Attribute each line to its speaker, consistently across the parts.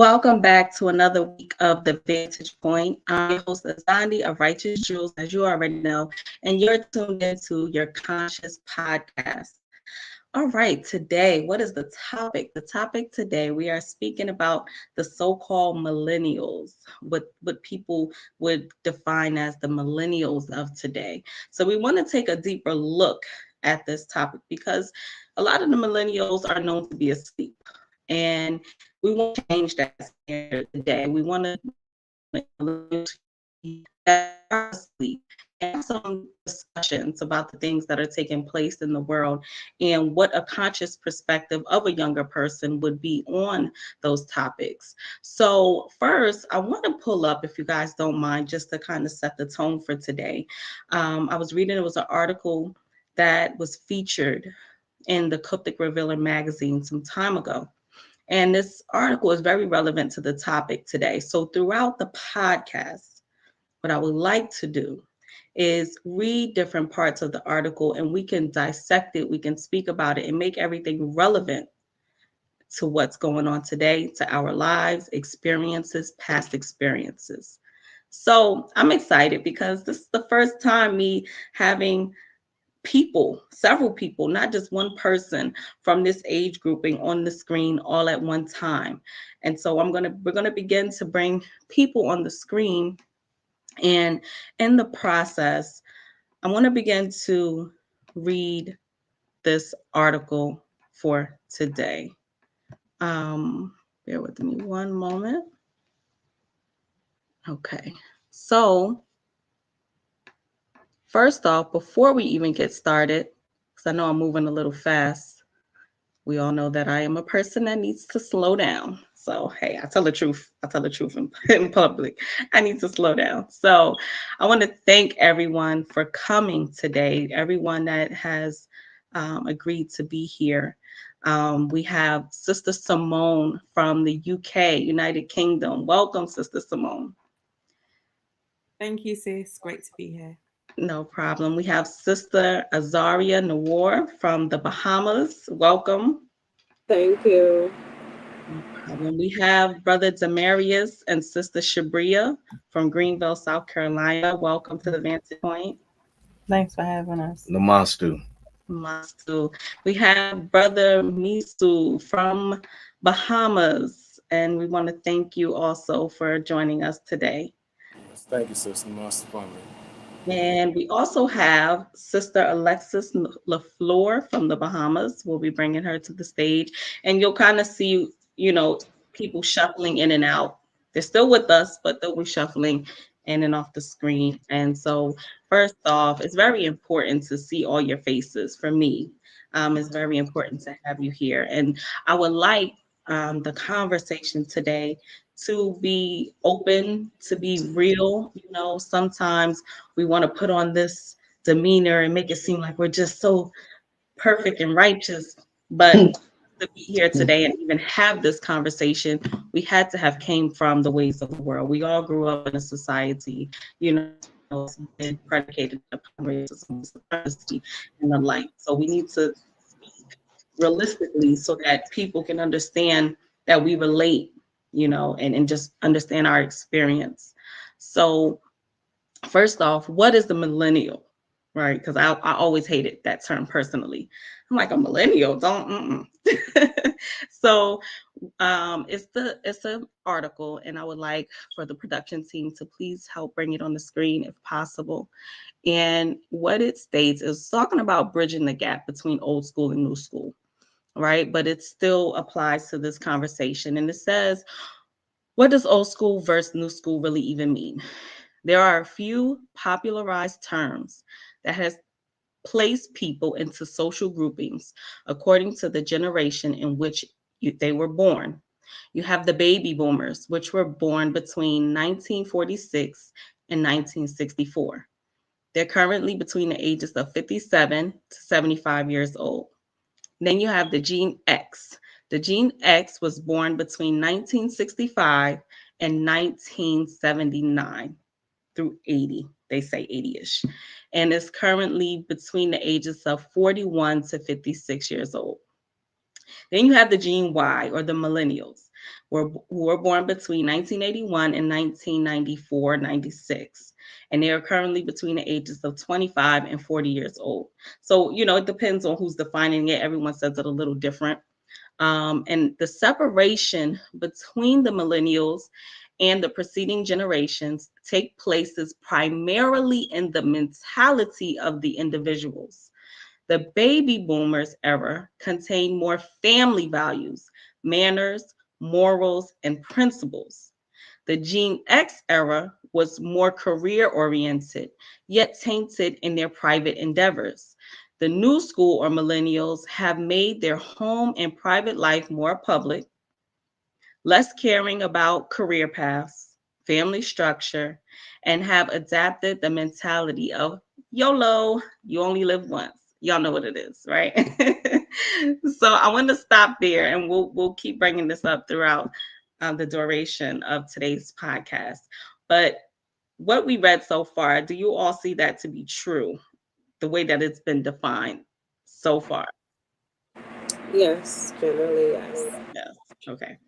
Speaker 1: Welcome back to another week of The Vantage Point. I'm your host, Azandi of Righteous Jewels, as you already know, and you're tuned into your Conscious Podcast. All right, today, what is the topic? The topic today, we are speaking about the so-called millennials, what people would define as the millennials of today. So we want to take a deeper look at this topic because a lot of the millennials are known to be asleep. And we want to change that standard today. We want to that are asleep and some discussions about the things that are taking place in the world and what a conscious perspective of a younger person would be on those topics. So first, I want to pull up, if you guys don't mind, just to kind of set the tone for today. I was reading, it was an article that was featured in the Coptic Revealer magazine some time ago. And this article is very relevant to the topic today. So throughout the podcast, what I would like to do is read different parts of the article and we can dissect it, we can speak about it and make everything relevant to what's going on today, to our lives, experiences, past experiences. So I'm excited because this is the first time me having people, several people, not just one person from this age grouping on the screen all at one time. And so we're gonna begin to bring people on the screen. And in the process, I want to begin to read this article for today. Bear with me one moment. Okay. So first off, before we even get started, because I know I'm moving a little fast, we all know that I am a person that needs to slow down. So, hey, I tell the truth. I tell the truth in public. I need to slow down. So, I want to thank everyone for coming today, everyone that has agreed to be here. We have Sister Simone from the UK, United Kingdom. Welcome, Sister Simone.
Speaker 2: Thank you, sis. Great to be here.
Speaker 1: No problem. We have Sister Azaria Nawar from the Bahamas. Welcome.
Speaker 3: Thank you.
Speaker 1: No problem. We have Brother Demarius and Sister Shabria from Greenville, South Carolina. Welcome to the Vantage Point.
Speaker 4: Thanks for having us.
Speaker 5: Namastu.
Speaker 1: Mastu. We have Brother Misu from Bahamas, and we want to thank you also for joining us today.
Speaker 6: Yes, thank you, Sister Master Farmer.
Speaker 1: And we also have Sister Alexis LaFleur from the Bahamas. We'll be bringing her to the stage, and you'll kind of see, people shuffling in and out. They're still with us, but they'll be shuffling in and off the screen. And so, first off, it's very important to see all your faces. For me, it's very important to have you here, and I would like the conversation today to be open, to be real. Sometimes we want to put on this demeanor and make it seem like we're just so perfect and righteous. But to be here today and even have this conversation, we had to have came from the ways of the world. We all grew up in a society, it's been predicated upon racism, supremacy, and the like. So we need to speak realistically so that people can understand that we relate, and just understand our experience. So first off, what is the millennial? Right? Because I always hated that term personally. I'm like, a millennial, don't. So it's an article, and I would like for the production team to please help bring it on the screen if possible. And what it states is talking about bridging the gap between old school and new school, right? But it still applies to this conversation. And it says, what does old school versus new school really even mean? There are a few popularized terms that has placed people into social groupings according to the generation in which they were born. You have the baby boomers, which were born between 1946 and 1964. They're currently between the ages of 57 to 75 years old. Then you have the Gen X. The Gen X was born between 1965 and 1979 through 80. They say 80-ish. And is currently between the ages of 41 to 56 years old. Then you have the Gen Y, or the millennials. who were born between 1981 and 1994, 96. And they are currently between the ages of 25 and 40 years old. So, it depends on who's defining it. Everyone says it a little different. And the separation between the millennials and the preceding generations take places primarily in the mentality of the individuals. The baby boomers era contained more family values, manners, morals, and principles. The Gen X era was more career oriented, yet tainted in their private endeavors. The new school or millennials have made their home and private life more public, less caring about career paths, family structure, and have adapted the mentality of YOLO, you only live once. Y'all know what it is, right? So I want to stop there, and we'll keep bringing this up throughout the duration of today's podcast. But what we read so far, do you all see that to be true, the way that it's been defined so far?
Speaker 3: Yes, generally, yes.
Speaker 1: Yes. Okay.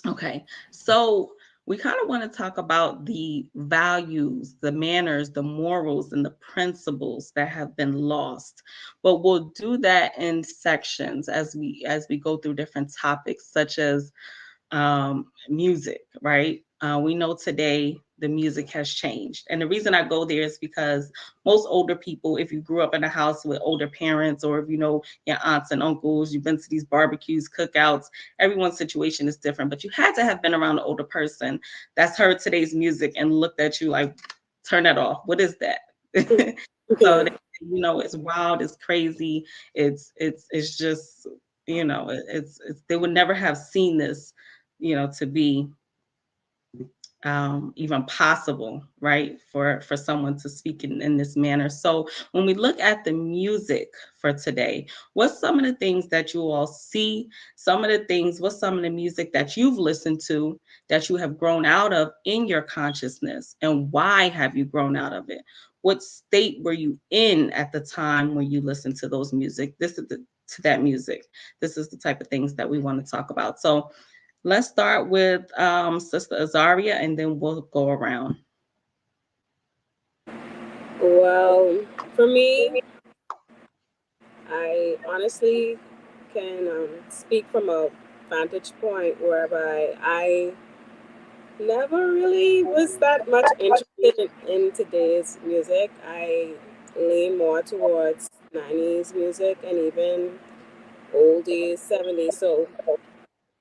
Speaker 1: Okay. So we kind of want to talk about the values, the manners, the morals, and the principles that have been lost. But we'll do that in sections as we go through different topics, such as music, right? We know today the music has changed. And the reason I go there is because most older people, if you grew up in a house with older parents, or if you know your aunts and uncles, you've been to these barbecues, cookouts, everyone's situation is different. But you had to have been around an older person that's heard today's music and looked at you like, turn that off. What is that? So it's wild, it's crazy, it's just, it's they would never have seen this, to be even possible, right, for someone to speak in this manner. So when we look at the music for today, what's some of the things that you all see, what's some of the music that you've listened to that you have grown out of in your consciousness, and why have you grown out of it? What state were you in at the time when you listened to those music? To that music. This is the type of things that we want to talk about. So let's start with Sister Azaria, and then we'll go around.
Speaker 3: Well, for me, I honestly can speak from a vantage point whereby I never really was that much interested in today's music. I lean more towards 90s music and even oldies, 70s. So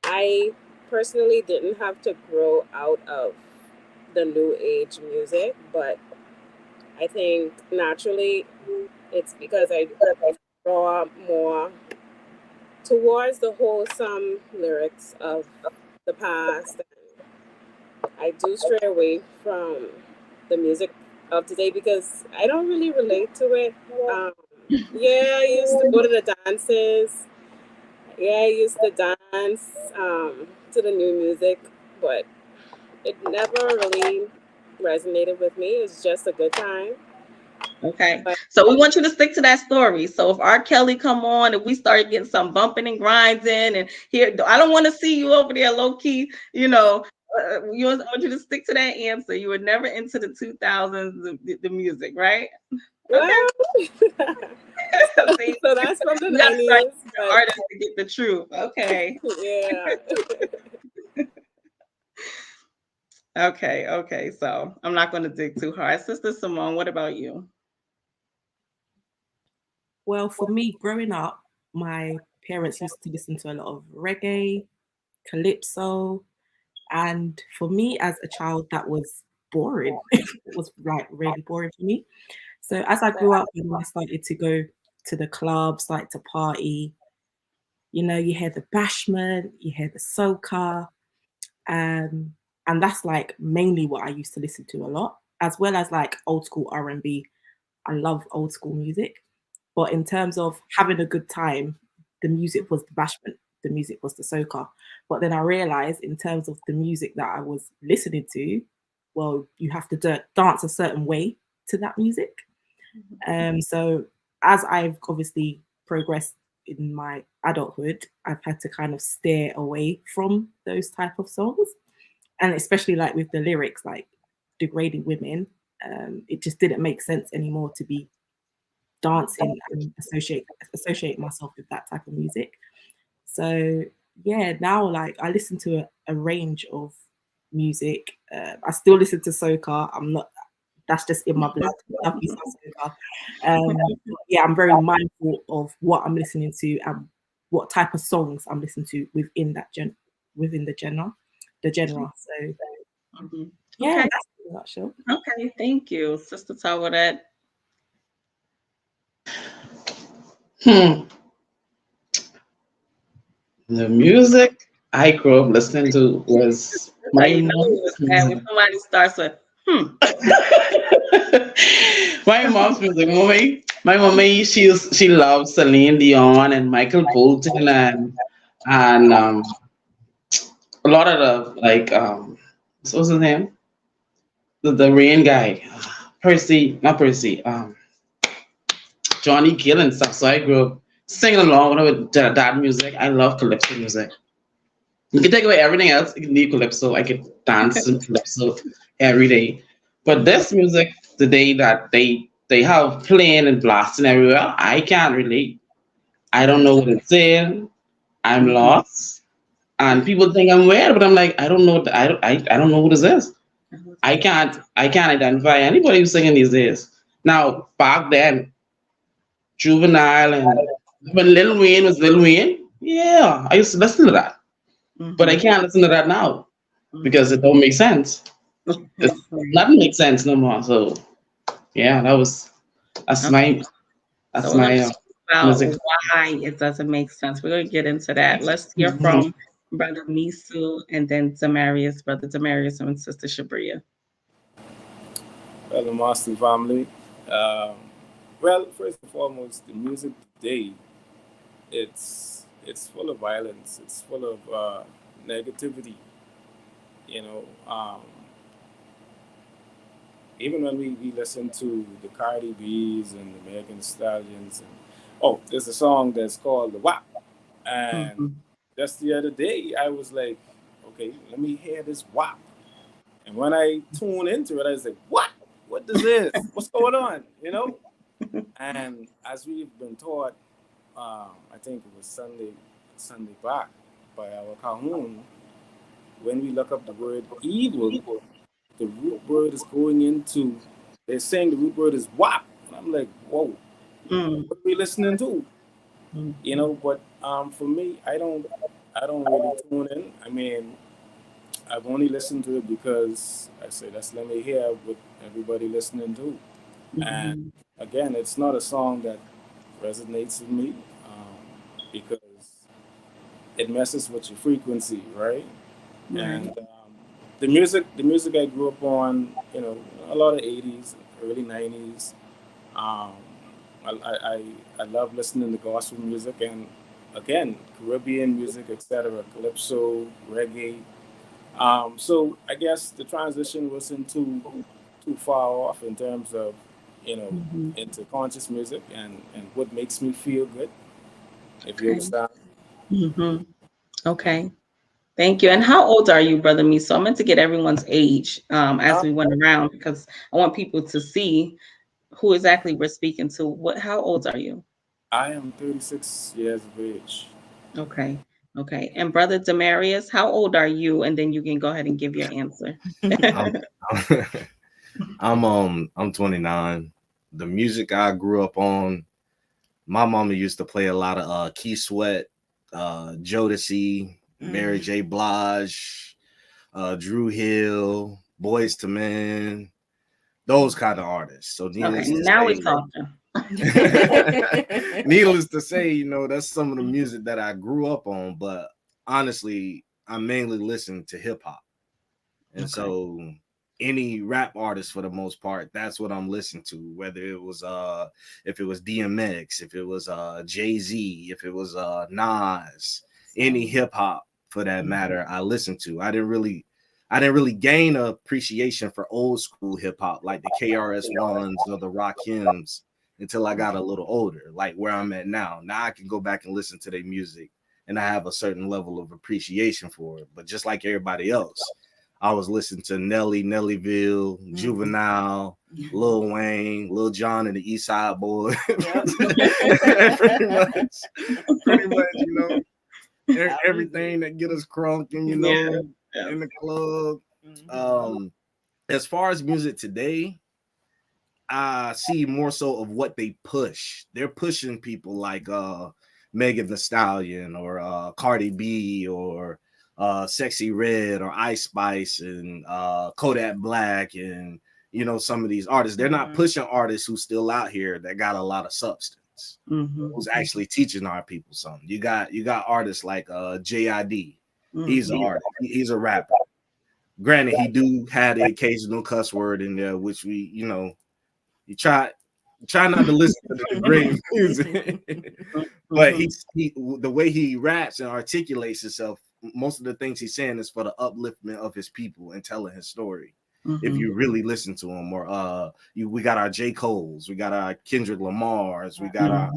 Speaker 3: I personally didn't have to grow out of the new age music, but I think naturally it's because I draw more towards the wholesome lyrics of the past. I do stray away from the music of today because I don't really relate to it. Yeah, I used to go to the dances. Yeah, I used to dance to the new music, but it never really resonated with me. It was just a good time.
Speaker 1: Okay,
Speaker 3: But
Speaker 1: so we want you to stick to that story. So if R. Kelly come on and we start getting some bumping and grinds in, and here, I don't want to see you over there low key, I want you to stick to that answer. You were never into the 2000s, the music, right?
Speaker 3: well,
Speaker 1: See,
Speaker 3: so that's from the
Speaker 1: you gotta start
Speaker 3: 90s.
Speaker 1: the artist to get the truth. Okay.
Speaker 3: Yeah.
Speaker 1: Okay. So I'm not going to dig too hard. Sister Simone, what about you?
Speaker 2: Well, for me, growing up, my parents used to listen to a lot of reggae, calypso, and for me as a child, that was boring. It was like really boring for me. So as I grew up and I started to go to the clubs, like to party, you hear the bashment, you hear the soca, and that's like mainly what I used to listen to a lot, as well as like old school R&B. I love old school music. But in terms of having a good time, the music was the bashment, the music was the soca. But then I realized in terms of the music that I was listening to, well, you have to dance a certain way to that music. So as I've obviously progressed in my adulthood, I've had to kind of steer away from those type of songs, and especially like with the lyrics, like degrading women. It just didn't make sense anymore to be dancing and associate myself with that type of music. So yeah, now like I listen to a range of music. I still listen to soca. I'm not. That's just in my blood. I love me some soca. But yeah, I'm very mindful of what I'm listening to and what type of songs I'm listening to within that within the genre. So
Speaker 1: Mhm.
Speaker 2: yeah,
Speaker 1: Okay.
Speaker 2: that's in a nutshell.
Speaker 1: Okay, thank you, Sister Tawaret.
Speaker 5: The music I grew up listening to was
Speaker 1: So
Speaker 5: my
Speaker 1: you know it
Speaker 5: mom's
Speaker 1: was bad when
Speaker 5: music.
Speaker 1: somebody starts with
Speaker 5: My mom's music. My mommy, she loves Celine Dion and Michael Bolton and a lot of the what's his name? The rain guy, Percy, not Percy, Johnny Gill and stuff. So I grew up singing along with that music. I love calypso music. You can take away everything else. You can leave calypso. I could dance in calypso every day. But this music, the day that they have playing and blasting everywhere, I can't relate. I don't know what it's saying. I'm lost, and people think I'm weird, but I'm like, I don't know. I don't know who this is. I can't identify anybody who's singing these days. Now back then, Juvenile and when Lil Wayne was Lil Wayne, yeah, I used to listen to that. But I can't listen to that now because it don't make sense. It's nothing makes sense no more. So yeah, that's
Speaker 1: Okay.
Speaker 5: my
Speaker 1: So
Speaker 5: that's
Speaker 1: we're going
Speaker 5: my
Speaker 1: to talk about
Speaker 5: music.
Speaker 1: why it doesn't make sense. We're going to get into that. Let's hear
Speaker 5: Mhm.
Speaker 1: from Brother Misu and then Demarius, Brother Demarius and Sister Shabria.
Speaker 6: Well, the Master family. Um, well, first and foremost, the music today, it's full of violence. It's full of negativity. You know, even when we listen to the Cardi B's and the Megan Thee Stallions, and oh, there's a song that's called the WAP, and
Speaker 1: Mhm.
Speaker 6: just the other day I was like, okay, let me hear this WAP, and when I tune into it, I was like, what? What is this? What's going on? You know? And as we've been taught, I think it was Sunday back by our Kahun, when we look up the word evil, the root word is going into, they're saying the root word is WAP. And I'm like, whoa,
Speaker 1: Mm.
Speaker 6: what are we listening to?
Speaker 1: Mm.
Speaker 6: You know, but for me, I don't really tune in. I mean, I've only listened to it because I say let's let me hear what everybody listening to. And
Speaker 1: Mhm.
Speaker 6: again, it's not a song that resonates with me because it messes with your frequency, right?
Speaker 1: Right.
Speaker 6: And the music I grew up on, a lot of '80s, early '90s. Um, I love listening to gospel music and again Caribbean music, etc., calypso, reggae. So I guess the transition wasn't too far off in terms of
Speaker 1: Mhm.
Speaker 6: into conscious music and what makes me feel good. If you
Speaker 1: Okay.
Speaker 6: understand.
Speaker 1: Mhm. Okay. Thank you. And how old are you, Brother Misu? I meant to get everyone's age as
Speaker 6: Uh,
Speaker 1: we went around because I want people to see who exactly we're speaking to. How old are you?
Speaker 6: I am 36 years of age.
Speaker 1: Okay. Okay. And Brother Demarius, how old are you? And then you can go ahead and give your answer.
Speaker 7: I'm I'm 29. The music I grew up on, my mama used to play a lot of Key Sweat, Jodeci, Mary J. Blige, Drew Hill, Boys to Men, those kind of artists. So
Speaker 1: Okay,
Speaker 7: needless to
Speaker 1: now we're
Speaker 7: say,
Speaker 1: talking.
Speaker 7: needless to say, that's some of the music that I grew up on. But honestly, I mainly listen to hip hop. And
Speaker 1: Okay.
Speaker 7: so any rap artist for the most part, that's what I'm listening to. Whether it was if it was DMX, if it was Jay-Z, if it was Nas, any hip hop for that matter, I listened to. I didn't really gain an appreciation for old school hip hop like the KRS Ones or the Rakims until I got a little older, like where I'm at now. Now I can go back and listen to their music and I have a certain level of appreciation for it. But just like everybody else, I was listening to Nelly, Nellyville, Juvenile, Lil Wayne, Lil Jon and the East Side Boys. pretty much, you know, everything that get us crunk and, you know, in the club. As far as music today, I see more so of what they push. They're pushing people like Megan Thee Stallion or Cardi B or Sexy Red or Ice Spice and Kodak Black and, you know, some of these artists. They're not pushing artists who's still out here that got a lot of substance, who's actually teaching our people something. You got artists like JID. He's an artist. He's a rapper. Granted, he do have the occasional cuss word in there, which we, you know, you try not to listen to the great music. But he the way he raps and articulates himself, most of the things he's saying is for the upliftment of his people and telling his story. If you really listen to him, or we got our J. Cole's, we got our Kendrick Lamar's, we got our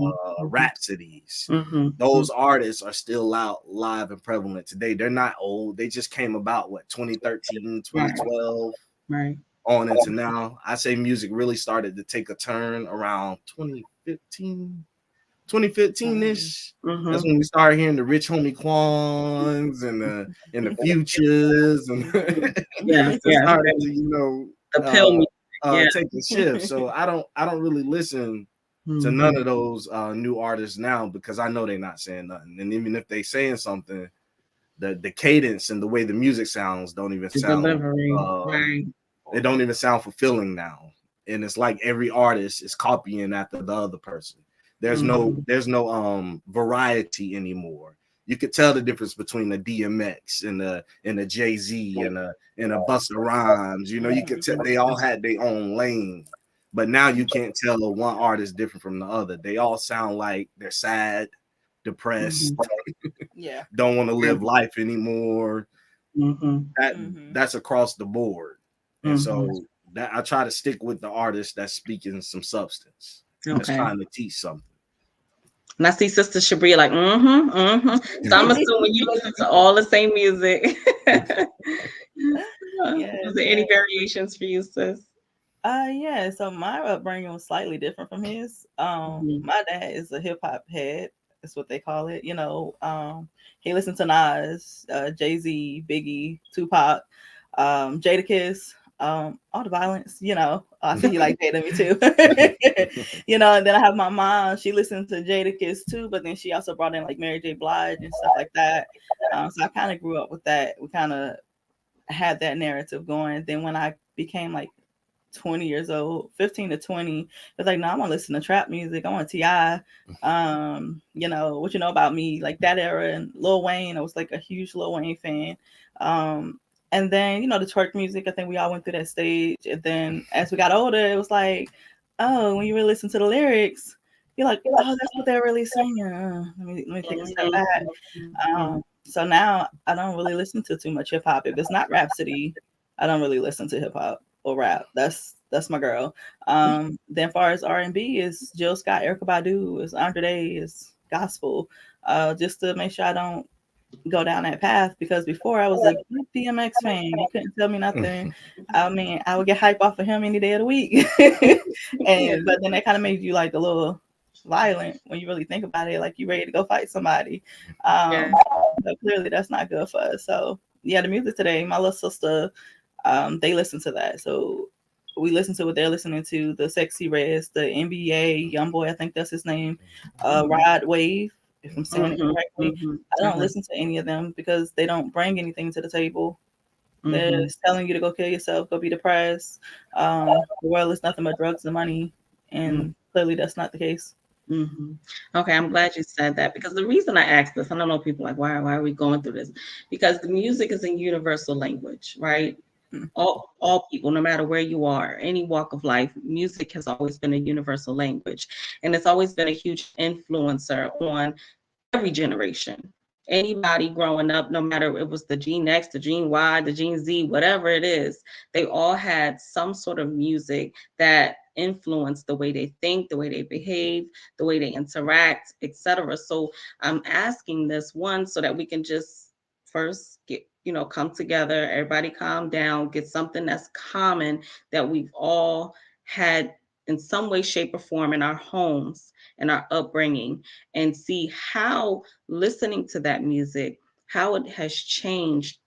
Speaker 7: Rhapsodies. Those artists are still out live and prevalent today. They're not old. They just came about 2013, 2012,
Speaker 1: right
Speaker 7: on into now. I say music really started to take a turn around 2015-ish. That's when we started hearing the Rich Homie Quans and the Futures and started to, you know,
Speaker 1: the pill music,
Speaker 7: take the shift. So I don't really listen to none of those new artists now because I know they're not saying nothing. And even if they saying something, the cadence and the way the music sounds don't even sound It don't even sound fulfilling now. And it's like every artist is copying after the other person. There's no variety anymore. You could tell the difference between the DMX and the Jay-Z and a Busta Rhymes. You know, you could tell they all had their own lane. But now you can't tell one artist different from the other. They all sound like they're sad, depressed, don't want to live life anymore. That's across the board. And so that I try to stick with the artist that's speaking some substance. That's trying to teach something.
Speaker 1: And I see Sister Shabria like, So I'm assuming you listen to all the same music. Is there any variations for you, sis?
Speaker 4: Yeah. So my upbringing was slightly different from his. My dad is a hip hop head. That's what they call it. You know, he listened to Nas, Jay-Z, Biggie, Tupac, Jadakiss. All the violence, you know. I see you like Jada, me too. You know, and then I have my mom, she listened to Jadakiss too, but then she also brought in like Mary J. Blige and stuff like that. So I kind of grew up with that. We kind of had that narrative going. Then when I became like 20 years old, 15 to 20, it was like, no, I want to listen to trap music. I want T.I. You know, what you know about me, like that era, and Lil Wayne. I was like a huge Lil Wayne fan. And then, you know, the twerk music, I think we all went through that stage. And then as we got older, it was like, oh, when you really listen to the lyrics, you're like, oh, that's what they're really saying. Let me take a step back. So now I don't really listen to too much hip hop. If it's not Rhapsody, I don't really listen to hip hop or rap. That's my girl. Then far as R&B is Jill Scott, Erykah Badu, is Andre Day, is gospel. Just to make sure I don't go down that path, because before I was a big DMX fan. You couldn't tell me nothing. I mean, I would get hype off of him any day of the week. But then that kind of made you like a little violent when you really think about it, like you ready to go fight somebody. So clearly that's not good for us. So yeah, the music today, my little sister, they listen to that. So we listen to what they're listening to, the Sexy Reds, the NBA, Youngboy, I think that's his name, Rod Wave, if I'm saying it correctly. I don't listen to any of them because they don't bring anything to the table. They're telling you to go kill yourself, go be depressed. The world is nothing but drugs and money, and clearly that's not the case.
Speaker 1: Okay, I'm glad you said that, because the reason I asked this, I don't know, people like, why are we going through this? Because the music is a universal language, right? All people, no matter where you are, any walk of life, music has always been a universal language, and it's always been a huge influencer on every generation. Anybody growing up, no matter if it was the Gen X, the Gen Y, the Gen Z, whatever it is, they all had some sort of music that influence the way they think, the way they behave, the way they interact, etc. So I'm asking this one so that we can just first get, come together, everybody calm down, get something that's common that we've all had in some way, shape, or form in our homes and our upbringing, and see how listening to that music, how it has changed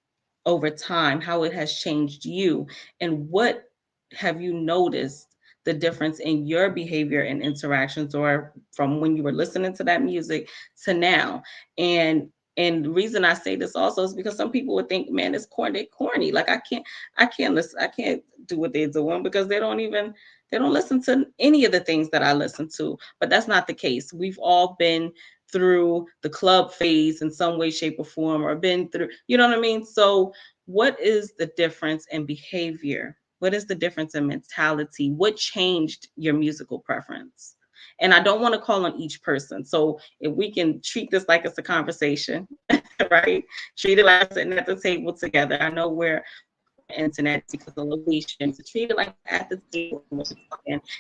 Speaker 1: over time, how it has changed you, and what have you noticed the difference in your behavior and interactions, or from when you were listening to that music to now. And the reason I say this also is because some people would think, man, it's corny. Like I can't listen, I can't do what they're doing because they don't listen to any of the things that I listen to. But that's not the case. We've all been through the club phase in some way, shape, or form, or been through, you know what I mean? So what is the difference in behavior? What is the difference in mentality? What changed your musical preference? And I don't want to call on each person. So if we can treat this like it's a conversation, right? Treat it like sitting at the table together. I know we're internet because of location, to treat it like at the table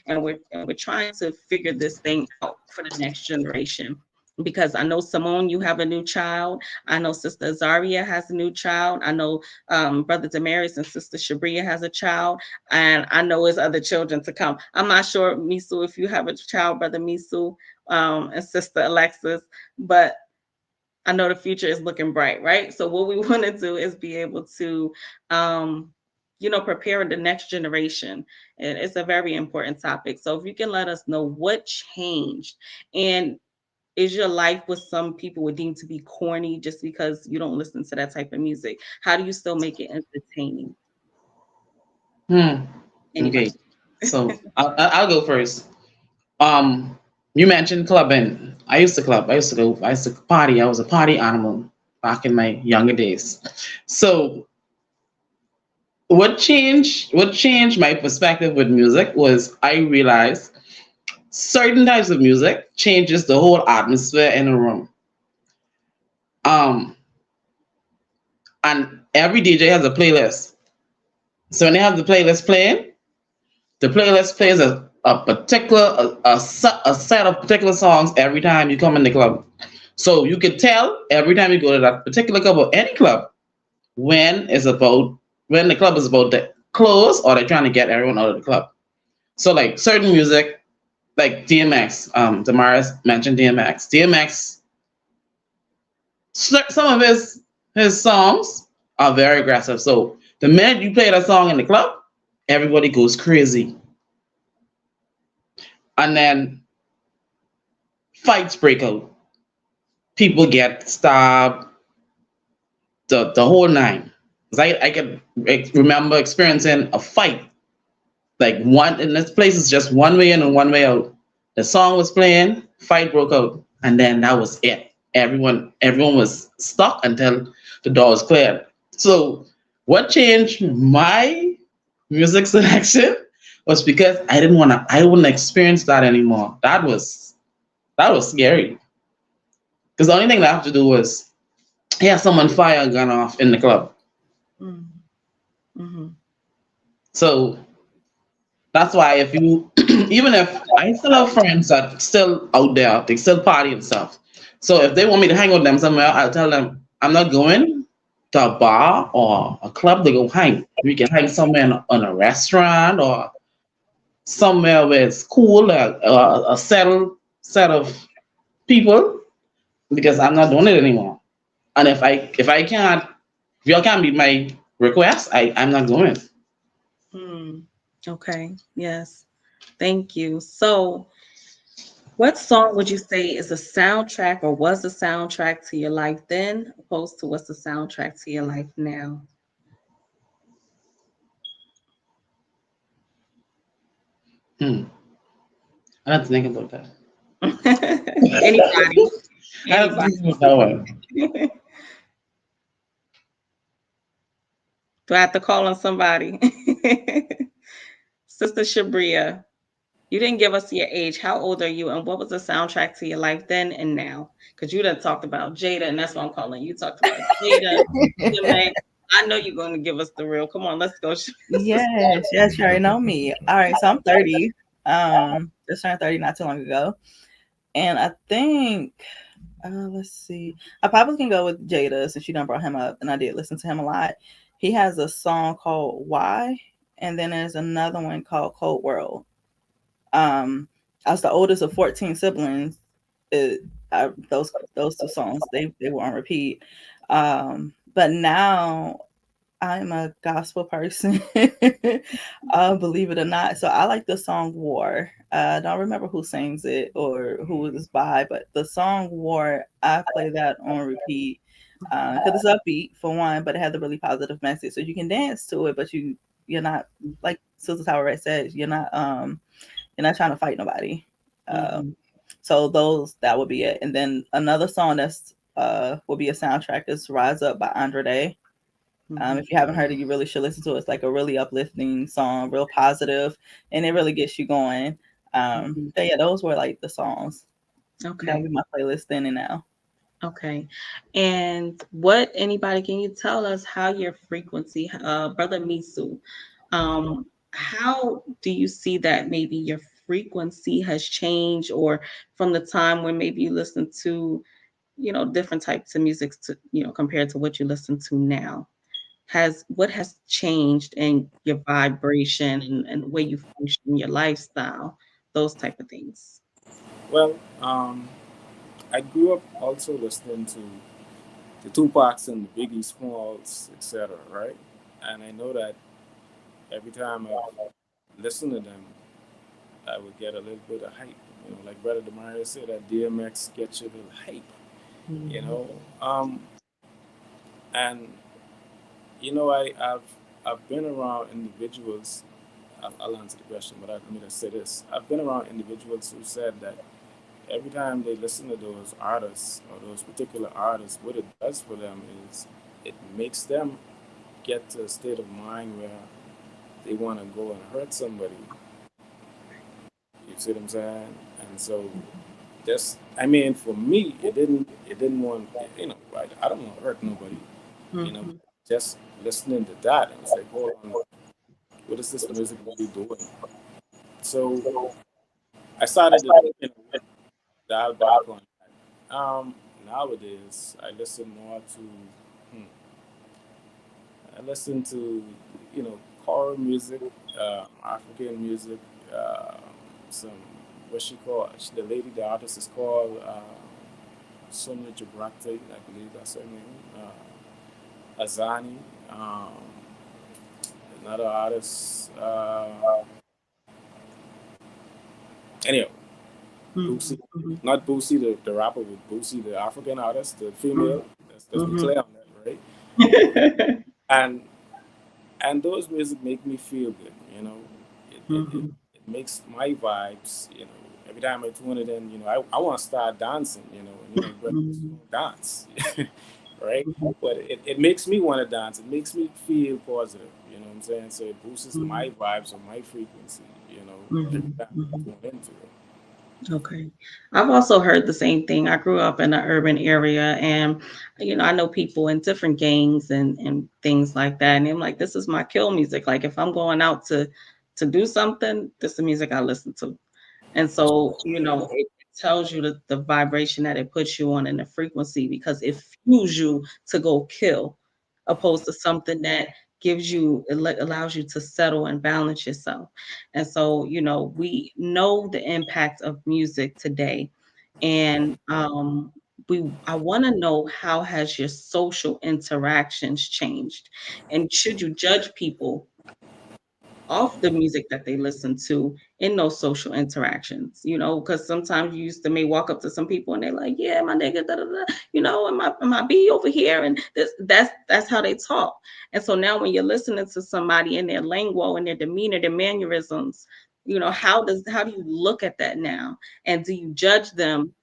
Speaker 1: and we're trying to figure this thing out for the next generation. Because I know, Simone, you have a new child. I know Sister Azaria has a new child. I know Brother Damaris and Sister Shabria has a child. And I know there's other children to come. I'm not sure, Misu, if you have a child, Brother Misu, and Sister Alexis, but I know the future is looking bright, right? So what we want to do is be able to, prepare the next generation. And it's a very important topic. So if you can let us know what changed, and is your life what some people would deem to be corny just because you don't listen to that type of music? How do you still make it entertaining?
Speaker 5: Okay, so I'll go first. You mentioned clubbing. I used to club. I used to party. I was a party animal back in my younger days. So what changed my perspective with music was I realized certain types of music changes the whole atmosphere in a room. And every DJ has a playlist. So when they have the playlist playing, the playlist plays a particular a set of particular songs every time you come in the club. So you can tell every time you go to that particular club or any club when the club is about to close or they're trying to get everyone out of the club. So like certain music, like DMX, Damaris mentioned DMX. DMX, some of his songs are very aggressive. So the minute you play that song in the club, everybody goes crazy. And then fights break out. People get stabbed, the whole nine. I can remember experiencing a fight. Like one in this place is just one way in and one way out. The song was playing, fight broke out, and then that was it. Everyone was stuck until the door was cleared. So what changed my music selection was because I wouldn't experience that anymore. That was scary. Because the only thing I have to do was someone fire a gun off in the club.
Speaker 1: Mm-hmm.
Speaker 5: So that's why even if I still have friends that still out there, they still party and stuff. So if they want me to hang with them somewhere, I'll tell them I'm not going to a bar or a club to go hang. We can hang somewhere in a restaurant or somewhere where it's cool, a settled set of people, because I'm not doing it anymore. And if y'all can't meet my request, I'm not going.
Speaker 1: Okay. Yes. Thank you. So what song would you say is a soundtrack or was a soundtrack to your life then, opposed to what's the soundtrack to your life now?
Speaker 5: I have to think about that.
Speaker 1: Anybody?
Speaker 5: I have to think about that one.
Speaker 1: Do I have to call on somebody? Sister Shabria, you didn't give us your age. How old are you? And what was the soundtrack to your life then and now? Because you done talked about Jada, and that's what I'm calling you. Talked about Jada. I know you're going to give us the real. Come on, let's go.
Speaker 4: Yes, you already know me. All right, so I'm 30. Just turned 30 not too long ago. And I think, let's see, I probably can go with Jada since you done brought him up, and I did listen to him a lot. He has a song called Why, and then there's another one called Cold World. I was the oldest of 14 siblings. Those two songs they were on repeat. But now I'm a gospel person, believe it or not. So I like the song War. I don't remember who sings it or who it is by, but the song War, I play that on repeat because it's upbeat for one, but it has a really positive message. So you can dance to it, but you're not, like Sister Tower said, you're not trying to fight nobody. So that would be it. And then another song that's will be a soundtrack is Rise Up by Andra Day. If you haven't heard it, you really should listen to it. It's like a really uplifting song, real positive, and it really gets you going. But yeah, those were like the songs.
Speaker 1: Okay.
Speaker 4: That'll be my playlist then and now.
Speaker 1: Okay. And can you tell us how your frequency, Brother Misu, how do you see that maybe your frequency has changed, or from the time when maybe you listen to, different types of music to, compared to what you listen to now? What has changed in your vibration and the way you function, your lifestyle, those type of things?
Speaker 6: Well, I grew up also listening to the Tupacs and the Biggie Smalls, etc. Right, and I know that every time I listen to them, I would get a little bit of hype. Like Brother Demario said, that DMX gets you a little hype. And I've been around individuals. I'll answer the question, but let me just say this: I've been around individuals who said that every time they listen to those artists or those particular artists, what it does for them is it makes them get to a state of mind where they want to go and hurt somebody. You see what I'm saying? And so for me, it didn't want, I don't want to hurt nobody, just listening to that. And it's like, hold on, what is this music really doing? So I started to dial back on that. Nowadays, I listen more to, choral music, African music, some, the lady, the artist is called Sonia Jabrate, I believe that's her name. Azani, another artist. Anyway, Boosie, not Boosie the rapper, but Boosie the African artist, the female. Let's be clear on that, right? And those music make me feel good, It makes my vibes, Every time I tune it in, I want to start dancing, dance, right? But it makes me want to dance. It makes me feel positive, you know what I'm saying? So it boosts my vibes or my frequency, every time I tune into it.
Speaker 1: Okay. I've also heard the same thing. I grew up in an urban area, and I know people in different gangs and things like that. And I'm like, this is my kill music. Like if I'm going out to do something, this is the music I listen to. And so, it tells you the vibration that it puts you on and the frequency, because it fuels you to go kill, opposed to something that allows you to settle and balance yourself. And so, we know the impact of music today. And I want to know, how has your social interactions changed? And should you judge people off the music that they listen to in those social interactions, because sometimes you may walk up to some people and they're like, yeah, my nigga, da, da, da, and my B over here, and that's how they talk. And so now when you're listening to somebody in their lingo and their demeanor, their mannerisms, how do you look at that now? And do you judge them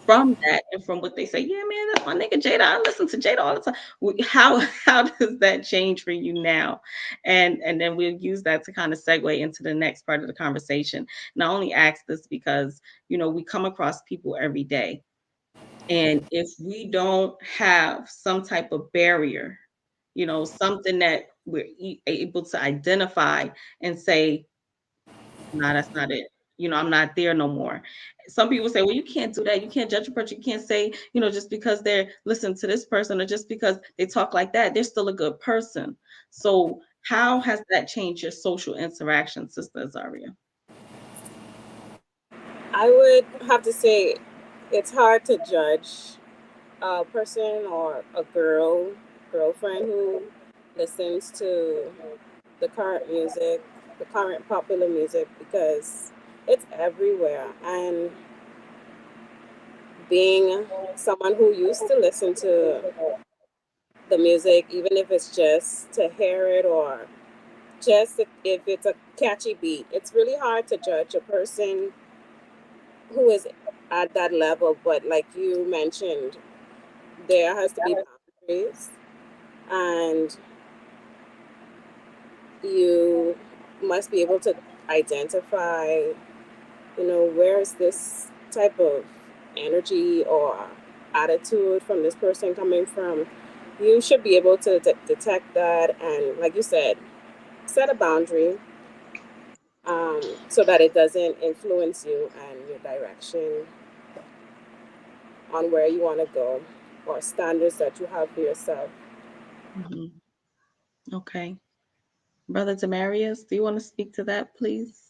Speaker 1: from that and from what they say? Yeah, man, that's my nigga Jada. I listen to Jada all the time. How does that change for you now? And then we'll use that to kind of segue into the next part of the conversation. And I only ask this because we come across people every day, and if we don't have some type of barrier, something that we're able to identify and say, nah, that's not it. You know, I'm not there no more. Some people say, well, you can't do that. You can't judge a person. You can't say, you know, just because they're listening to this person or just because they talk like that, they're still a good person. So how has that changed your social interaction, Sister Azaria?
Speaker 3: I would have to say it's hard to judge a person or a girlfriend who listens to the current music, the current popular music, because it's everywhere. And being someone who used to listen to the music, even if it's just to hear it or just if it's a catchy beat, it's really hard to judge a person who is at that level. But like you mentioned, there has to be boundaries, and you must be able to identify, where is this type of energy or attitude from this person coming from. You should be able to detect that, and like you said, set a boundary, so that it doesn't influence you and your direction on where you want to go or standards that you have for yourself.
Speaker 1: Mhm. Okay. Brother Demarius, do you want to speak to that, please?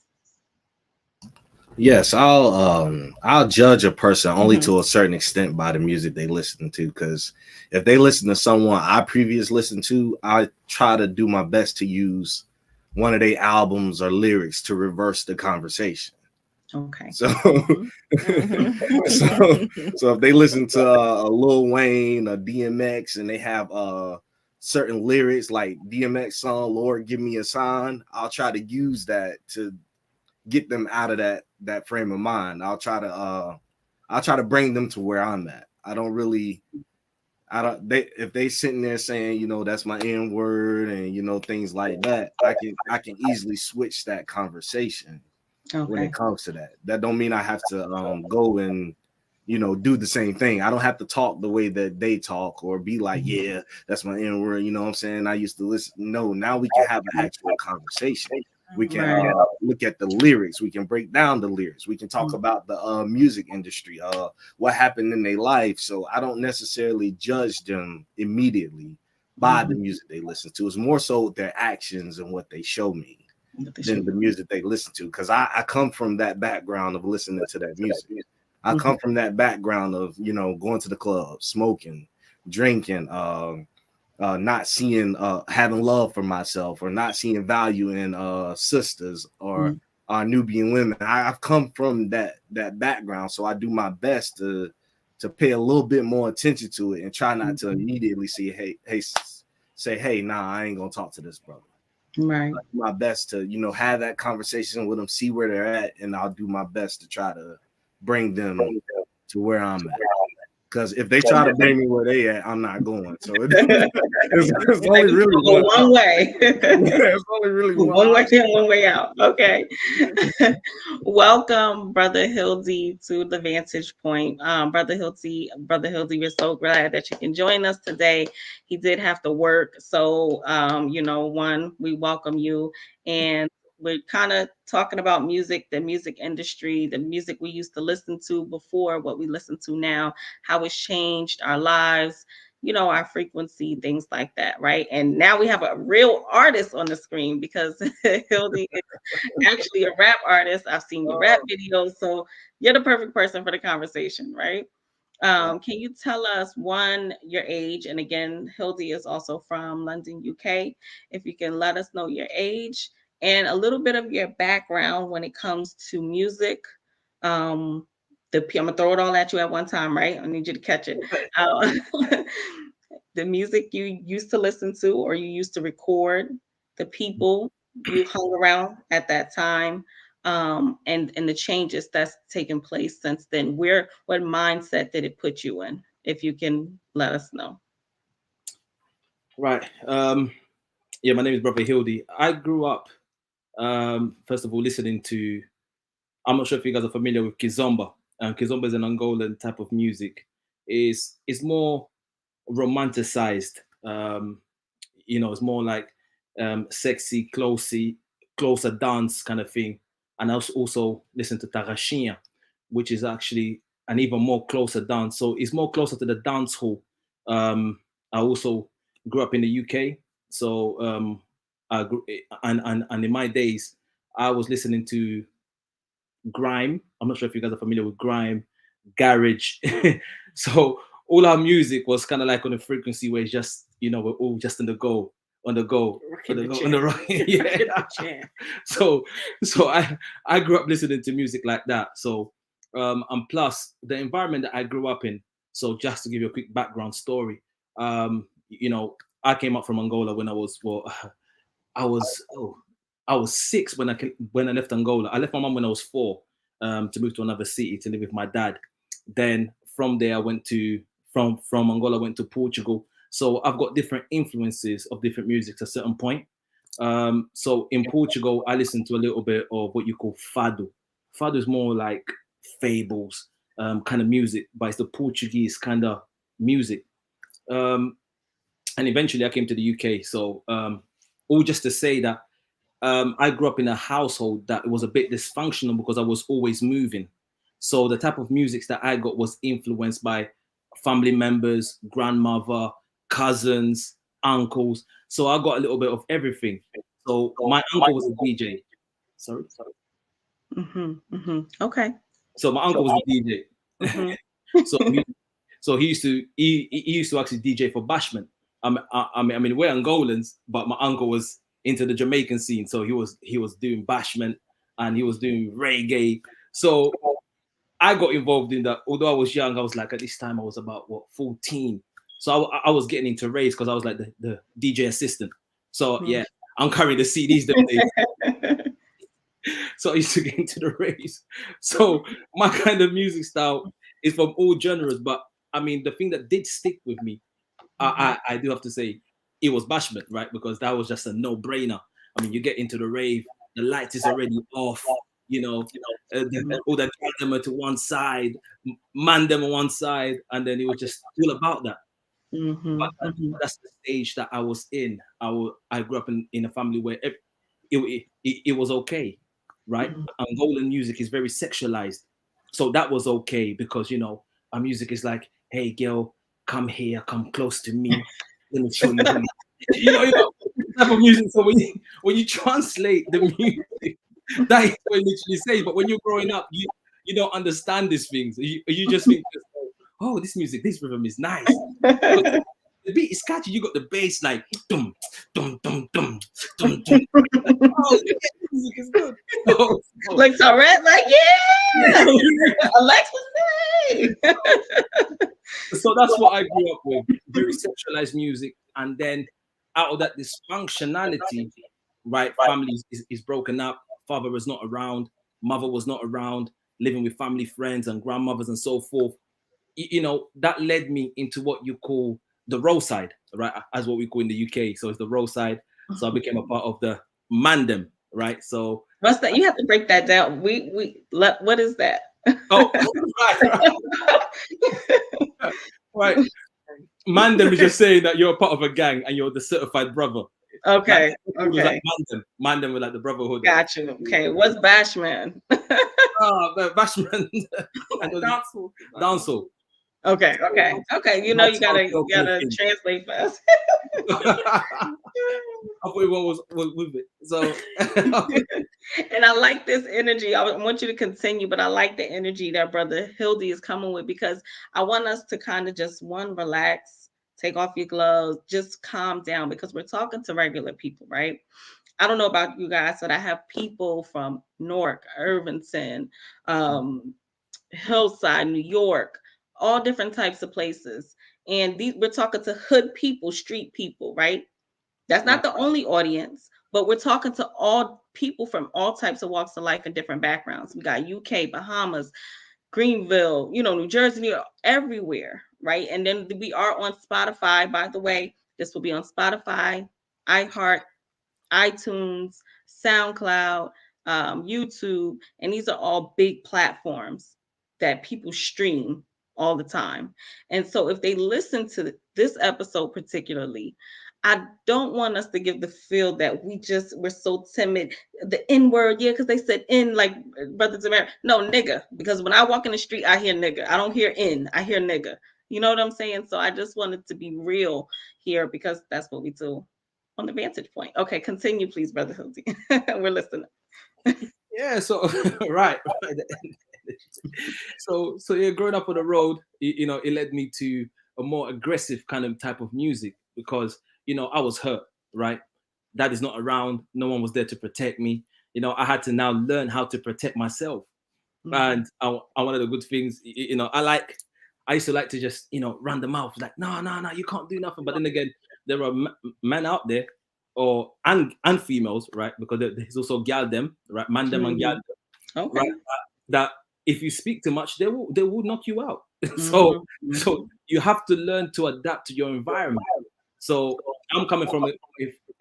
Speaker 7: Yes, I'll judge a person only
Speaker 1: Mhm.
Speaker 7: to a certain extent by the music they listen to. Because if they listen to someone I previously listened to, I try to do my best to use one of their albums or lyrics to reverse the conversation.
Speaker 1: Okay.
Speaker 7: So,
Speaker 4: Mhm.
Speaker 7: so if they listen to a Lil Wayne, a DMX, and they have certain lyrics like DMX song "Lord Give Me a Sign," I'll try to use that to get them out of that frame of mind. I'll try to bring them to where I'm at. If they sitting there saying, that's my N word and things like that, I can easily switch that conversation when
Speaker 1: Okay.
Speaker 7: it comes to that. That don't mean I have to go and do the same thing. I don't have to talk the way that they talk or be like, yeah, that's my N word. You know what I'm saying? I used to listen. No, now we can have an actual conversation. We can
Speaker 1: Right.
Speaker 7: look at the lyrics. We can break down the lyrics. We can talk about the music industry, what happened in their life. So I don't necessarily judge them immediately by the music they listen to. It's more so their actions and what they show me than the music they listen to. Because I come from that background of listening to that music. I come from that background of, going to the club, smoking, drinking, not seeing having love for myself or not seeing value in sisters or Nubian women. I've come from that background, so I do my best to pay a little bit more attention to it and try not to immediately say hey, nah, I ain't gonna talk to this brother.
Speaker 1: Right.
Speaker 7: I do my best to have that conversation with them, see where they're at, and I'll do my best to try to bring them to where I'm at. Because if they try to bring me where they at, I'm not going. So it's only really
Speaker 1: one way.
Speaker 7: It's only really
Speaker 1: one way in, one way out. Okay. Welcome, Brother Hildy, to the Vantage Point. Brother Hildy, we're so glad that you can join us today. He did have to work, so we welcome you, and we're kind of talking about music, the music industry, the music we used to listen to before, what we listen to now, how it's changed our lives, our frequency, things like that, right? And now we have a real artist on the screen because Hildy is actually a rap artist. I've seen your rap videos, so you're the perfect person for the conversation, right? Can you tell us, one, your age? And again, Hildy is also from London, UK. If you can let us know your age and a little bit of your background when it comes to music. I'm gonna throw it all at you at one time, right? I need you to catch it. The music you used to listen to or you used to record, the people you hung around at that time, and the changes that's taken place since then. What mindset did it put you in? If you can let us know.
Speaker 8: Right. My name is Brother Hildy. I grew up, first of all, listening to, I'm not sure if you guys are familiar with Kizomba. Kizomba is an Angolan type of music. It's more romanticized. It's more like sexy, closer dance kind of thing. and I also listen to Tarashinha, which is actually an even more closer dance. So it's more closer to the dance hall. I also grew up in the UK, so I grew, and in my days, I was listening to grime. I'm not sure if you guys are familiar with grime, garage. So all our music was kind of like on a frequency where it's just, we're all just on the go, on the go, on the go, on the rock. Yeah. So I grew up listening to music like that. So and plus the environment that I grew up in. So just to give you a quick background story, I came up from Angola when I was I was I was 6 when I left Angola. I left my mom when I was 4 to move to another city to live with my dad. Then from there I went to from Angola I went to Portugal. So I've got different influences of different music at a certain point. So in Portugal I listened to a little bit of what you call fado. Fado is more like fables kind of music, but it's the Portuguese kind of music. And eventually I came to the UK. So all just to say that I grew up in a household that was a bit dysfunctional because I was always moving. So the type of music that I got was influenced by family members, grandmother, cousins, uncles. So I got a little bit of everything. So my uncle was a DJ. Sorry.
Speaker 1: Okay.
Speaker 8: So my uncle was a DJ. So he used to actually DJ for Bashment. I mean, we're Angolans, but my uncle was into the Jamaican scene, so he was doing Bashment and he was doing reggae. So I got involved in that. Although I was young, I was like at this time I was about 14. So I was getting into raves because I was like the DJ assistant. So yeah, I'm carrying the CDs them days. So I used to get into the raves. So my kind of music style is from all genres, but I mean the thing that did stick with me, I do have to say, it was Bashment, right? Because that was just a no-brainer. I mean, you get into the rave, the light is already off, all the them to one side, man them on one sid, and then it was just all about that. But that's the stage that I was in. I grew up in a family where it was okay, right? Angolan music is very sexualized, so that was okay because our music is like, hey girl, come here, come close to me. Let me show you. Type of music. So when you translate the music, that is what it literally says. But when you're growing up, you don't understand these things. You just think, oh, this music, this rhythm is nice. The beat is catchy. You got the bass like dum dum dum dum dum dum. Oh, yeah, music is good.
Speaker 1: Like Tourette, like yeah, Alexis.
Speaker 8: So that's what I grew up with, very sexualized music. And then out of that dysfunctionality, right, family is broken up, father was not around, mother was not around, living with family friends and grandmothers and so forth. That led me into what you call the roadside, right, as what we call in the UK. So it's the roadside. So I became a part of the Mandem, right? So
Speaker 1: what's that? You have to break that down. What is that?
Speaker 8: Oh, right. Mandem is just saying that you're a part of a gang and you're the certified brother.
Speaker 1: Okay.
Speaker 8: Like Mandem was like the brotherhood.
Speaker 1: Got you. Okay. What's Bashman?
Speaker 8: Bashman. Dancehall.
Speaker 1: Okay. You gotta translate fast.
Speaker 8: I thought everyone was with it. So
Speaker 1: and I like this energy. I want you to continue, but I like the energy that Brother Hildy is coming with, because I want us to kind of just relax, take off your gloves, just calm down, because we're talking to regular people, right? I don't know about you guys, but I have people from Newark, Irvington, Hillside, New York, all different types of places. And we're talking to hood people, street people, right? That's not the only audience, but we're talking to all people from all types of walks of life and different backgrounds. We got UK, Bahamas, Greenville, New Jersey, New York, everywhere, right? And then we are on Spotify, by the way. This will be on Spotify, iHeart, iTunes, SoundCloud, YouTube, and these are all big platforms that people stream all the time. And so if they listen to this episode particularly, I don't want us to give the feel that we're so timid. The N word, yeah, because they said N, like brothers America. No, nigga. Because when I walk in the street, I hear nigga. I don't hear N. I hear nigga. You know what I'm saying? So I just wanted to be real here because that's what we do on the Vantage Point. Okay, continue, please, Brother Hildy. We're listening.
Speaker 8: Yeah, so right. So yeah, growing up on the road, you know, it led me to a more aggressive kind of type of music because, you know, I was hurt, right? Dad is not around, no one was there to protect me. You know, I had to now learn how to protect myself. And one of the good things, you know, I used to like to just, you know, run the mouth like, no, you can't do nothing. But then again, there are men out there, and females, right? Because there's also gal them, right? Man them and gal them,
Speaker 1: Okay.
Speaker 8: right? That if you speak too much, they will knock you out. So you have to learn to adapt to your environment. So I'm coming from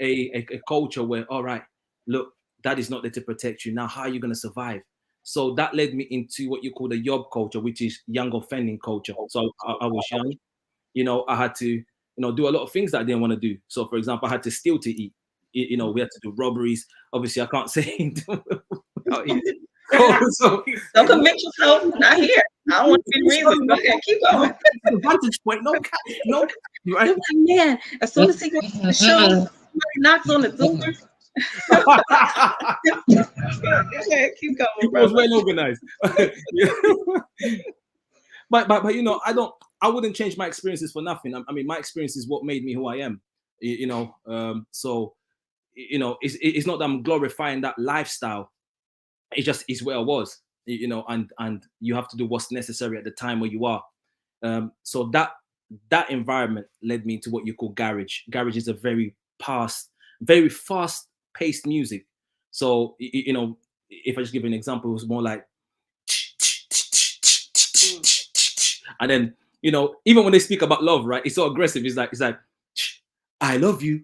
Speaker 8: a culture where, all right, look, that is not there to protect you. Now, how are you going to survive? So that led me into what you call the yob culture, which is young offending culture. So I was young, you know, I had to, you know, do a lot of things that I didn't want to do. So for example, I had to steal to eat. You know, we had to do robberies. Obviously, I can't say. So
Speaker 1: don't commit yourself. Not here. I don't want to be reason. Go ahead, keep going.
Speaker 8: Vantage point, no, right?
Speaker 1: Man, as soon as he goes to the show, somebody knocks on the door. Okay, keep going,
Speaker 8: It was well organized. But you know, I wouldn't change my experiences for nothing. I mean, my experience is what made me who I am. You know, so you know, it's not that I'm glorifying that lifestyle. It just is where I was, you know, and you have to do what's necessary at the time where you are. So that environment led me to what you call garage. Garage is a very fast-paced music. So you know, if I just give you an example, it was more like, and then you know, even when they speak about love, right? It's so aggressive. It's like, I love you.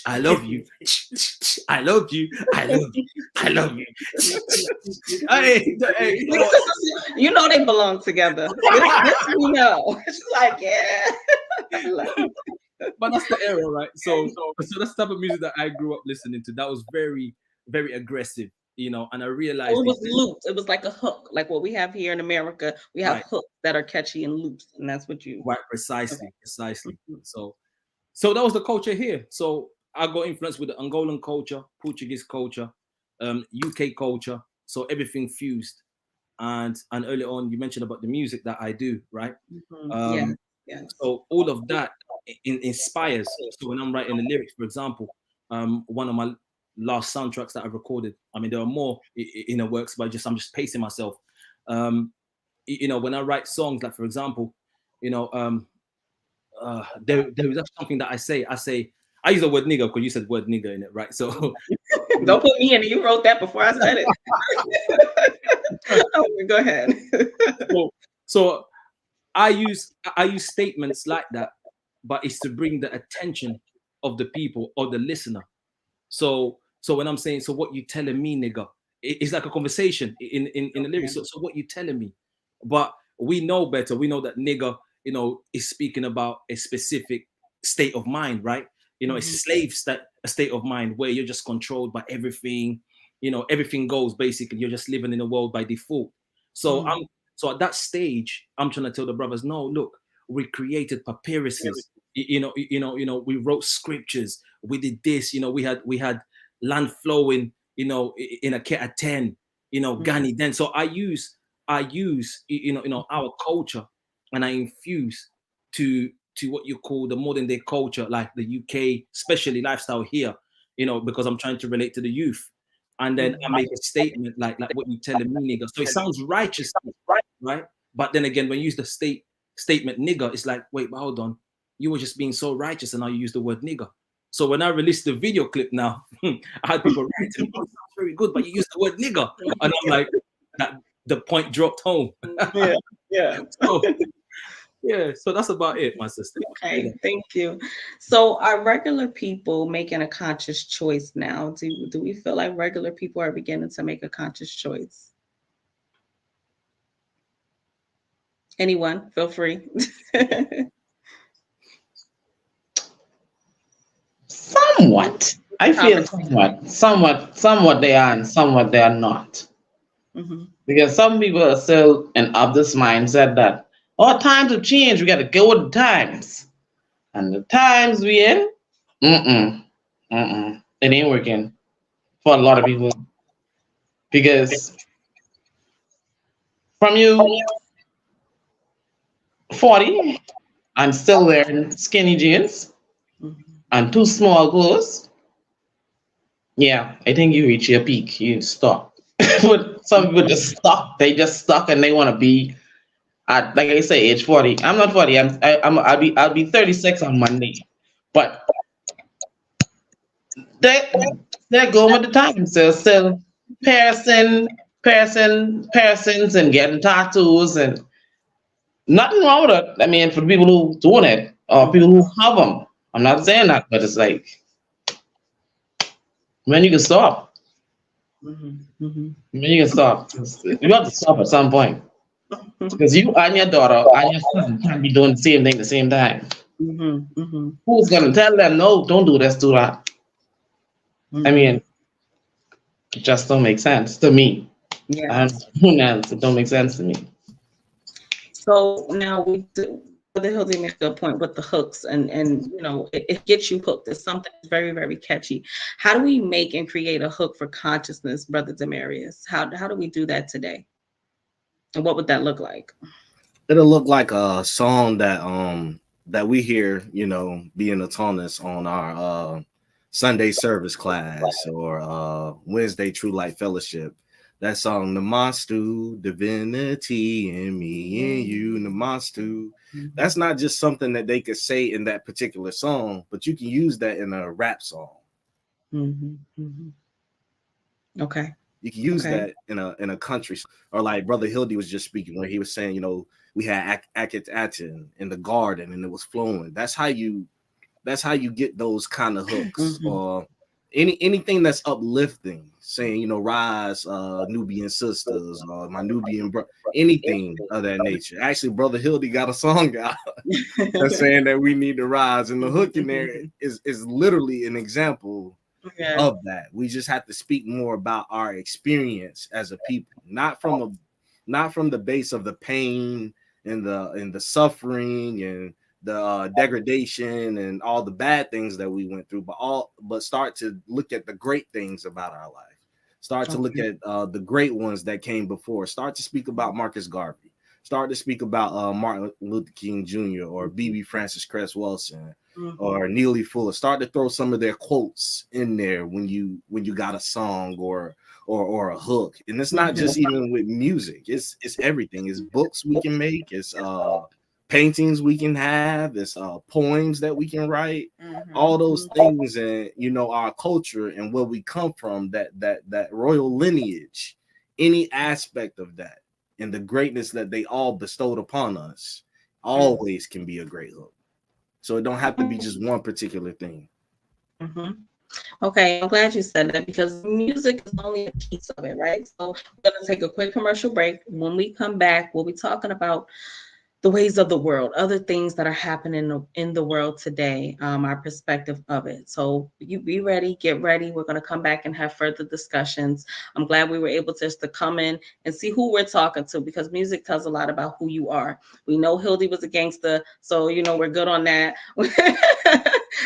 Speaker 8: I love you. I love you. I love you. I love you. Hey,
Speaker 1: you know they belong together. This we know. It's like, yeah.
Speaker 8: But that's the era, right? So that's the type of music that I grew up listening to. That was very, very aggressive, you know. And I realized
Speaker 1: it was looped. It was like a hook, like what we have here in America. We have hooks that are catchy and loops, and that's what you.
Speaker 8: Right, precisely. So that was the culture here. So I got influenced with the Angolan culture, Portuguese culture, UK culture. So everything fused. And early on, you mentioned about the music that I do, right?
Speaker 1: Yeah.
Speaker 8: So all of that inspires. So when I'm writing the lyrics, for example, one of my last soundtracks that I recorded, I mean, there are more in the works, but I'm just pacing myself. You know, when I write songs, like for example, you know, there is actually something that I say. I use the word nigga because you said word nigga in it, right? So
Speaker 1: don't put me in it. You wrote that before I said it. Go ahead.
Speaker 8: So I use statements like that, but it's to bring the attention of the people or the listener. So when I'm saying, so what you telling me, nigga? It's like a conversation in the lyrics. So what you telling me? But we know better. We know that nigga, you know, is speaking about a specific state of mind, right? You know, a state of mind where you're just controlled by everything. You know, everything goes basically. You're just living in a world by default. So so at that stage, I'm trying to tell the brothers, no, look, we created papyruses. You know, we wrote scriptures. We did this. You know, we had land flowing. You know, in a Keta 10. You know, Ghani then. So I use you know our culture, and I infuse to what you call the modern day culture, like the UK, especially lifestyle here. You know, because I'm trying to relate to the youth. And then I make a statement like what you telling me, nigga. So it sounds righteous, right? But then again, when you use the statement nigga, it's like, wait, but hold on. You were just being so righteous and now you use the word nigga. So when I released the video clip now, I had people write to me, oh, it sounds very good, but you used the word nigga. And I'm like, the point dropped home.
Speaker 1: Yeah.
Speaker 8: So that's about it, my sister.
Speaker 1: Okay, thank you. So are regular people making a conscious choice now? Do we feel like regular people are beginning to make a conscious choice? Anyone, feel free.
Speaker 5: I feel
Speaker 1: conversation.
Speaker 5: somewhat they are and somewhat they are not.
Speaker 1: Hmm.
Speaker 5: Because some people are still of this mindset that all times have changed, we gotta go with the times. And the times we in, mm-mm, mm-mm. It ain't working for a lot of people. Because from you 40 and still wearing skinny jeans
Speaker 1: Hmm.
Speaker 5: and too small clothes, yeah, I think you reach your peak. You stop. But some people just stuck. They just stuck and they want to be at, like I say, age 40. I'm not 40. I'll be 36 on Monday. But they they're going with the times. They're still piercings and getting tattoos and nothing wrong with it. I mean, for the people who doing it or people who have them, I'm not saying that, but it's like when you can stop.
Speaker 1: Hmm. Hmm.
Speaker 5: When you can stop. You have to stop at some point because you and your daughter and your son can't be doing the same thing at the same time.
Speaker 1: Hmm. Hmm.
Speaker 5: Who's gonna tell them no? Don't do this, do that. I
Speaker 1: Hmm.
Speaker 5: mean, it just don't make sense to me. I
Speaker 1: Yes.
Speaker 5: don't know who else. It don't make sense to me.
Speaker 1: So now we do. The Hildy makes a good point with the hooks, and it gets you hooked. It's something that's very, very catchy. How do we make and create a hook for consciousness, Brother Demarius? How do we do that today? And what would that look like?
Speaker 7: It'll look like a song that we hear, being autonomous on our Sunday service class or Wednesday True Light Fellowship. That song, Namastu, Divinity in me and you, Namastu. That's not just something that they could say in that particular song, but you can use that in a rap song.
Speaker 1: Mm-hmm. Mm-hmm. Okay.
Speaker 7: You can use
Speaker 1: Okay.
Speaker 7: that in a country, or like Brother Hildy was just speaking, where he was saying, we had Akit Atin in the garden and it was flowing. That's how you get those kind of hooks,
Speaker 1: Mm-hmm.
Speaker 7: or anything that's uplifting, saying, rise, Nubian sisters, or my Nubian anything of that nature. Actually, Brother Hildy got a song out that's saying that we need to rise, and the hook in there is literally an example
Speaker 1: Yeah.
Speaker 7: of that. We just have to speak more about our experience as a people, not from the base of the pain and the suffering and the degradation and all the bad things that we went through, but start to look at the great things about our life. Start to look at the great ones that came before. Start to speak about Marcus Garvey. Start to speak about Martin Luther King Jr. or B.B. Francis Cress Wilson or Neely Fuller. Start to throw some of their quotes in there when you got a song or a hook. And it's not just even with music. It's everything. It's books we can make. It's paintings we can have. It's poems that we can write. All those things, and our culture and where we come from, that royal lineage, any aspect of that and the greatness that they all bestowed upon us always can be a great hook. So it don't have to be just one particular thing.
Speaker 1: Mm-hmm. Okay, I'm glad you said that because music is only a piece of it, right? So we're going to take a quick commercial break. When we come back, we'll be talking about the ways of the world, other things that are happening in the world today, our perspective of it. So you be ready, get ready. We're going to come back and have further discussions. I'm glad we were able to come in and see who we're talking to, because music tells a lot about who you are. We know Hildy was a gangster, so we're good on that.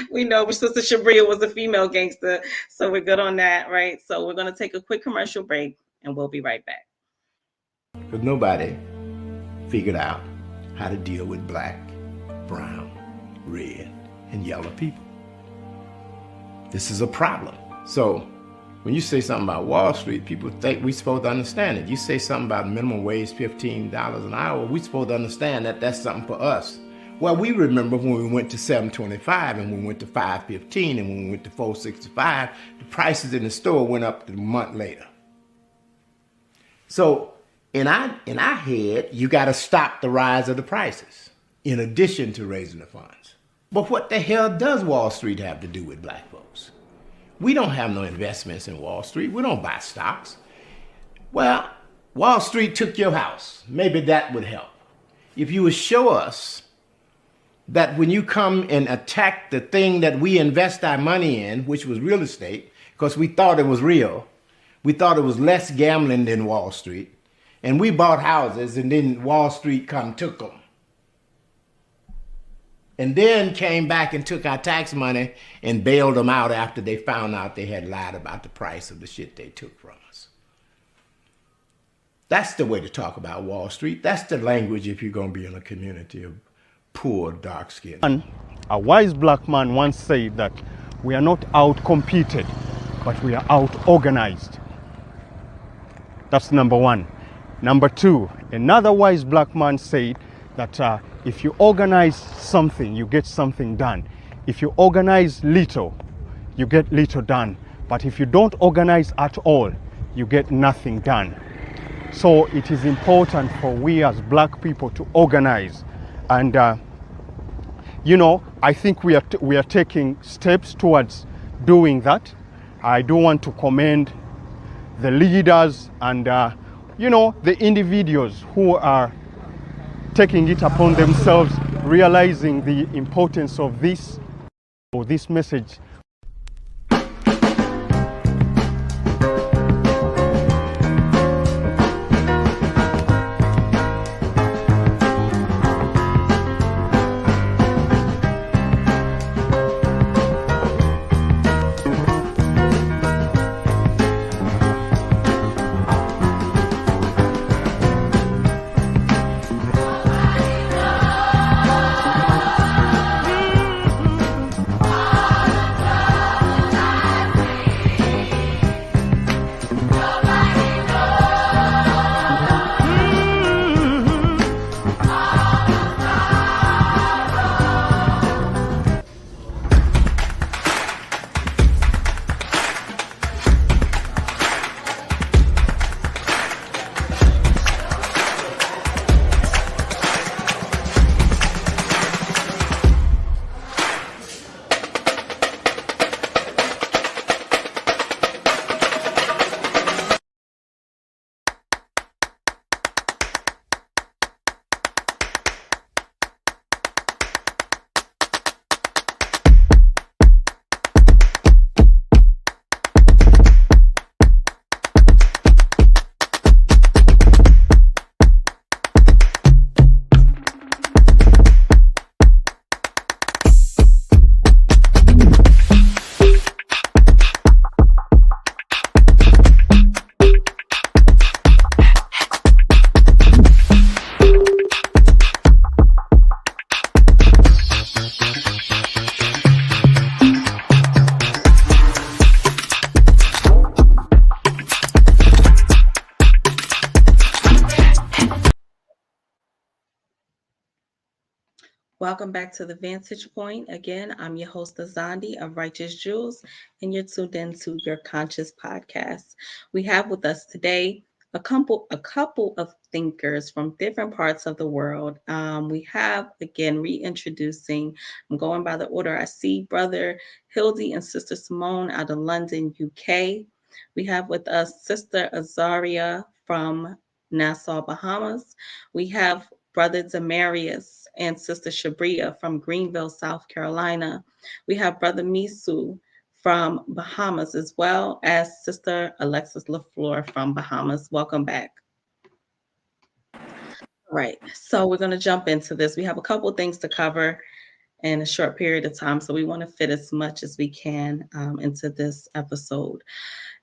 Speaker 1: We know Sister Shabria was a female gangster, so we're good on that, right? So we're going to take a quick commercial break and we'll be right back.
Speaker 9: Because nobody figured out how to deal with black, brown, red, and yellow people. This is a problem. So when you say something about Wall Street, people think we're supposed to understand it. You say something about minimum wage, $15 an hour, we're supposed to understand that that's something for us. Well, we remember when we went to $7.25 and when we went to $5.15 and when we went to $4.65, the prices in the store went up a month later. So in our head, you got to stop the rise of the prices in addition to raising the funds. But what the hell does Wall Street have to do with black folks? We don't have no investments in Wall Street. We don't buy stocks. Well, Wall Street took your house. Maybe that would help. If you would show us that when you come and attack the thing that we invest our money in, which was real estate, because we thought it was real, we thought it was less gambling than Wall Street, and we bought houses, and then Wall Street come took them. And then came back and took our tax money and bailed them out after they found out they had lied about the price of the shit they took from us. That's the way to talk about Wall Street. That's the language if you're going to be in a community of poor, dark skin.
Speaker 10: A wise black man once said that we are not out-competed, but we are out-organized. That's number one. Number two, another wise black man said that if you organize something, you get something done. If you organize little, you get little done. But if you don't organize at all, you get nothing done. So it is important for we as black people to organize. And you know, I think we are taking steps towards doing that. I do want to commend the leaders and you know, the individuals who are taking it upon themselves, realizing the importance of this message.
Speaker 1: Welcome back to the Vantage Point. Again, I'm your host, Azandi of Righteous Jewels, and you're tuned in to your Conscious Podcast. We have with us today a couple of thinkers from different parts of the world. We have, again, reintroducing, I'm going by the order I see, Brother Hildy and Sister Simone out of London, UK. We have with us Sister Azaria from Nassau, Bahamas. We have Brother Demarius and Sister Shabria from Greenville, South Carolina. We have Brother Misu from Bahamas, as well as Sister Alexis LaFleur from Bahamas. Welcome back. All right, so we're going to jump into this. We have a couple of things to cover in a short period of time, so we want to fit as much as we can into this episode.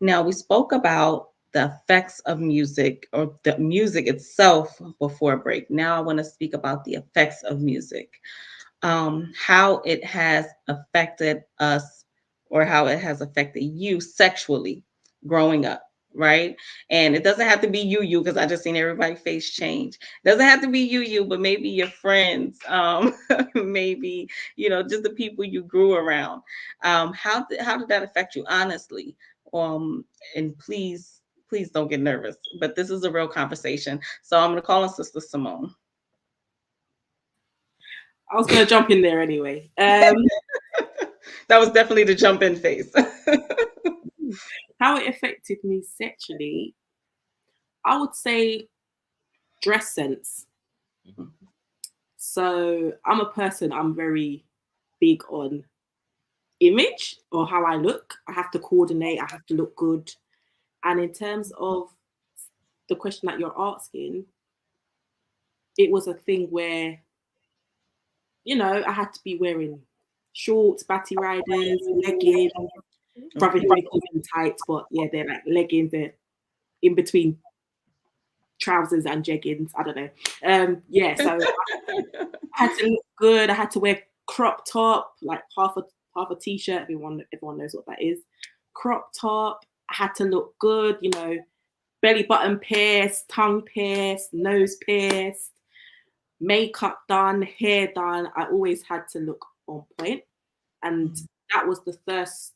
Speaker 1: Now, we spoke about the effects of music, or the music itself, before break. Now I want to speak about the effects of music, how it has affected us, or how it has affected you sexually growing up, right? And it doesn't have to be you, because I just seen everybody's face change. It doesn't have to be you, but maybe your friends, maybe, you know, just the people you grew around. How did that affect you, honestly? And please don't get nervous, but this is a real conversation. So I'm going to call on Sister Simone.
Speaker 2: I was going to jump in there anyway.
Speaker 1: That was definitely the jump in phase.
Speaker 2: How it affected me sexually, I would say dress sense. So I'm a person, I'm very big on image or how I look. I have to coordinate, I have to look good. And in terms of the question that you're asking, it was a thing where, you know, I had to be wearing shorts, batty riders, leggings, probably in tights, but yeah, they're like leggings, they're in between trousers and jeggings. I don't know. Yeah, so I had to look good. I had to wear crop top, like half a t-shirt. Everyone knows what that is. Crop top. I had to look good, you know, belly button pierced, tongue pierced, nose pierced, makeup done, hair done. I always had to look on point. And that was the first,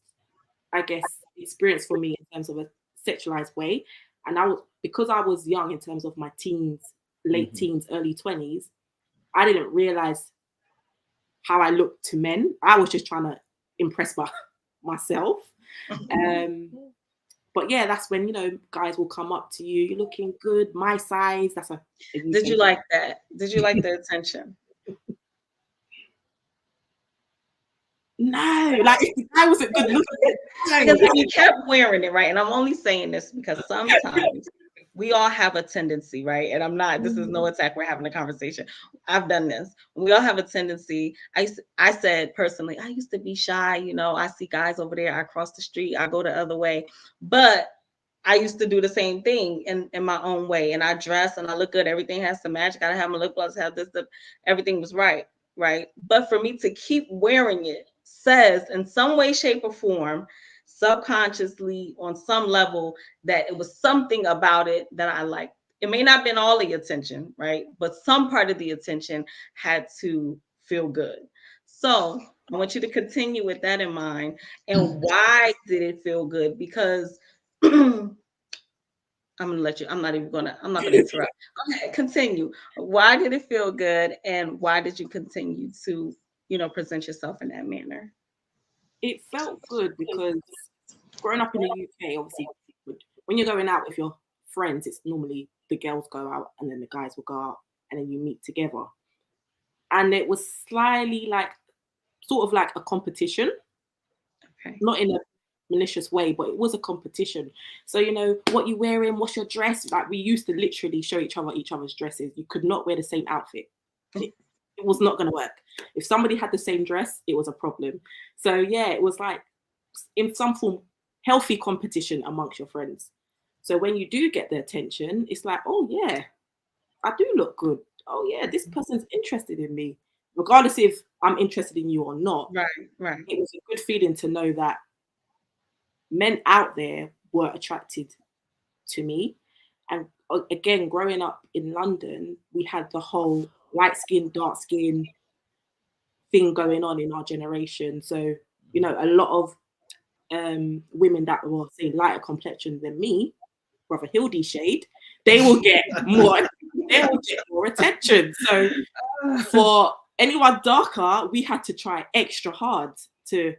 Speaker 2: I guess, experience for me in terms of a sexualized way. And because I was young in terms of my teens, late teens, early 20s, I didn't realize how I looked to men. I was just trying to impress myself. But yeah, that's when, you know, guys will come up to you. You're looking good, my size.
Speaker 1: Did you like that? Did you like the attention?
Speaker 2: No, like if the guy wasn't good looking.
Speaker 1: Because if you kept wearing it, right? And I'm only saying this because sometimes we all have a tendency, right? And I'm not, this is no attack, we're having a conversation. I've done this. We all have a tendency. I said personally, I used to be shy, you know, I see guys over there, I cross the street, I go the other way. But I used to do the same thing in my own way. And I dress and I look good. Everything has to match. Gotta have my lip gloss, have this, everything was right. But for me to keep wearing it says in some way, shape, or form, subconsciously on some level, that it was something about it that I liked. It may not have been all the attention, right? But some part of the attention had to feel good. So I want you to continue with that in mind. And why did it feel good? Because I'm gonna let you, I'm not gonna interrupt. Okay, continue. Why did it feel good? And why did you continue to, you know, present yourself in that manner?
Speaker 2: It felt good because growing up in the UK, obviously, when you're going out with your friends, it's normally the girls go out and then the guys will go out and then you meet together. And it was slightly like, sort of like a competition. Okay. Not in a malicious way, but it was a competition. So, you know, what you wearing, what's your dress? Like we used to literally show each other's dresses. You could not wear the same outfit. It was not going to work. If somebody had the same dress, it was a problem. So yeah, it was like in some form, healthy competition amongst your friends. So when you do get the attention, it's like, oh yeah, I do look good. Oh yeah, this person's interested in me. Regardless if I'm interested in you or not.
Speaker 1: Right.
Speaker 2: It was a good feeling to know that men out there were attracted to me. And again, growing up in London, we had the whole light skin, dark skin thing going on in our generation. So, you know, a lot of women that were, say, lighter complexion than me, Brother Hildy shade, they will get more attention. So for anyone darker, we had to try extra hard to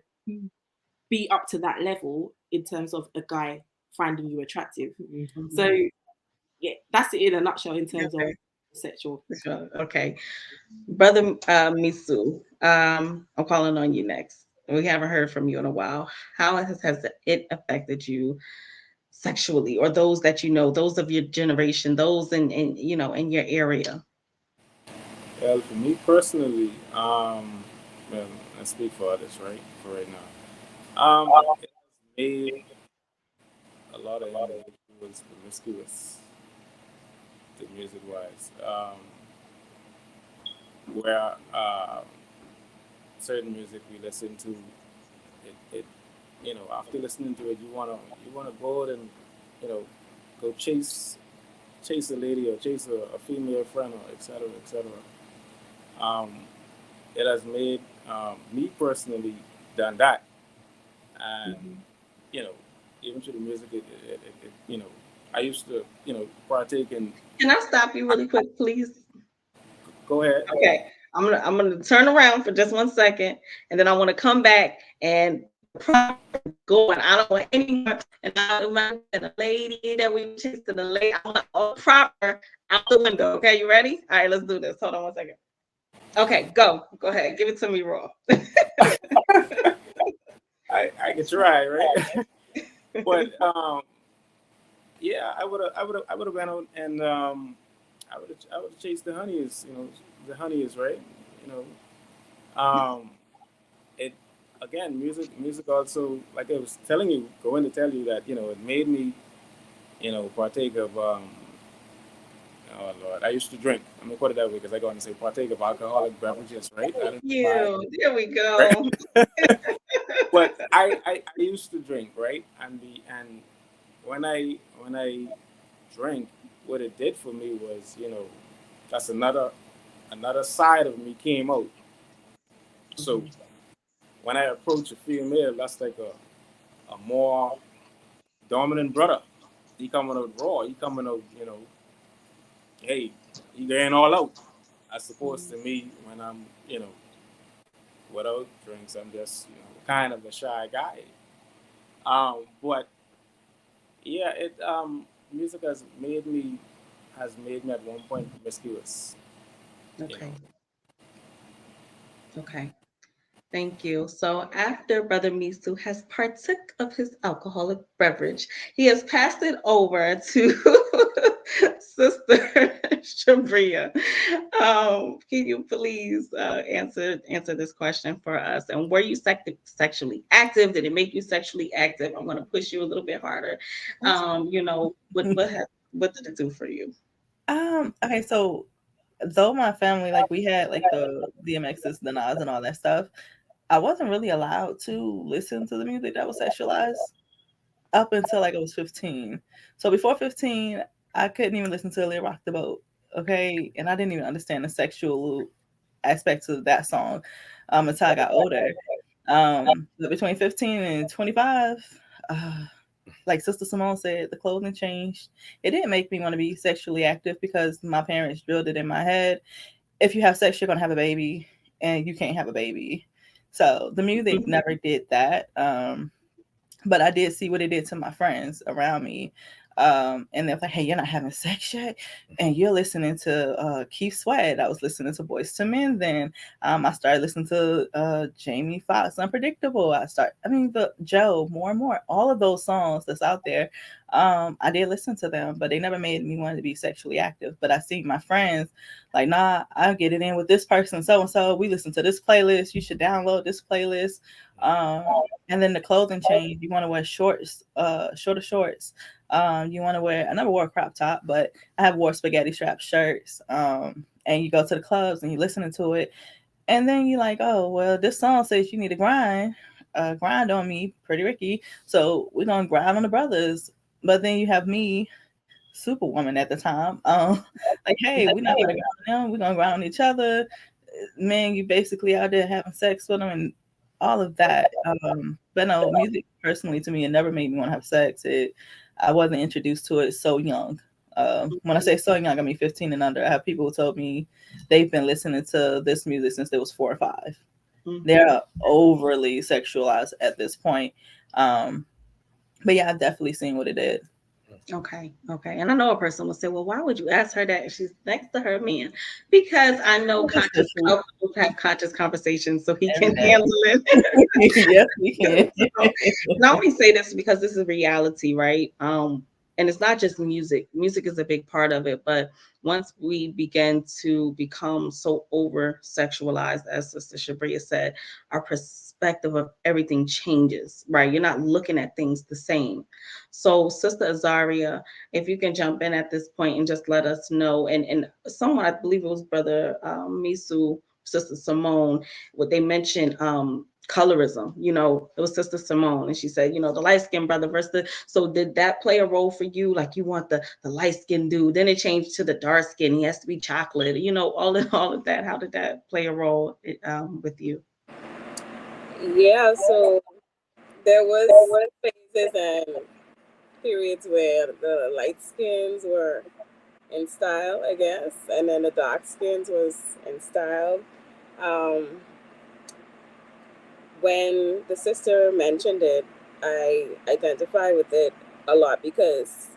Speaker 2: be up to that level in terms of a guy finding you attractive. So yeah, that's it in a nutshell in terms of sexual.
Speaker 1: Okay. Brother Misu, I'm calling on you next. We haven't heard from you in a while. How has it affected you sexually, or those that you know, those of your generation, those in you know, in your area?
Speaker 6: Well, for me personally, well, I speak for others, right? For right now, it has made a lot of individuals promiscuous, the music wise, where certain music we listen to, it you know, after listening to it, you wanna go out and, you know, go chase a lady or chase a female friend, or et cetera, et cetera. It has made me personally done that, and you know, even to the music, it you know, I used to, you know, partake in.
Speaker 1: Can I stop you really quick, please?
Speaker 6: Go ahead.
Speaker 1: Okay, I'm gonna turn around for just 1 second, and then I want to come back and go. And I don't want anyone, and I want a lady that we chased, the lady. I want all proper out the window. Okay, you ready? All right, let's do this. Hold on 1 second. Okay, go ahead, give it to me raw.
Speaker 6: I can try, right? But yeah, I would have went out and I would have chased the honeys, the honeys, right? You it again, music also, like I was going to tell you that it made me partake of oh Lord, I used to drink. I'm gonna put it that way because I go on to say partake of alcoholic beverages, right? I don't know why,
Speaker 1: There we
Speaker 6: right?
Speaker 1: go.
Speaker 6: But I used to drink, right? And when I drank, what it did for me was, that's another side of me came out. So when I approach a female, that's like a more dominant brother. He coming out raw. He coming out, hey, he going all out. As opposed to me when I'm, without drinks, I'm just, kind of a shy guy. But yeah, music has made me at one point promiscuous. You
Speaker 1: Okay.
Speaker 6: know.
Speaker 1: Okay. Thank you. So after Brother Misu has partook of his alcoholic beverage, he has passed it over to Sister Shabria. Can you please answer this question for us? And were you sexually active? Did it make you sexually active? I'm going to push you a little bit harder. What did it do for you?
Speaker 4: Okay, so though my family, like, we had like the DMXs, the Nas, and all that stuff, I wasn't really allowed to listen to the music that was sexualized up until like I was 15. So before 15, I couldn't even listen to Lil Rock the Boat. Okay. And I didn't even understand the sexual aspects of that song until I got older. But between 15 and 25, like Sister Simone said, the clothing changed. It didn't make me want to be sexually active because my parents drilled it in my head. If you have sex, you're going to have a baby, and you can't have a baby. So the music never did that. But I did see what it did to my friends around me. And they're like, hey, you're not having sex yet? And you're listening to Keith Sweat. I was listening to Boyz II Men then. I started listening to Jamie Foxx, Unpredictable. The Joe, more and more. All of those songs that's out there, I did listen to them, but they never made me want to be sexually active. But I see my friends like, nah, I'll get it in with this person, so-and-so. We listen to this playlist. You should download this playlist. And then the clothing change. You want to wear shorts, shorter shorts. You want to wear, I never wore a crop top, but I have wore spaghetti strap shirts. And you go to the clubs and you're listening to it. And then you're like, oh, well, this song says you need to grind on me, Pretty Ricky. So we're going to grind on the brothers. But then you have me, Superwoman at the time. Like, hey, we're not going to grind on them. We're going to grind on each other. Man, you basically out there having sex with them and all of that. But no, music personally to me, it never made me want to have sex. I wasn't introduced to it so young. When I say so young, I mean 15 and under. I have people who told me they've been listening to this music since they was 4 or 5. Mm-hmm. They're overly sexualized at this point. But yeah, I've definitely seen what it did.
Speaker 1: Okay. And I know a person will say, well, why would you ask her that if she's next to her man? Because I know conscious couples have conscious conversations, so he can handle it.
Speaker 4: Yes, he can.
Speaker 1: And I only say this because this is reality, right? And it's not just music. Music is a big part of it, but once we begin to become so over sexualized, as Sister Shabria said, our perspective of everything changes, right? You're not looking at things the same. So Sister Azaria, if you can jump in at this point and just let us know, and someone, I believe it was Brother Misu, Sister Simone, what they mentioned, colorism, it was Sister Simone, and she said, the light-skinned brother versus so did that play a role for you? Like, you want the light-skinned dude, then it changed to the dark skin, he has to be chocolate, all of that. How did that play a role with you?
Speaker 3: Yeah, so there was phases and periods where the light skins were in style, I guess, and then the dark skins was in style. When the sister mentioned it, I identify with it a lot because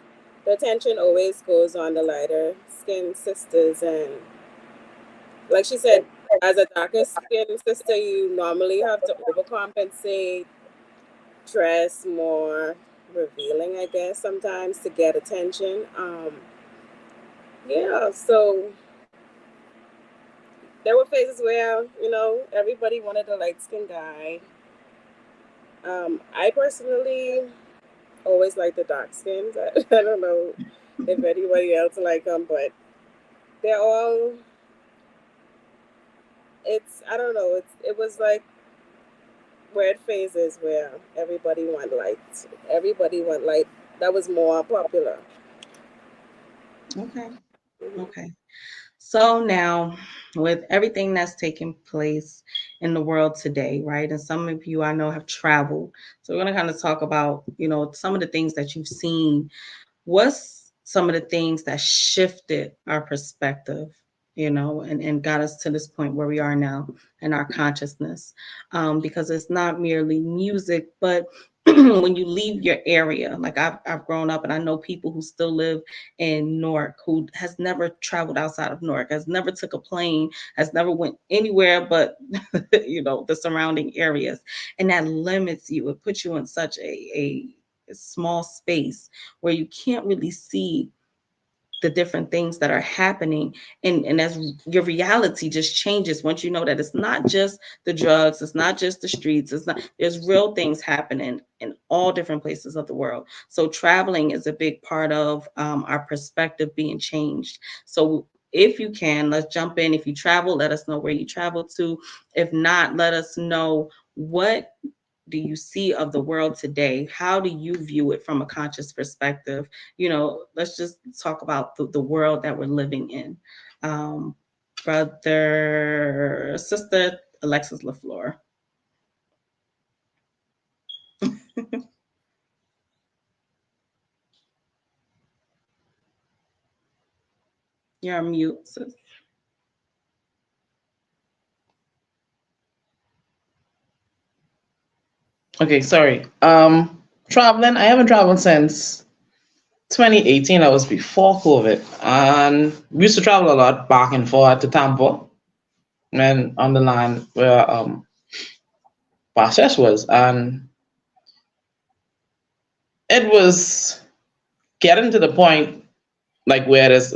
Speaker 3: the attention always goes on the lighter skinned sisters, and like she said, as a darker skinned sister, you normally have to overcompensate, dress more revealing, I guess, sometimes to get attention. Yeah, so there were phases where, everybody wanted a light skinned guy. I personally always like the dark skins. I don't know if anybody else like them, but they're all. I don't know. It was like weird phases where everybody want light. Everybody want light. That was more popular.
Speaker 1: Okay. Okay. So now, with everything that's taking place in the world today, right? And some of you I know have traveled. So we're going to kind of talk about, some of the things that you've seen. What's some of the things that shifted our perspective, and got us to this point where we are now in our consciousness? Because it's not merely music, but when you leave your area, like I've grown up and I know people who still live in Newark who has never traveled outside of Newark, has never took a plane, has never went anywhere but the surrounding areas, and that limits you. It puts you in such a small space where you can't really see the different things that are happening, and as your reality just changes once you know that it's not just the drugs, it's not just the streets, there's real things happening in all different places of the world. So traveling is a big part of our perspective being changed. So if you can, let's jump in. If you travel, let us know where you travel to. If not, let us know, what do you see of the world today? How do you view it from a conscious perspective? Let's just talk about the world that we're living in. Sister Alexis LaFleur. You're on mute, sis.
Speaker 5: Okay, sorry. Traveling, I haven't traveled since 2018. That was before COVID. And we used to travel a lot back and forth to Tampa and on the land where Bashesh was. And it was getting to the point like where it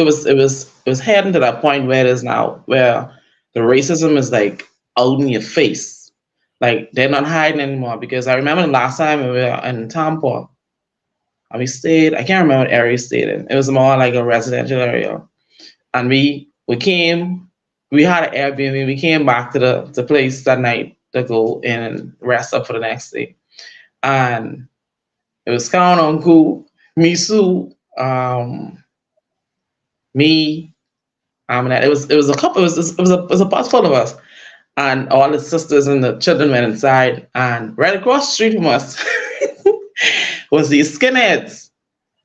Speaker 5: was heading to that point where it is now, where the racism is like out in your face. Like they're not hiding anymore. Because I remember the last time we were in Tampa, and we stayed, I can't remember what area we stayed in. It was more like a residential area. And we had an Airbnb. We came back to the place that night to go in and rest up for the next day. And it was Count Uncle, Misu, me, it was a couple. It was a bus full of us, and all the sisters and the children went inside. And right across the street from us was these skinheads.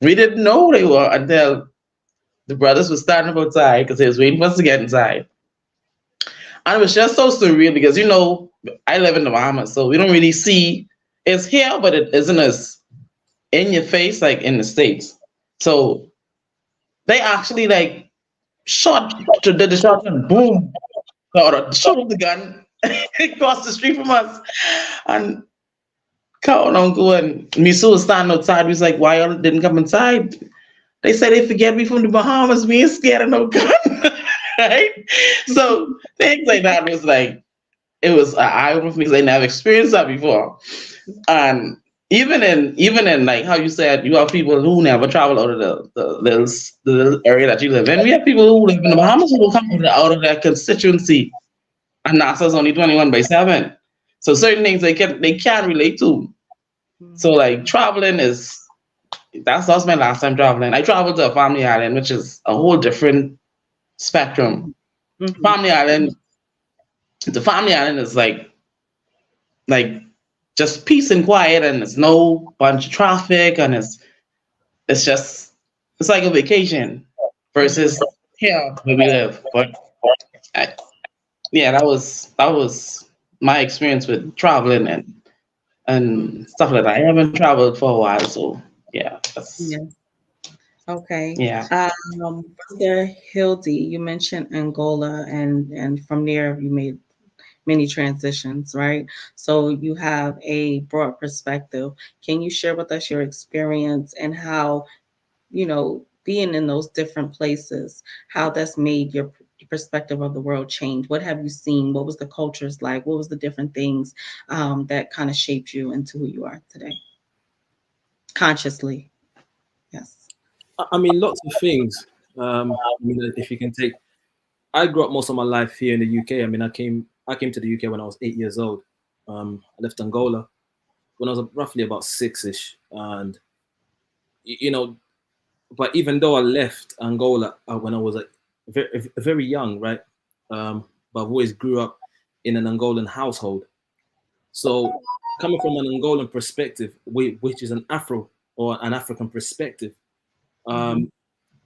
Speaker 5: We didn't know who they were until the brothers were standing outside because they was waiting for us to get inside. And it was just so surreal because I live in the Bahamas, so we don't really see it's here, but it isn't as in your face like in the States. So they actually like did the shot and boom, or shot the gun across the street from us. And Count Uncle and Misu was standing outside. We was like, why y'all didn't come inside? They said they forget we from the Bahamas. We ain't scared of no gun. Right? So things like that was like, it was an eye-opener for me because I never experienced that before. And even in like how you said, you have people who never travel out of the little area that you live in. We have people who live in the Bahamas who will come out of their constituency, and NASA's only 21/7. So certain things they can't relate to. So like traveling that's my last time traveling. I traveled to a family island, which is a whole different spectrum. Mm-hmm. The family island is like just peace and quiet, and there's no bunch of traffic, and it's like a vacation versus here where we live. But that was my experience with traveling and stuff like that. I haven't traveled for a while, so yeah.
Speaker 1: Okay.
Speaker 5: Yeah.
Speaker 1: Brother Hildy, you mentioned Angola, and from there you made many transitions, right? So you have a broad perspective. Can you share with us your experience and how, being in those different places, how that's made your perspective of the world change? What have you seen? What was the cultures like? What was the different things that kind of shaped you into who you are today? Consciously, yes.
Speaker 8: I mean, lots of things. I mean, if you can take, I grew up most of my life here in the UK. I mean, I came to the UK when I was 8 years old. I left Angola when I was roughly about six-ish, and you know, but even though I left Angola when I was like very young, right? But I've always grew up in an Angolan household. So coming from an Angolan perspective, which is an Afro or an African perspective,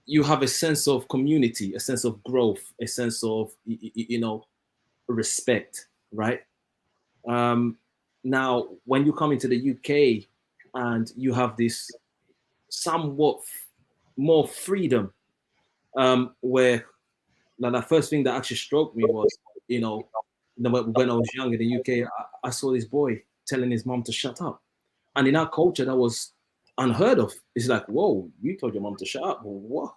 Speaker 8: you have a sense of community, a sense of growth, a sense of respect, right? Now, when you come into the UK and you have this somewhat more freedom, where like the first thing that actually struck me was, when I was young in the UK, I saw this boy telling his mom to shut up, and in our culture that was unheard of. It's like, whoa, you told your mom to shut up. Whoa,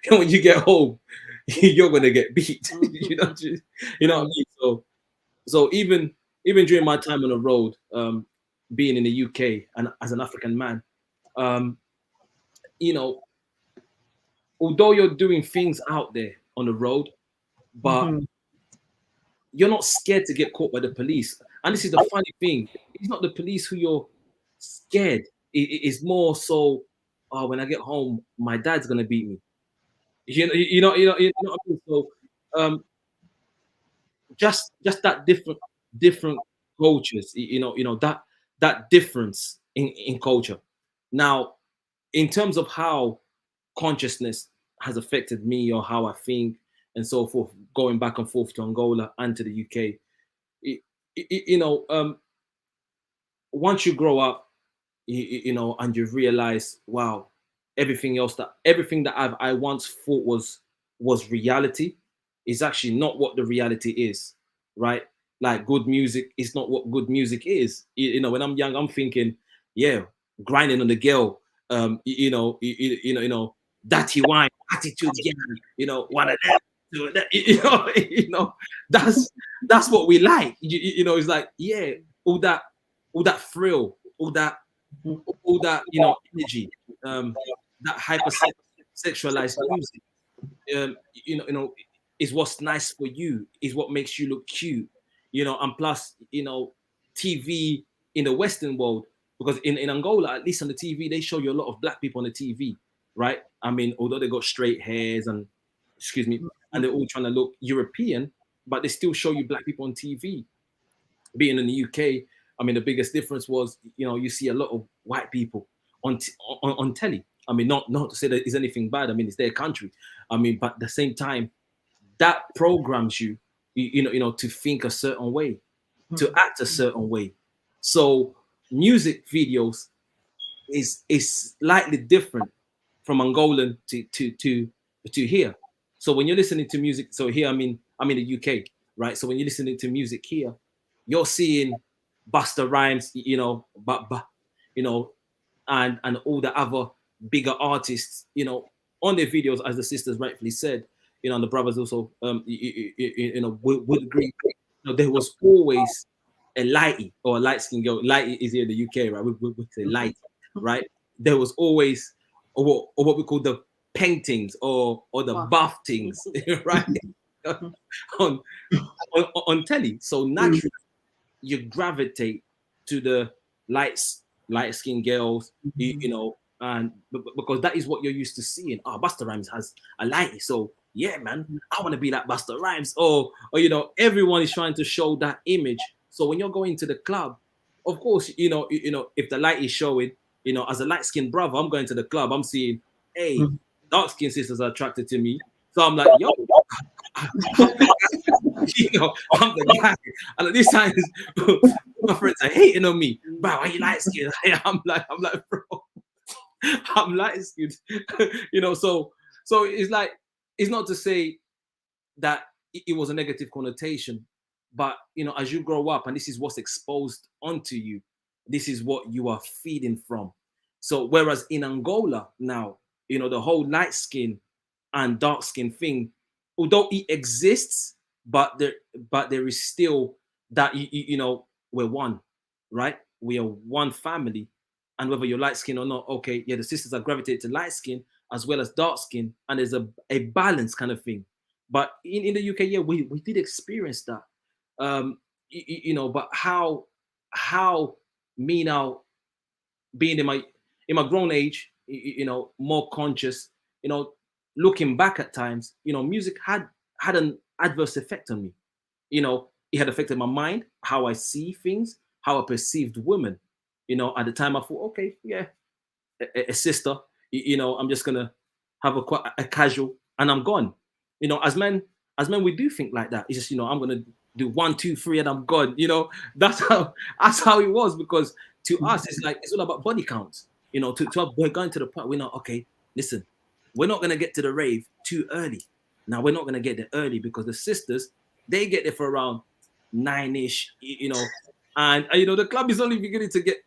Speaker 8: when you get home, you're gonna get beat. You know what I mean? So even during my time on the road, being in the UK and as an African man, you know, although you're doing things out there on the road, but you're not scared to get caught by the police. And this is the funny thing: it's not the police who you're scared. It is more so, oh, when I get home, my dad's gonna beat me. You know what I mean? So, just that different cultures. That difference in culture. Now, in terms of how consciousness has affected me or how I think and so forth, going back and forth to Angola and to the UK, once you grow up, and you realize, wow, everything that I once thought was reality is actually not what the reality is, right? Like good music is not what good music is. When I'm young, I'm thinking, yeah, grinding on the girl, dirty wine, attitude, one of them. That's what we like. It's like, yeah, all that thrill, all that energy, that hypersexualized music, is what's nice for you, is what makes you look cute, and plus, TV in the Western world, because in Angola, at least on the TV, they show you a lot of black people on the TV, right? I mean, although they got straight hairs and, excuse me, and they're all trying to look European, but they still show you black people on TV. Being in the UK, I mean, the biggest difference was, you see a lot of white people on telly. I mean, not to say that it's anything bad. I mean, it's their country. I mean, but at the same time, that programs you, to think a certain way, to act a certain way. So music videos is slightly different from Angolan to here. So when you're listening to music, so here I'm in the UK, right? So when you're listening to music here, you're seeing Busta Rhymes, and all the other bigger artists, on their videos, as the sisters rightfully said, and the brothers also, would agree. There was always a lighty or a light skin girl. Lighty is here in the UK, right? We say light, right? There was always what we call the paintings or the buff things, right? on telly. So naturally, you gravitate to the light skinned girls, and because that is what you're used to seeing. Busta Rhymes has a lighty, so yeah, man, I want to be like Busta Rhymes. Or everyone is trying to show that image. So when you're going to the club, of course, if the light is showing, as a light skinned brother, I'm going to the club, I'm seeing, hey, dark skinned sisters are attracted to me. So I'm like, yo, I'm the guy. And at these times, my friends are hating on me. Bro, why you light skinned? I'm like, bro, I'm light skinned. You know, so it's like, it's not to say that it was a negative connotation, but you know, as you grow up and this is what's exposed onto you, this is what you are feeding from. So whereas in Angola now, you know, the whole light skin and dark skin thing, although it exists, but there is still that you know, we're one, right? We are one family, and whether you're light skin or not, okay, yeah, the sisters are gravitated to light skin as well as dark skin, and there's a balance kind of thing. But in the UK, yeah, we did experience that, you know. But how me now, being in my grown age, you know, more conscious, you know, looking back at times, you know, music had an adverse effect on me. You know, it had affected my mind, how I see things, how I perceived women. You know, at the time I thought, okay, yeah, a sister, you know, I'm just gonna have a casual and I'm gone. You know, as men we do think like that. It's just, you know, I'm gonna do 1, 2, 3 and I'm gone. You know, that's how it was, because to us it's like, it's all about body counts. You know, we're going to the point, we're not, okay, listen, we're not gonna get to the rave too early. Now we're not gonna get there early because the sisters, they get there for around 9ish, you know, and you know, the club is only beginning to get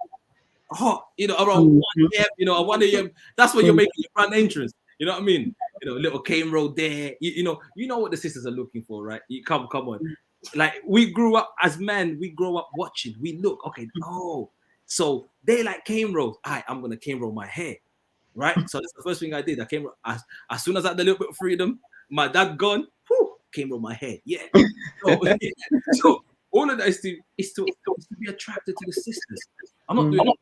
Speaker 8: hot, you know, around 1 a.m., you know, at 1 a.m. That's when you're making your grand entrance. You know what I mean? You know, a little cane road there. You know what the sisters are looking for, right? Come on. Like, we grew up as men, we grow up watching. We look, okay, oh, so they like cane rolls. All right, I'm gonna cane roll my hair, right? So that's the first thing I did. I came as soon as I had a little bit of freedom, my dad gone, whew, came on my head. Yeah. So all of that is to be attracted to the sisters. I'm not doing it.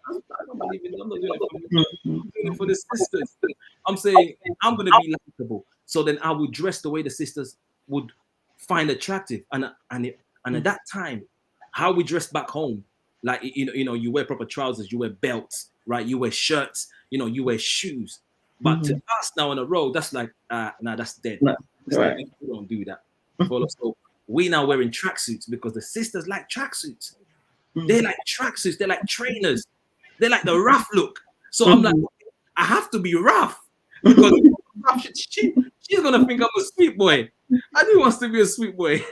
Speaker 8: I'm not doing it for the sisters. I'm saying I'm gonna be likable. So then I would dress the way the sisters would find attractive. And at that time, how we dressed back home, like you know, you wear proper trousers, you wear belts, right? You wear shirts, you know, you wear shoes. But to us now on the road, that's like, nah, that's dead.
Speaker 1: No, right.
Speaker 8: Like, we don't do that. So we now wearing tracksuits because the sisters like tracksuits. They like tracksuits. They're like trainers. They like the rough look. So I'm like, I have to be rough because she's gonna think I'm a sweet boy. I do wants to be a sweet boy.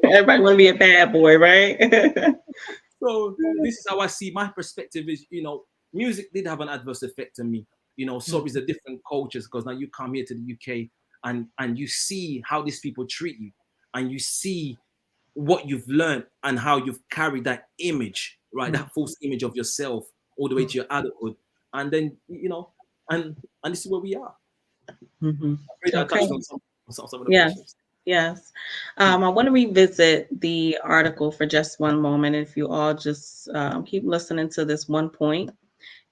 Speaker 1: Everybody want to be a bad boy, right?
Speaker 8: So this is how I see my perspective is, you know, music did have an adverse effect on me. You know, so it's a different cultures, because now you come here to the UK and you see how these people treat you, and you see what you've learned and how you've carried that image, right? That false image of yourself all the way to your adulthood. And then, you know, and this is where we are.
Speaker 1: Okay. Yes. I want to revisit the article for just one moment. If you all just keep listening to this one point,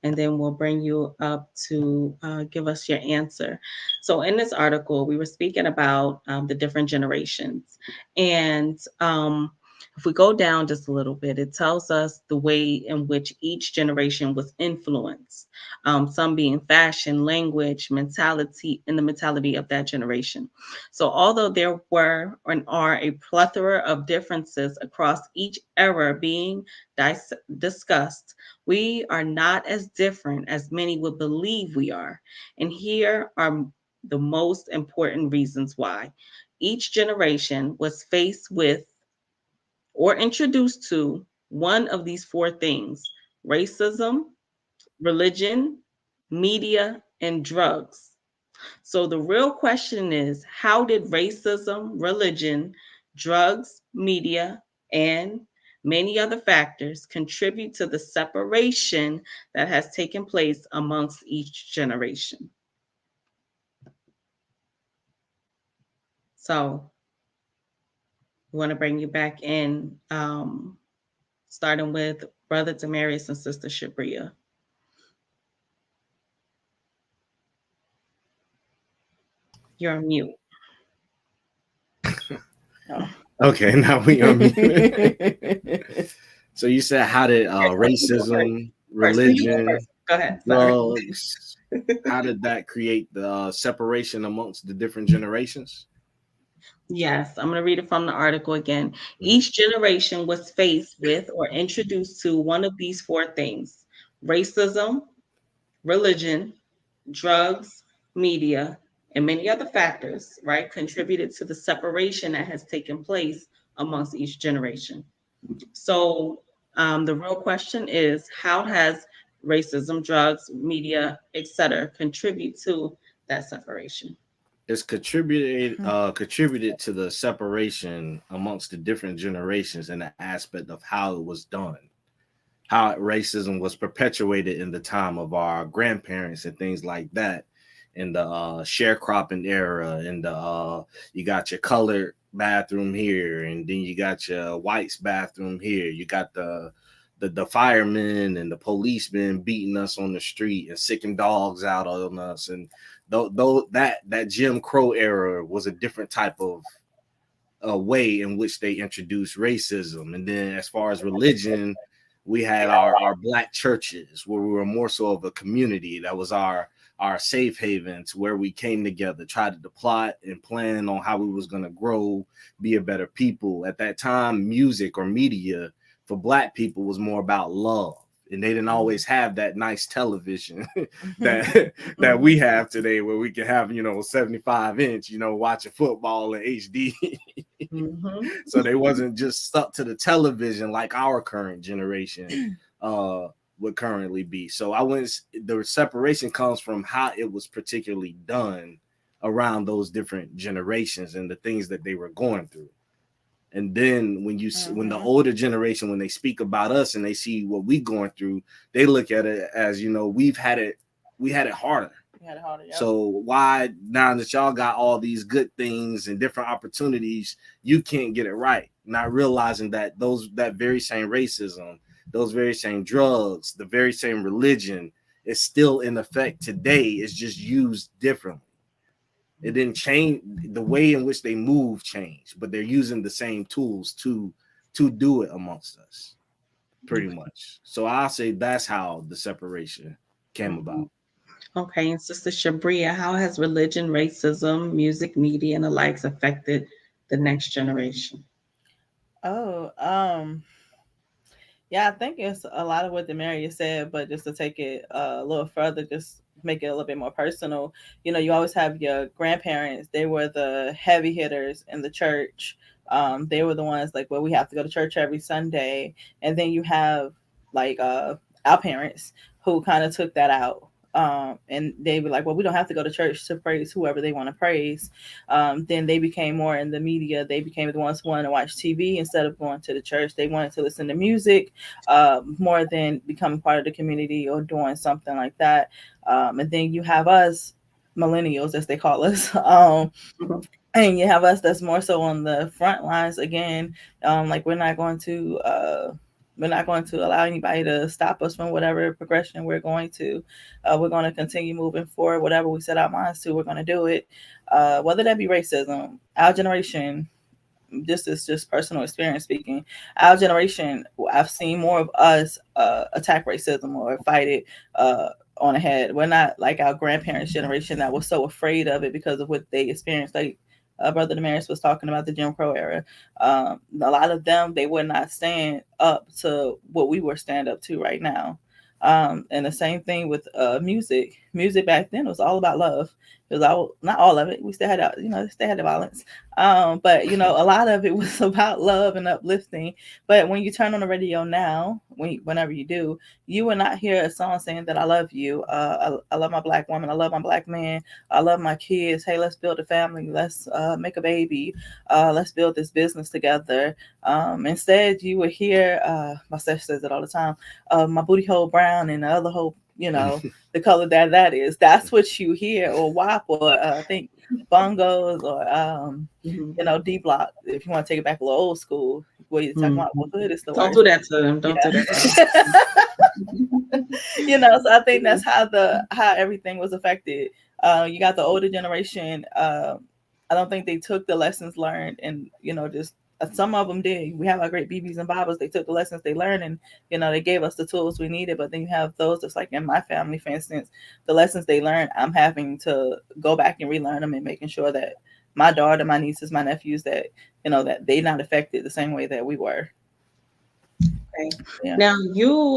Speaker 1: and then we'll bring you up to give us your answer. So in this article, we were speaking about the different generations. And if we go down just a little bit, it tells us the way in which each generation was influenced, some being fashion, language, mentality, and the mentality of that generation. So although there were and are a plethora of differences across each era being discussed, we are not as different as many would believe we are. And here are the most important reasons why. Each generation was faced with or introduced to one of these four things: racism, religion, media, and drugs. So the real question is, how did racism, religion, drugs, media, and many other factors contribute to the separation that has taken place amongst each generation? So we want to bring you back in, starting with Brother Demarius and Sister Shabria. You're on mute.
Speaker 7: Oh. Okay, now we on mute. So you said, how did racism, religion,
Speaker 1: go ahead,
Speaker 7: drugs, how did that create the separation amongst the different generations?
Speaker 1: Yes, I'm going to read it from the article again. Each generation was faced with or introduced to one of these four things: racism, religion, drugs, media, and many other factors, right, contributed to the separation that has taken place amongst each generation. So the real question is, how has racism, drugs, media, etc., contribute to that separation?
Speaker 7: It's contributed to the separation amongst the different generations in the aspect of how it was done, how racism was perpetuated in the time of our grandparents and things like that, in the sharecropping era, and the you got your colored bathroom here, and then you got your whites bathroom here. You got the firemen and the policemen beating us on the street and sicking dogs out on us, and though that Jim Crow era was a different type of way in which they introduced racism. And then as far as religion, we had our black churches, where we were more so of a community. That was our safe havens, where we came together, tried to plot and plan on how we was going to grow, be a better people. At that time, music or media for black people was more about love. And they didn't always have that nice television that we have today, where we can have, 75-inch, watching football in HD.
Speaker 1: Mm-hmm.
Speaker 7: So they wasn't just stuck to the television like our current generation would currently be. So the separation comes from how it was particularly done around those different generations and the things that they were going through. And then when the older generation, when they speak about us and they see what we going through, they look at it as, we had it harder.
Speaker 4: Yeah.
Speaker 7: So why, now that y'all got all these good things and different opportunities, you can't get it right? Not realizing that that very same racism, those very same drugs, the very same religion is still in effect today. It's just used differently. It didn't change. The way in which they move changed, but they're using the same tools to do it amongst us, pretty much. So I'll say that's how the separation came about.
Speaker 1: Okay, and Sister Shabria, how has religion, racism, music, media, and the likes affected the next generation?
Speaker 4: Yeah, I think it's a lot of what Demaria said, but just to take it a little further, just make it a little bit more personal. You always have your grandparents. They were the heavy hitters in the church. They were the ones like, well, we have to go to church every Sunday. And then you have like our parents who kind of took that out. And they were like, well, we don't have to go to church to praise whoever they want to praise. Then they became more in the media. They became the ones who wanted to watch TV instead of going to the church. They wanted to listen to music more than becoming part of the community or doing something like that. And then you have us, millennials, as they call us. And you have us that's more so on the front lines again. Like we're not going to allow anybody to stop us from whatever progression we're going to. We're going to continue moving forward. Whatever we set our minds to, we're going to do it. Whether that be racism, our generation, this is just personal experience speaking. Our generation, I've seen more of us attack racism or fight it on ahead. We're not like our grandparents' generation that was so afraid of it because of what they experienced. Like Brother Damaris was talking about the Jim Crow era. A lot of them, they would not stand up to what we were stand up to right now. And the same thing with music. Music back then was all about love. It was all, not all of it. We still had, still had the violence. But a lot of it was about love and uplifting. But when you turn on the radio now, whenever you do, you will not hear a song saying that I love you. I love my black woman. I love my black man. I love my kids. Hey, let's build a family. Let's make a baby. Let's build this business together. Instead, you would hear, my sister says it all the time, my booty hole brown and the other hole, the color that is. That's what you hear, or WAP, or I think bongos, or D Block. If you want to take it back a little old school, where you're talking about what good is the
Speaker 1: Don't do that to them. Don't do that to them.
Speaker 4: So I think that's how everything was affected. You got the older generation. I don't think they took the lessons learned, and just some of them did. We have our great BBs and Bobbers. They took the lessons they learned, and they gave us the tools we needed. But then you have those that's like in my family, for instance, the lessons they learned, I'm having to go back and relearn them and making sure that my daughter, my nieces, my nephews, that that they're not affected the same way that we were.
Speaker 1: Okay.
Speaker 4: Yeah.
Speaker 1: Now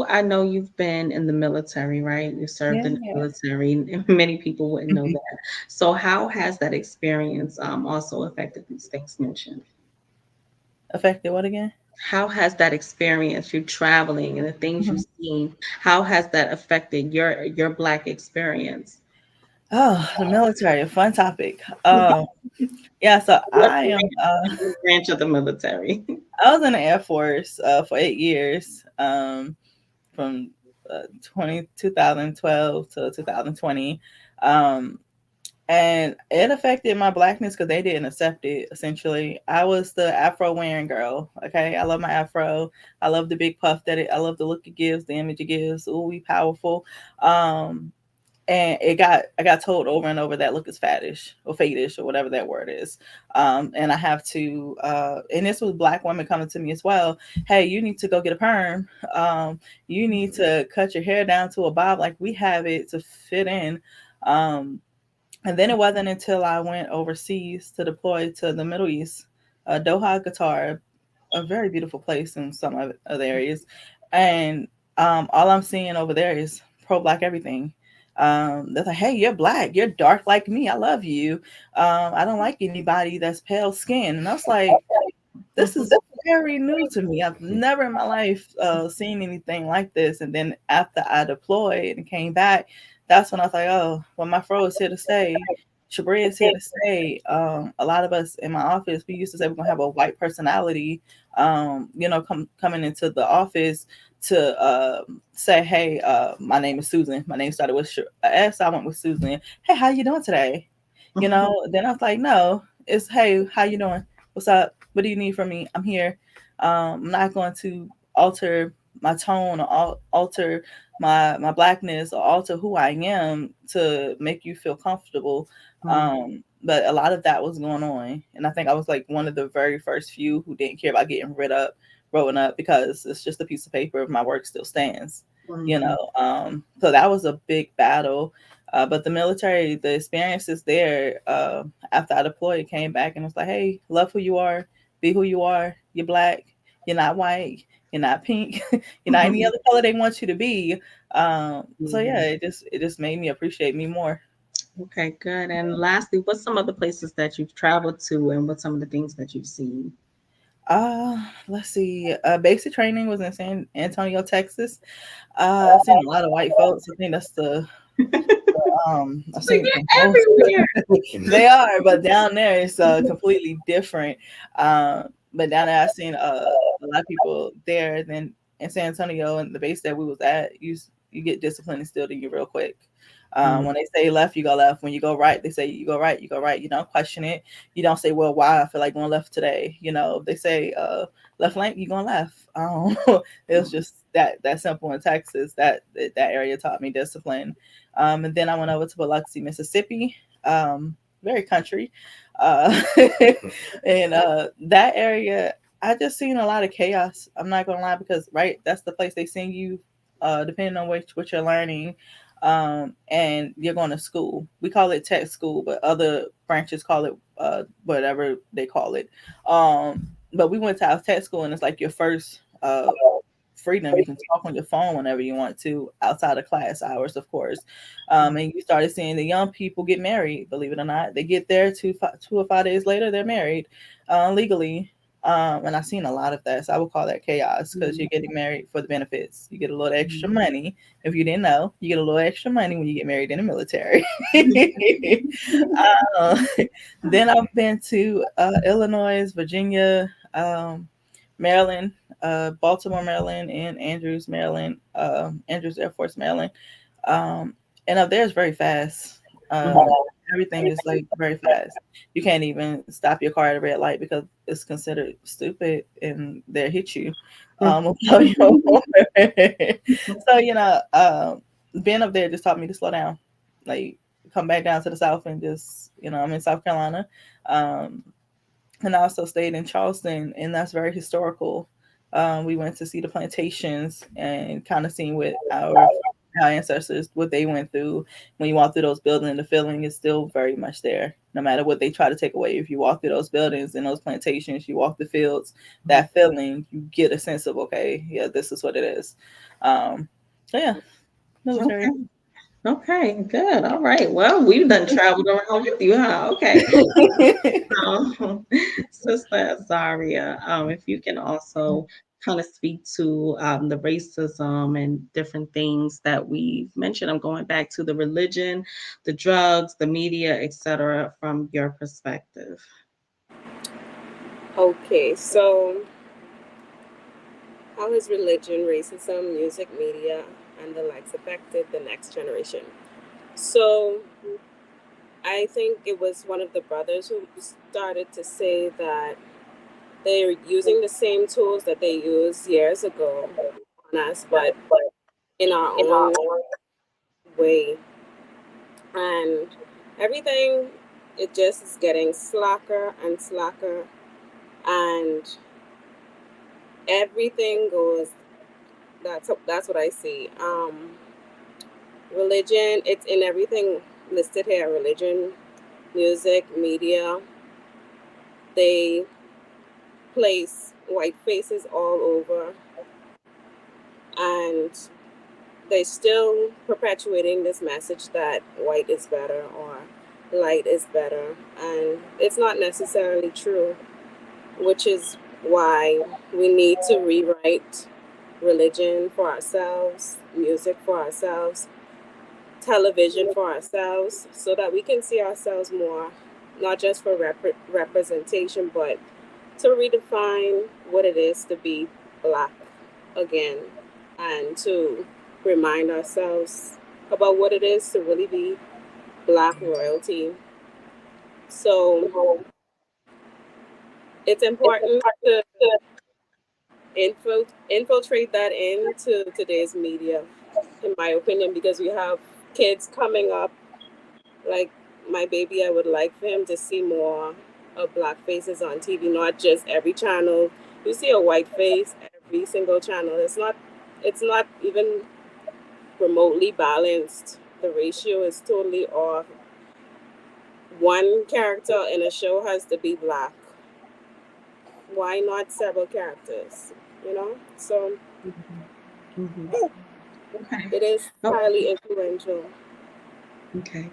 Speaker 1: I know you've been in the military, right? You served in the
Speaker 4: Yeah.
Speaker 1: military, and many people wouldn't know
Speaker 4: Mhm.
Speaker 1: that. So how has that experience also affected these things mentioned?
Speaker 4: Affected what again?
Speaker 1: How has that experience, you traveling and the things
Speaker 4: Mhm.
Speaker 1: you've seen, how has that affected your Black experience?
Speaker 4: Oh, the military, a fun topic. Yeah, so
Speaker 1: What
Speaker 4: I am
Speaker 1: branch of the military?
Speaker 4: I was in the Air Force for 8 years, from 2012 to 2020. Um, and it affected my Blackness because they didn't accept it. Essentially, I was the Afro wearing girl. Okay, I love my Afro. I love the big puff I love the look it gives, the image it gives. Ooh, we powerful. Um, and I got told over and over that look is faddish or fadish or whatever that word is. And I have to and this was Black women coming to me as well. Hey, you need to go get a perm. You need to cut your hair down to a bob, like we have it to fit in. And then it wasn't until I went overseas to deploy to the Middle East, Doha, Qatar, a very beautiful place in some of the areas. And all I'm seeing over there is pro-Black everything. They're like, hey, you're Black, you're dark like me, I love you. I don't like anybody that's pale skin. And I was like, this is very new to me. I've never in my life seen anything like this. And then after I deployed and came back, that's when I was like, oh, well, my fro is here to stay. Shabria is here to stay. A lot of us in my office, we used to say we're gonna have a white personality, coming into the office to say, hey, my name is Susan. My name started with S. I went with Susan. Hey, how you doing today? Then I was like, no, it's hey, how you doing? What's up? What do you need from me? I'm here. I'm not going to alter my tone or alter my Blackness or alter who I am to make you feel comfortable. But a lot of that was going on. And I think I was like one of the very first few who didn't care about getting rolling up because it's just a piece of paper. My work still stands, So that was a big battle. But the military, the experiences there, after I deployed, came back and was like, hey, love who you are, be who you are. You're Black, you're not white, you're not pink, you're not any other color they want you to be. So yeah, it just made me appreciate me more.
Speaker 1: Okay, good. And lastly, what's some of the places that you've traveled to and what's some of the things that you've seen?
Speaker 4: Let's see. Basic training was in San Antonio, Texas. I've seen a lot of white folks. I think that's the I've seen they are, but down there it's completely different. But down there I've seen a lot of people there. Then in San Antonio and the base that we was at, you get disciplined instilled in you real quick. When they say left, you go left. When you go right, they say you go right, you go right. You don't question it. You don't say, well, why I feel like going left today. They say left flank, you going left. It was just that simple in Texas. That area taught me discipline. And then I went over to Biloxi, Mississippi. Very country. And that area, I just seen a lot of chaos. I'm not gonna lie, because that's the place they send you, depending on what you're learning. And you're going to school. We call it tech school, but other branches call it whatever they call it. But we went to our tech school, and it's like your first freedom. You can talk on your phone whenever you want to, outside of class hours, of course. And you started seeing the young people get married. Believe it or not, they get there 2 or 5 days later, they're married legally. And I've seen a lot of that. So I would call that chaos, because you're getting married for the benefits. You get a little extra money. If you didn't know, you get a little extra money when you get married in the military. Then I've been to Illinois, Virginia, Maryland, Baltimore, Maryland, and Andrews, Maryland, Andrews Air Force, Maryland. And up there is very fast. Everything is like very fast. You can't even stop your car at a red light because it's considered stupid, and they'll hit you. So being up there just taught me to slow down. Like, come back down to the South and just, I'm in South Carolina. And I also stayed in Charleston, and that's very historical. We went to see the plantations and kind of seen what our our ancestors, what they went through. When you walk through those buildings, the feeling is still very much there. No matter what they try to take away, if you walk through those buildings and those plantations, you walk the fields, that feeling, you get a sense of, okay, yeah, this is what it is. So yeah, military.
Speaker 1: Okay. Okay, good. All right. Well, we've done traveled around with you, huh? Okay. Sister Azaria, if you can also kind of speak to the racism and different things that we've mentioned. I'm going back to the religion, the drugs, the media, etc., from your perspective.
Speaker 3: Okay, so how has religion, racism, music, media, and the likes affected the next generation? So I think it was one of the brothers who started to say that they're using the same tools that they used years ago on us, but in our own way. And everything, it just is getting slacker and slacker, and everything goes. That's what I see. Religion, it's in everything listed here. Religion, music, media. They place white faces all over, and they still perpetuating this message that white is better or light is better, and it's not necessarily true, which is why we need to rewrite religion for ourselves, music for ourselves, television for ourselves, so that we can see ourselves more, not just for representation, but to redefine what it is to be Black again, and to remind ourselves about what it is to really be Black royalty. So it's important to infiltrate that into today's media, in my opinion, because we have kids coming up. Like my baby, I would like for him to see more of Black faces on TV, not just every channel. You see a white face every single channel. It's not even remotely balanced. The ratio is totally off. One character in a show has to be Black. Why not several characters? You know? So
Speaker 1: Okay.
Speaker 3: it is highly influential.
Speaker 1: Okay.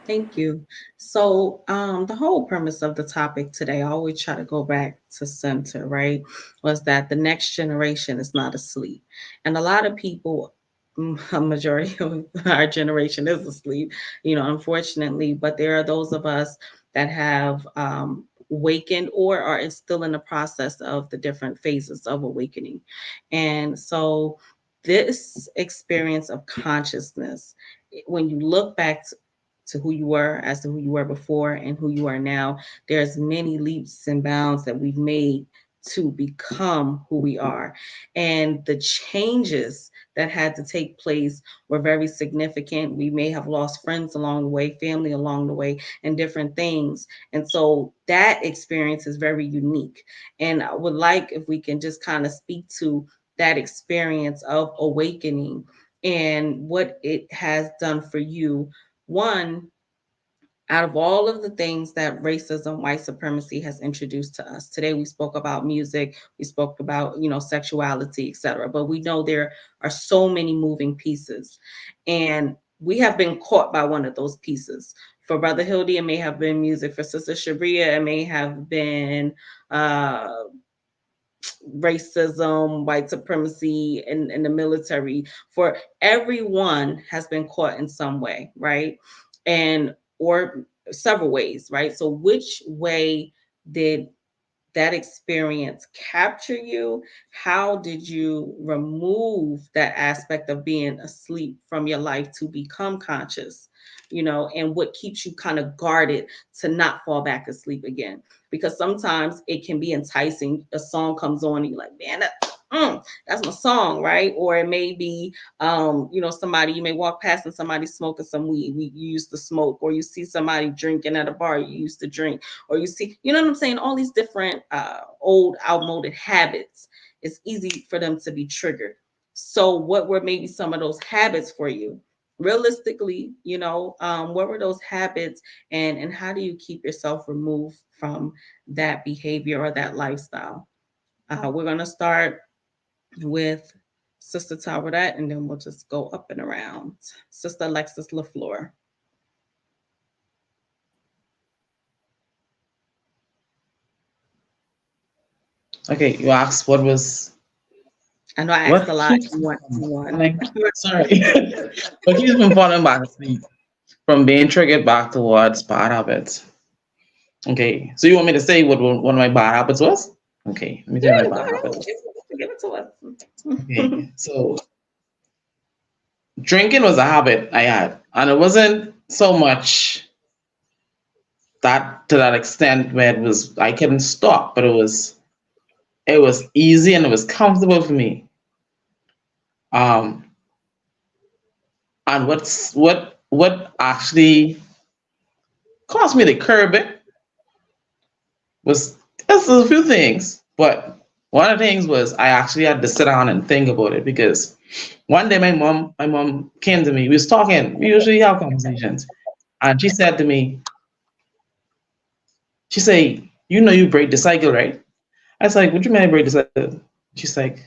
Speaker 1: Thank you. So, the whole premise of the topic today, I always try to go back to center, right? Was that the next generation is not asleep. And a lot of people, a majority of our generation is asleep, unfortunately, but there are those of us that have awakened or are still in the process of the different phases of awakening. And so, this experience of consciousness, when you look back to who you were as to who you were before and who you are now, there's many leaps and bounds that we've made to become who we are. And the changes that had to take place were very significant. We may have lost friends along the way, family along the way, and different things. And so that experience is very unique. And I would like if we can just kind of speak to that experience of awakening and what it has done for you. One, out of all of the things that racism, white supremacy has introduced to us. Today we spoke about music, we spoke about, sexuality, etc. But we know there are so many moving pieces. And we have been caught by one of those pieces. For Brother Hildy, it may have been music. For Sister Shabria, it may have been racism, white supremacy in the military. For everyone has been caught in some way, right? And or several ways, right? So which way did that experience capture you? How did you remove that aspect of being asleep from your life to become conscious? And what keeps you kind of guarded to not fall back asleep again? Because sometimes it can be enticing. A song comes on and you're like, man, that's my song, right? Or it may be, somebody, you may walk past and somebody smoking some weed. You used to smoke, or you see somebody drinking at a bar, you used to drink, or you see, you know what I'm saying? All these different old outmoded habits. It's easy for them to be triggered. So what were maybe some of those habits for you? Realistically, what were those habits, and how do you keep yourself removed from that behavior or that lifestyle? We're going to start with Sister Taweret, and then we'll just go up and around. Sister Alexis LaFleur.
Speaker 5: Okay, you asked what was.
Speaker 1: I know I asked a lot.
Speaker 5: Sorry. But he's been falling back asleep from being triggered back towards bad habits. Okay, so you want me to say what one of my bad habits was? Okay, let me tell you my bad habits.
Speaker 1: Give it to us.
Speaker 5: Okay, so drinking was a habit I had, and it wasn't so much that to that extent where it was I couldn't stop, but it was easy and it was comfortable for me. And what actually caused me to curb it was just a few things, but one of the things was I actually had to sit down and think about it, because one day my mom came to me. We was talking. We usually have conversations, and she said to me, she said, you break the cycle, right? I was like, what do you mean I break the cycle? She's like,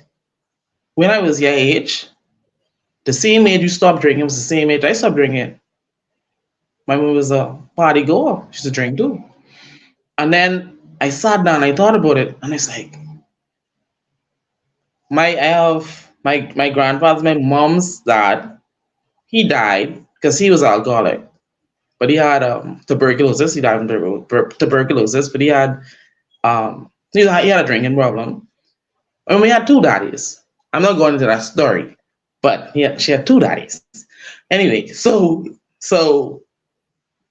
Speaker 5: when I was your age, the same age you stopped drinking was the same age I stopped drinking. My mom was a party goer. She used to drink too. And then I sat down, I thought about it, and it's like, I have my grandfather, my mom's dad, he died because he was alcoholic. But he had tuberculosis. He died from tuberculosis, but he had he had a drinking problem. And we had two daddies. I'm not going into that story, but she had two daddies. Anyway, so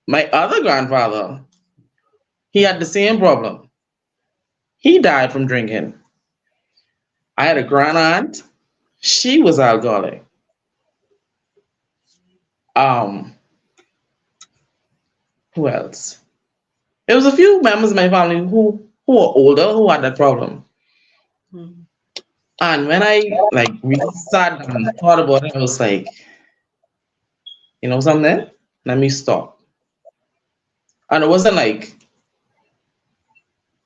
Speaker 5: my other grandfather, he had the same problem. He died from drinking. I had a grand aunt. She was alcoholic. Who else? There was a few members of my family who were older who had that problem.
Speaker 1: Mm-hmm.
Speaker 5: And when I really sat down and thought about it, I was like, something? Let me stop. And it wasn't like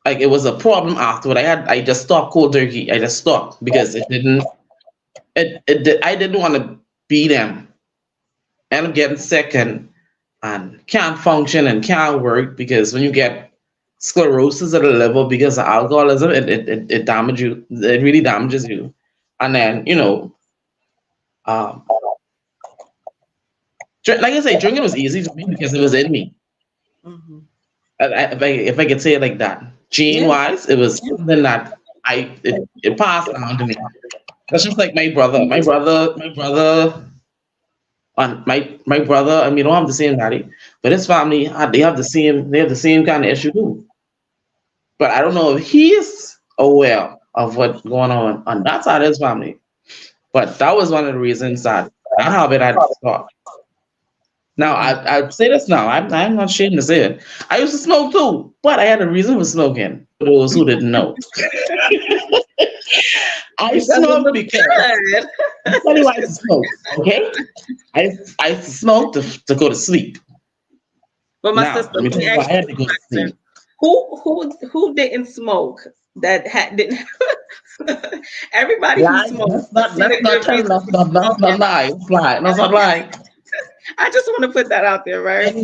Speaker 5: it was a problem afterward. I just stopped cold turkey. I just stopped because I didn't want to be them. End up getting sick and can't function and can't work, because when you get sclerosis at a level because of alcoholism, it damages you. It really damages you. And then, like I say, drinking was easy for me because it was in me.
Speaker 1: Mm-hmm.
Speaker 5: If I could say it like that, gene-wise, it was something that it passed down to me. That's just like my brother. My brother, and my brother, and we don't have the same daddy, but his family they have the same kind of issue too. But I don't know if he's aware of what's going on that side of his family. But that was one of the reasons that habit had to stop. Now I say this now. I'm not ashamed to say it. I used to smoke too, but I had a reason for smoking. For those who didn't know. I smoked because I'll tell you why I smoke, okay? I smoke to go to sleep.
Speaker 1: But my sister,
Speaker 5: let me tell you why I had to go to sleep.
Speaker 1: Who didn't smoke that didn't? Everybody who smoked. That's not lie. That's not lie. I just want to put that out there, right?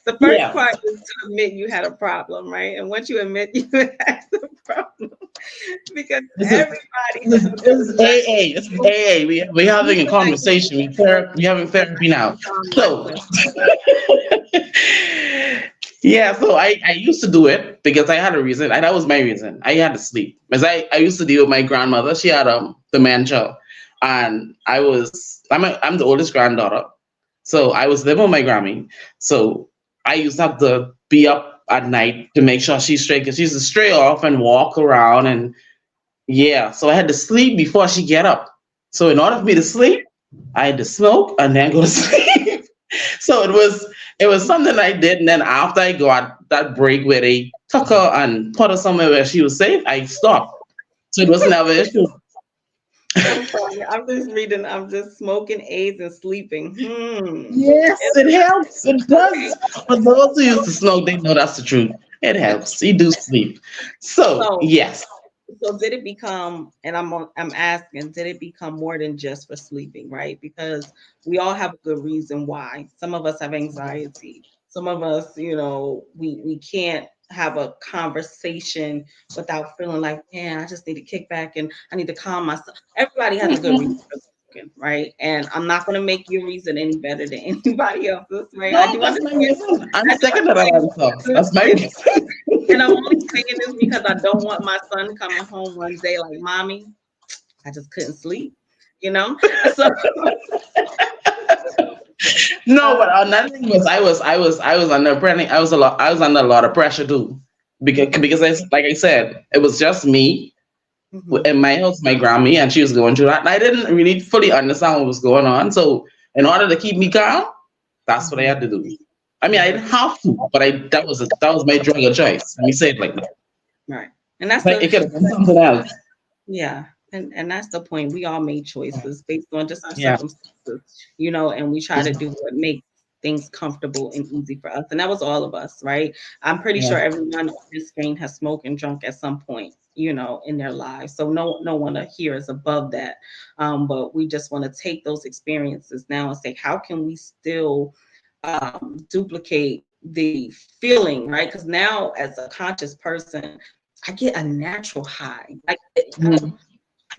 Speaker 1: The first part is to admit you had a problem, right? And once you admit you had a problem, because everybody.
Speaker 5: This is AA. This is AA. We're having a conversation. We're having therapy now. So, so I used to do it because I had a reason. That was my reason. I had to sleep. Because I used to deal with my grandmother. She had dementia. And I'm the oldest granddaughter. So I was living with my Grammy. So I used to have to be up at night to make sure she's straight, because she used to stray off and walk around. And so I had to sleep before she get up. So in order for me to sleep, I had to smoke and then go to sleep. So it was something I did. And then after I got that break where they took her and put her somewhere where she was safe, I stopped. So it was never an issue.
Speaker 1: I'm sorry. I'm just reading. I'm just smoking AIDS and sleeping.
Speaker 5: Yes, it helps. It does. For those who used to smoke, they know that's the truth. It helps. You do sleep. So
Speaker 1: So,
Speaker 5: yes.
Speaker 1: so did it become? And I'm asking, did it become more than just for sleeping, right? Because we all have a good reason why. Some of us have anxiety. Some of us, we can't have a conversation without feeling like, man, I just need to kick back and I need to calm myself. Everybody has a good reason for smoking, right? And I'm not going to make your reason any better than anybody else's, right? I
Speaker 5: No,
Speaker 1: do
Speaker 5: that's my
Speaker 1: understand.
Speaker 5: reason. I'm
Speaker 1: I do
Speaker 5: second to that answer. That's my
Speaker 1: understand.
Speaker 5: reason.
Speaker 1: And I'm only saying this because I don't want my son coming home one day like, mommy, I just couldn't sleep, you know? So
Speaker 5: No, but another thing was I was under pressure. I was under a lot of pressure too, because like I said, it was just me in my house, my Grammy, and she was going through that, and I didn't really fully understand what was going on. So in order to keep me calm, that's what I had to do. I mean, I didn't have to, but that was my drug of choice. Let me say it like that.
Speaker 1: right. And that's
Speaker 5: Like it could
Speaker 1: the
Speaker 5: have been something else.
Speaker 1: yeah. And that's the point. We all made choices based on just our
Speaker 5: Yeah.
Speaker 1: circumstances, and we try to do what makes things comfortable and easy for us. And that was all of us, right? I'm pretty
Speaker 5: Yeah.
Speaker 1: sure everyone on this screen has smoked and drunk at some point, in their lives. So no one here is above that. But we just want to take those experiences now and say, how can we still duplicate the feeling, right? Because now, as a conscious person, I get a natural high. Like I don't know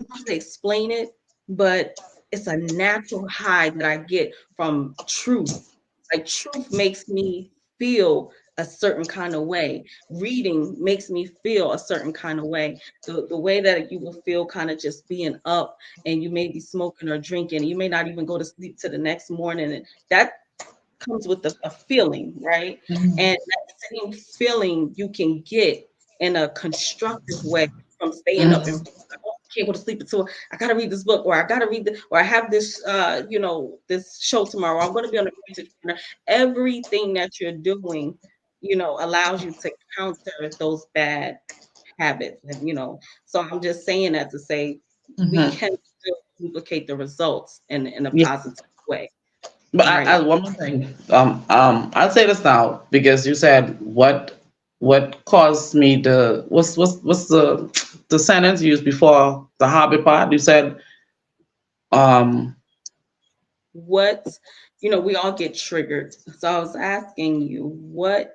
Speaker 1: how to explain it, but it's a natural high that I get from truth. Like truth makes me feel a certain kind of way. Reading makes me feel a certain kind of way. The way that you will feel kind of just being up and you may be smoking or drinking, you may not even go to sleep to the next morning. And that comes with a feeling, right? And that same feeling you can get in a constructive way from staying up and I can't go to sleep until I gotta read this book, or I gotta read or I have this this show tomorrow. I'm gonna be on the music corner. Everything that you're doing, allows you to counter those bad habits. And so I'm just saying that to say we
Speaker 5: Mhm.
Speaker 1: can still duplicate the results in a
Speaker 5: Yeah.
Speaker 1: positive way.
Speaker 5: But
Speaker 1: Right.
Speaker 5: one more thing. I'll say this now because you said what caused me to what's the sentence you used before the hobby part? You said um
Speaker 1: What, we all get triggered. So I was asking you, what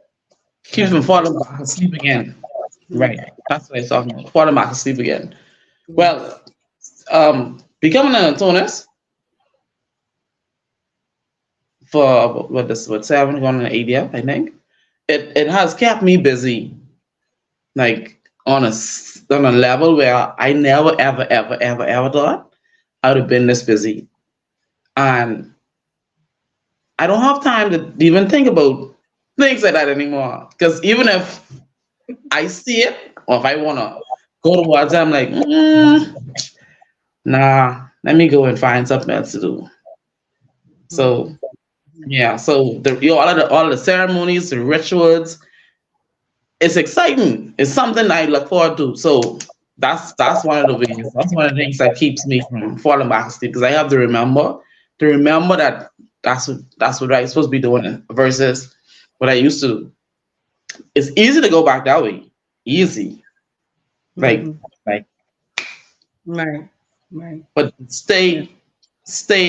Speaker 5: keep from
Speaker 1: can
Speaker 5: falling back asleep again. Right. That's what I was talking about. Falling back asleep again. Well, becoming an attorney for what 7 going on 8 years, I think. It has kept me busy, like on a level where I never ever ever ever ever thought I would have been this busy, and I don't have time to even think about things like that anymore. Because even if I see it or if I wanna go towards it, I'm like, nah, let me go and find something else to do. So yeah, so all of the ceremonies, the rituals, it's exciting. It's something I look forward to. So that's one of the ways. That's one of the things that keeps me from falling back asleep because I have to remember that that's what I'm supposed to be doing versus what I used to do. It's easy to go back that way. Easy. Like like
Speaker 1: Right. Right.
Speaker 5: but stay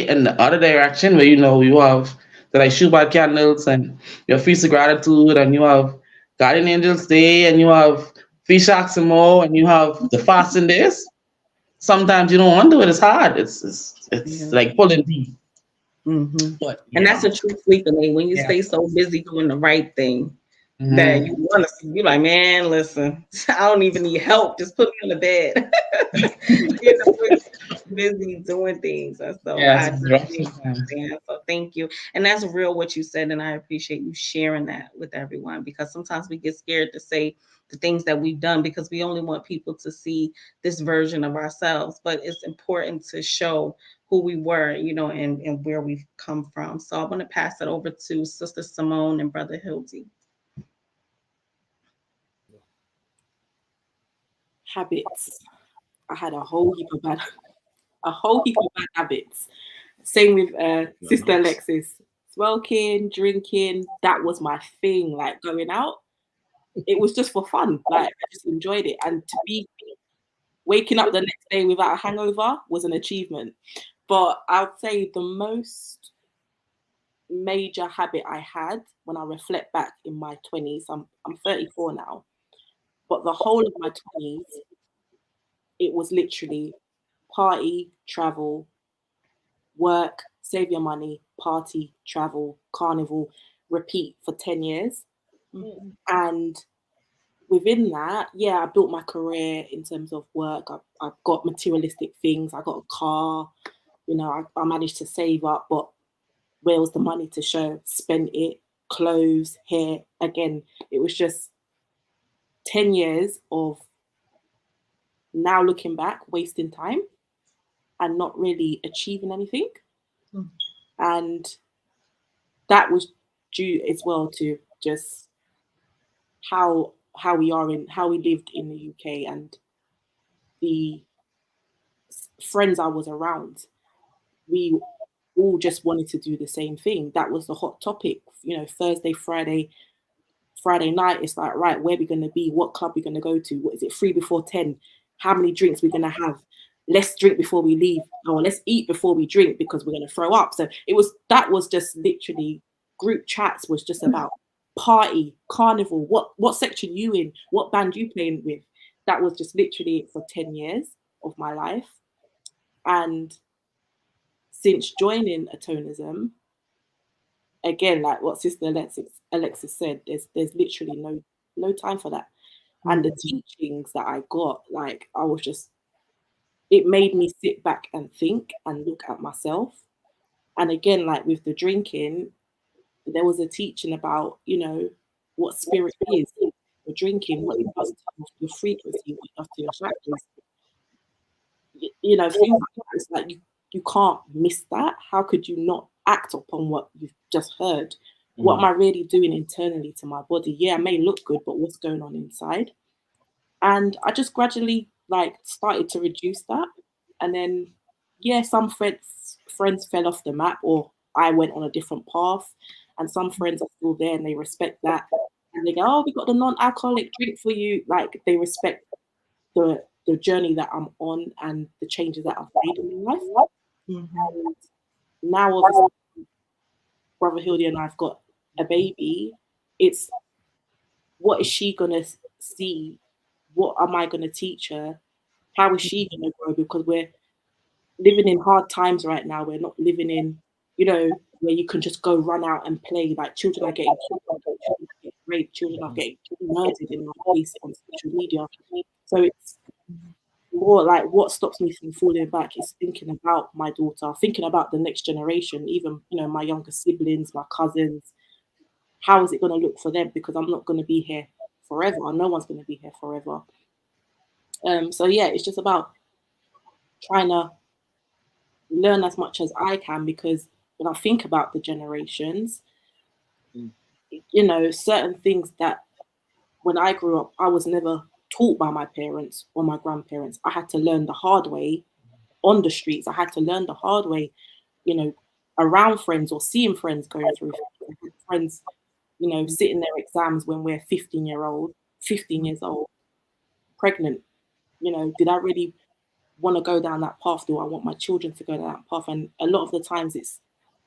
Speaker 5: in the other direction where you have the like Shabbat candles and your feast of gratitude and you have Guardian Angels Day and you have Feast Aximo and you have the fasting days. Sometimes you don't want to do it. It's hard. It's like pulling teeth. But
Speaker 1: And that's a true sleeping aid when you
Speaker 5: yeah.
Speaker 1: stay so busy doing the right thing that
Speaker 5: Mhm.
Speaker 1: you want to you're like, man, listen, I don't even need help. Just put me on the bed. Busy doing things. And so
Speaker 5: Yes,
Speaker 1: I
Speaker 5: it's rough
Speaker 1: definitely
Speaker 5: sometimes.
Speaker 1: understand. So thank you. And that's real what you said. And I appreciate you sharing that with everyone because sometimes we get scared to say the things that we've done because we only want people to see this version of ourselves. But it's important to show who we were, and where we've come from. So I want to pass it over to Sister Simone and Brother Hildy.
Speaker 2: Habits. I had a whole heap of bad a whole heap of bad habits. Same with Sister Alexis. Smoking, drinking, that was my thing. Like going out, it was just for fun. Like I just enjoyed it. And to be waking up the next day without a hangover was an achievement. But I'd say the most major habit I had when I reflect back in my 20s, I'm 34 now, but the whole of my 20s, it was literally party, travel, work, save your money, party, travel, carnival, repeat for 10 years.
Speaker 1: Mhm.
Speaker 2: And within that, yeah, I built my career in terms of work. I've got materialistic things. I got a car, you know, I managed to save up, but where was the money to show? Spent it, clothes, hair. Again, it was just 10 years of now looking back, wasting time and not really achieving anything.
Speaker 1: Mm.
Speaker 2: And that was due as well to just how we lived in the UK and the friends I was around. We all just wanted to do the same thing. That was the hot topic. You know, Thursday, Friday night, it's like, right, where are we going to be? What club are we going to go to? What is it, 3 before 10? How many drinks we're going to have? Let's drink before we leave. Or let's eat before we drink because we're going to throw up. So that was just literally, group chats was just about party, carnival, what section you in, what band you playing with. That was just literally it for 10 years of my life. And since joining Atonism, again, like what Sister Alexis said, there's literally no time for that. And the teachings that I got, like it made me sit back and think and look at myself. And again, like with the drinking, there was a teaching about, you know, what spirit is, your drinking, what it does to your frequency, what it does to your chakras. You know, things like that. It's like you can't miss that. How could you not act upon what you've just heard? What am I really doing internally to my body? Yeah, I may look good, but what's going on inside? And I just gradually like started to reduce that. And then, yeah, some friends fell off the map, or I went on a different path. And some friends are still there and they respect that. And they go, oh, we got the non-alcoholic drink for you. Like they respect the journey that I'm on and the changes that I've made in my life. And now, obviously, Brother Hildy and I've got a baby. It's what is she gonna see? What am I gonna teach her? How is she gonna grow? Because we're living in hard times right now. We're not living in, you know, where you can just go run out and play. Like children are getting killed, children are getting raped, children are getting murdered in our face on social media. So it's more like what stops me from falling back is thinking about my daughter, thinking about the next generation, even, you know, my younger siblings, my cousins. How is it going to look for them? Because I'm not going to be here forever. No one's going to be here forever. So yeah, it's just about trying to learn as much as I can, because when I think about the generations, you know, certain things that when I grew up, I was never taught by my parents or my grandparents. I had to learn the hard way on the streets. I had to learn the hard way, you know, around friends or seeing friends going through friends, you know, sitting their exams when we're 15 years old, pregnant. You know, did I really want to go down that path? Do I want my children to go down that path? And a lot of the times it's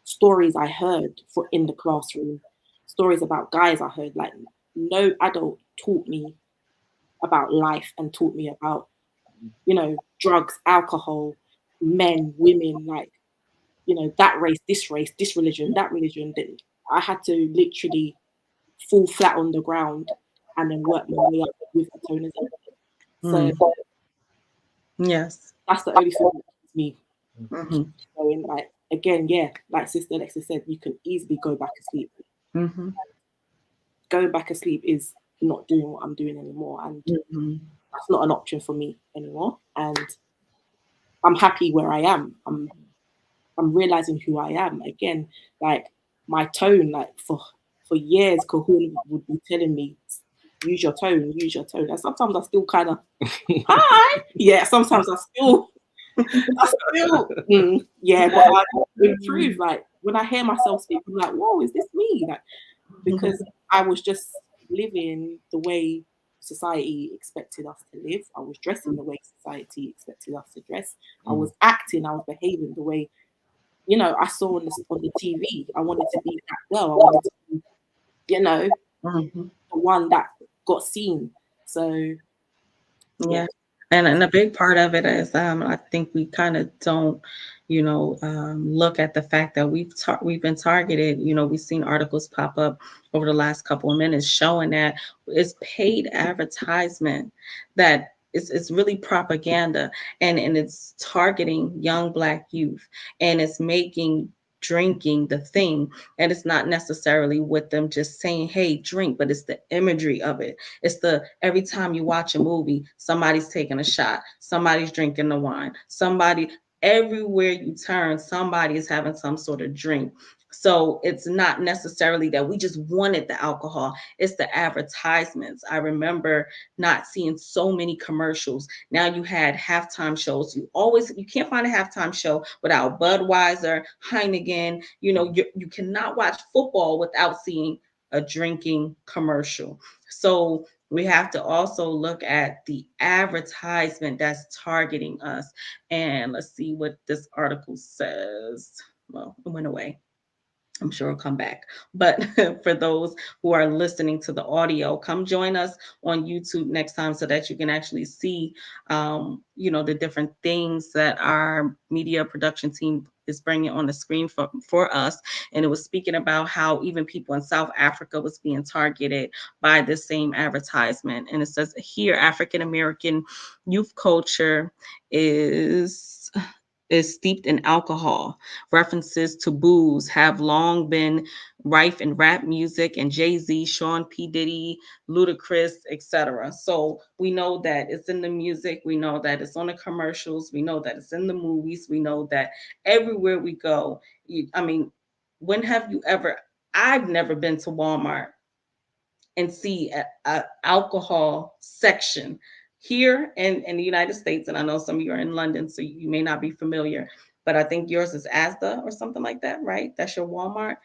Speaker 2: stories I heard in the classroom, stories about guys I heard. Like no adult taught me about life and taught me about, you know, drugs, alcohol, men, women, like, you know, that race, this religion, that religion. Then I had to literally fall flat on the ground and then work my way up with Atonism. So
Speaker 1: yes,
Speaker 2: that's the only thing that keeps me going. Like again, yeah, like Sister Alexis said, you can easily go back asleep. Going back asleep is not doing what I'm doing anymore, and that's not an option for me anymore. And I'm happy where I am. I'm realizing who I am again. Like my tone, like for years, Kahuna would be telling me, use your tone. And sometimes I still kind of, hi. Yeah, sometimes I still I still, yeah, but I improve. Like when I hear myself speak, I'm like, whoa, is this me? Like, because I was just living the way society expected us to live. I was dressing the way society expected us to dress. I was acting, I was behaving the way, I saw on the TV. I wanted to be that girl. I wanted to be, the one that got seen. So
Speaker 1: yeah. And a big part of it is I think we kind of don't look at the fact that we've been targeted. We've seen articles pop up over the last couple of minutes showing that it's paid advertisement, that it's really propaganda, and it's targeting young Black youth, and it's making drinking the thing. And it's not necessarily with them just saying, hey, drink, but it's the imagery of it. It's the every time you watch a movie, somebody's taking a shot, somebody's drinking the wine, everywhere you turn, somebody is having some sort of drink. So it's not necessarily that we just wanted the alcohol, it's the advertisements. I remember not seeing so many commercials. Now you had halftime shows. You can't find a halftime show without Budweiser, Heineken. You cannot watch football without seeing a drinking commercial. So we have to also look at the advertisement that's targeting us. And let's see what this article says. Well, it went away. I'm sure it'll come back. But for those who are listening to the audio, come join us on YouTube next time so that you can actually see, the different things that our media production team is bringing on the screen for us. And it was speaking about how even people in South Africa was being targeted by this same advertisement. And it says here, African American youth culture is steeped in alcohol. References to booze have long been rife in rap music and Jay-Z, Sean P. Diddy, Ludacris, etc. So we know that it's in the music. We know that it's on the commercials. We know that it's in the movies. We know that everywhere we go. When have you ever? I've never been to Walmart and see a alcohol section. Here in the United States, and I know some of you are in London, so you may not be familiar, but I think yours is Asda or something like that, right? That's your Walmart.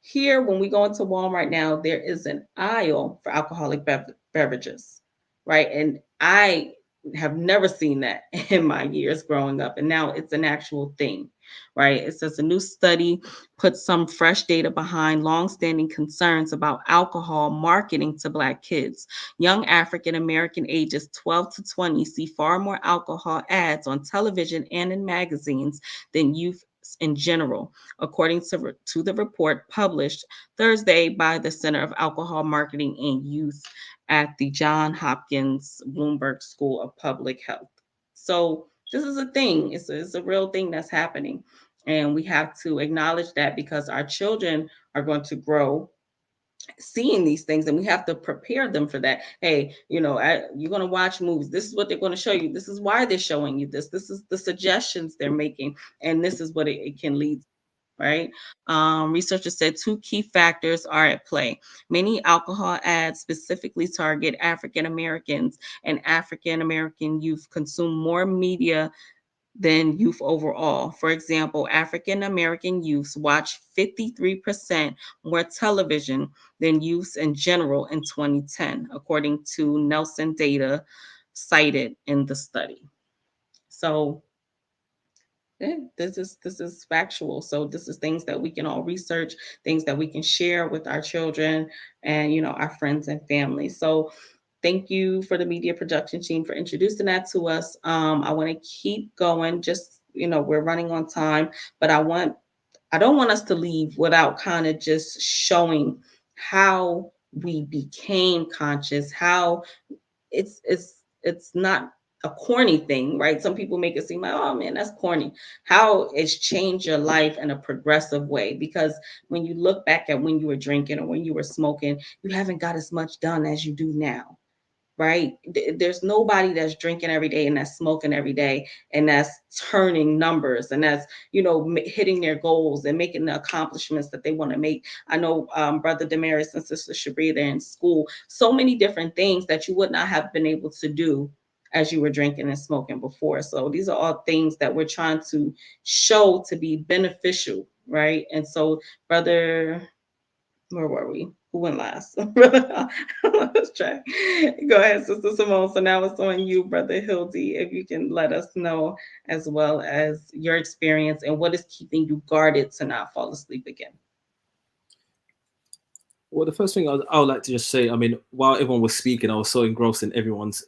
Speaker 1: Here, when we go into Walmart now, there is an aisle for alcoholic beverages, right? And I have never seen that in my years growing up, and now it's an actual thing, right? It says a new study puts some fresh data behind longstanding concerns about alcohol marketing to Black kids. Young African American ages 12 to 20 see far more alcohol ads on television and in magazines than youth in general, according to the report published Thursday by the Center of Alcohol Marketing and Youth at the Johns Hopkins Bloomberg School of Public Health. So this is a thing. It's a real thing that's happening. And we have to acknowledge that, because our children are going to grow seeing these things, and we have to prepare them for that. Hey, you're going to watch movies. This is what they're going to show you. This is why they're showing you this. This is the suggestions they're making, and this is what it can lead to. Right? Researchers said two key factors are at play. Many alcohol ads specifically target African Americans, and African American youth consume more media than youth overall. For example, African American youths watch 53% more television than youths in general in 2010, according to Nielsen data cited in the study. So this is factual. So this is things that we can all research, things that we can share with our children and our friends and family. So thank you for the media production team for introducing that to us. I want to keep going. Just we're running on time, but I don't want us to leave without kind of just showing how we became conscious, how it's not a corny thing, right? Some people make it seem like, oh man, that's corny. How it's changed your life in a progressive way, because when you look back at when you were drinking or when you were smoking, you haven't got as much done as you do now, right? There's nobody that's drinking every day and that's smoking every day and that's turning numbers and that's, hitting their goals and making the accomplishments that they want to make. I know Brother Damaris and Sister Shabria, they're in school, so many different things that you would not have been able to do as you were drinking and smoking before. So these are all things that we're trying to show to be beneficial, right? And so, brother, where were we? Who went last? Let's try. Go ahead, Sister Simone. So now it's on you, Brother Hildy, if you can let us know as well as your experience and what is keeping you guarded to not fall asleep again.
Speaker 8: Well, the first thing I would like to just say, I mean, while everyone was speaking, I was so engrossed in everyone's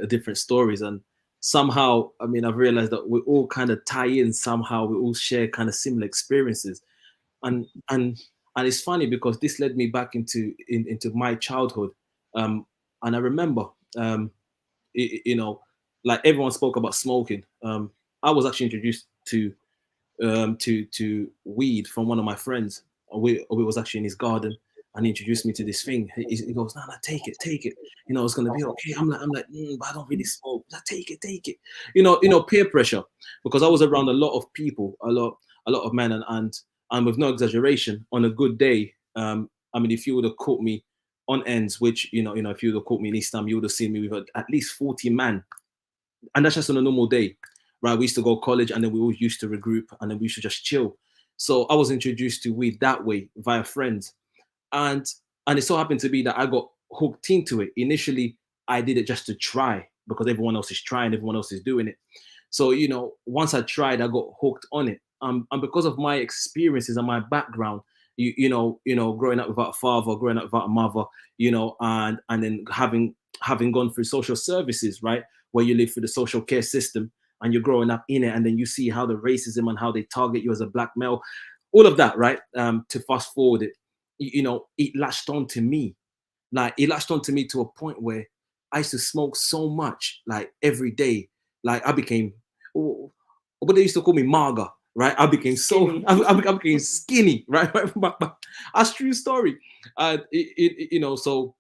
Speaker 8: different stories. And somehow, I mean, I've realized that we all kind of tie in somehow. We all share kind of similar experiences. And it's funny because this led me back into my childhood. And I remember, you know, like everyone spoke about smoking. I was actually introduced to weed from one of my friends. We was actually in his garden, and he introduced me to this thing. He goes, "No, take it. You know, it's gonna be okay." I'm like, but I don't really smoke. Like, take it. You know, peer pressure, because I was around a lot of people, a lot of men, and with no exaggeration, on a good day, I mean, if you would have caught me on ends, which you know, if you would have caught me in East Ham, you would have seen me with at least 40 man, and that's just on a normal day, right? We used to go to college, and then we all used to regroup, and then we used to just chill. So I was introduced to weed that way via friends. And it so happened to be that I got hooked into it. Initially, I did it just to try because everyone else is trying, everyone else is doing it. So, you know, once I tried, I got hooked on it. And because of my experiences and my background, you know, growing up without a father, growing up without a mother, you know, and then having gone through social services, right, where you live through the social care system and you're growing up in it, and then you see how the racism and how they target you as a black male, all of that, right? To fast forward it. You know, it latched on to me. Like, it latched on to me to a point where I used to smoke so much, like every day. Like, I became, what they used to call me, maga, right? I became I became skinny, right? That's true story. You know, so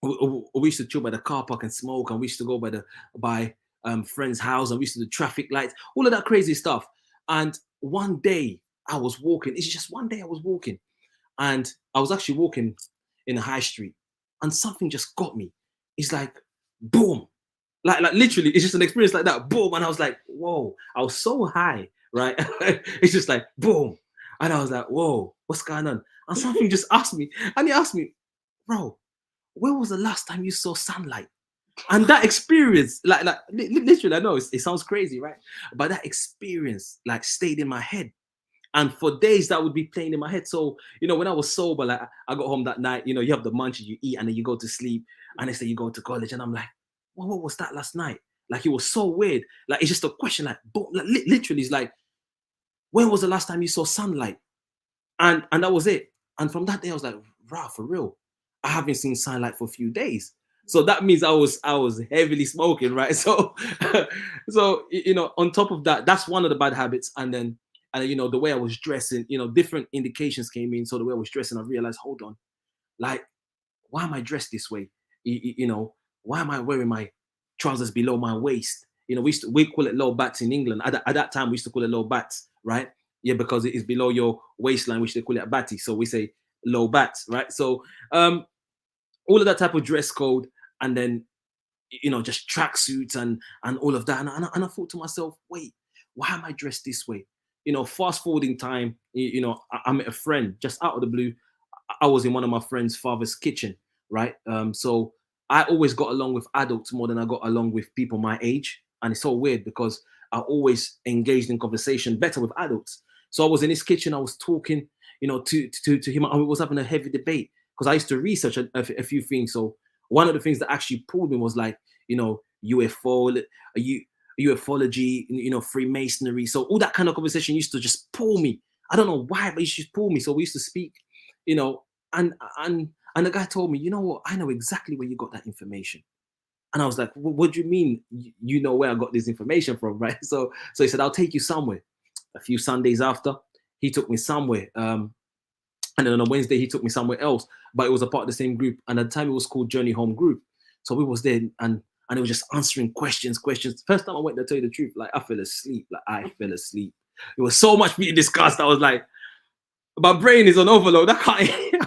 Speaker 8: we used to chill by the car park and smoke, and we used to go by friends' house, and we used to do traffic lights, all of that crazy stuff. And one day I was walking. It's just one day I was walking. And I was actually walking in the high street, and something just got me. It's like, boom. Like literally, it's just an experience like that. Boom. And I was like, whoa. I was so high, right? It's just like, boom. And I was like, whoa, what's going on? And something just asked me. And he asked me, bro, when was the last time you saw sunlight? And that experience, like literally, I know it sounds crazy, right? But that experience like stayed in my head. And for days that would be playing in my head. So, you know, when I was sober, like I got home that night, you know, you have the munchies, you eat, and then you go to sleep. And they say you go to college. And I'm like, well, what was that last night? Like, it was so weird. Like, it's just a question, like, boom, like literally, it's like, when was the last time you saw sunlight? And that was it. And from that day, I was like, rah, for real, I haven't seen sunlight for a few days. So that means I was heavily smoking, right? So, so, you know, on top of that, that's one of the bad habits. And you know, the way I was dressing, you know, different indications came in. So the way I was dressing, I realized, hold on, like, why am I dressed this way? You know, why am I wearing my trousers below my waist? You know, we call it low bats in England. At that time, we used to call it low bats, right? Yeah, because it is below your waistline, which they call it a batty. So we say low bats, right? So all of that type of dress code, and then, you know, just tracksuits and all of that. And I thought to myself, wait, why am I dressed this way? You know, fast forwarding time, you know, I met a friend just out of the blue. I was in one of my friend's father's kitchen, right? So I always got along with adults more than I got along with people my age. And it's so weird because I always engaged in conversation better with adults. So I was in his kitchen, I was talking, you know, to him, and we was having a heavy debate because I used to research a few things. So one of the things that actually pulled me was like, you know, ufology, you know, Freemasonry. So all that kind of conversation used to just pull me. I don't know why, but it used to pull me. So we used to speak, you know, and the guy told me, you know what, I know exactly where you got that information. And I was like, what do you mean you know where I got this information from, right? So he said, I'll take you somewhere. A few Sundays after, he took me somewhere. And then on a Wednesday, he took me somewhere else, but it was a part of the same group. And at the time, it was called Journey Home Group. So we was there, and it was just answering questions. First time I went there, to tell you the truth, like, I fell asleep. It was so much being discussed. I was like, my brain is on overload. I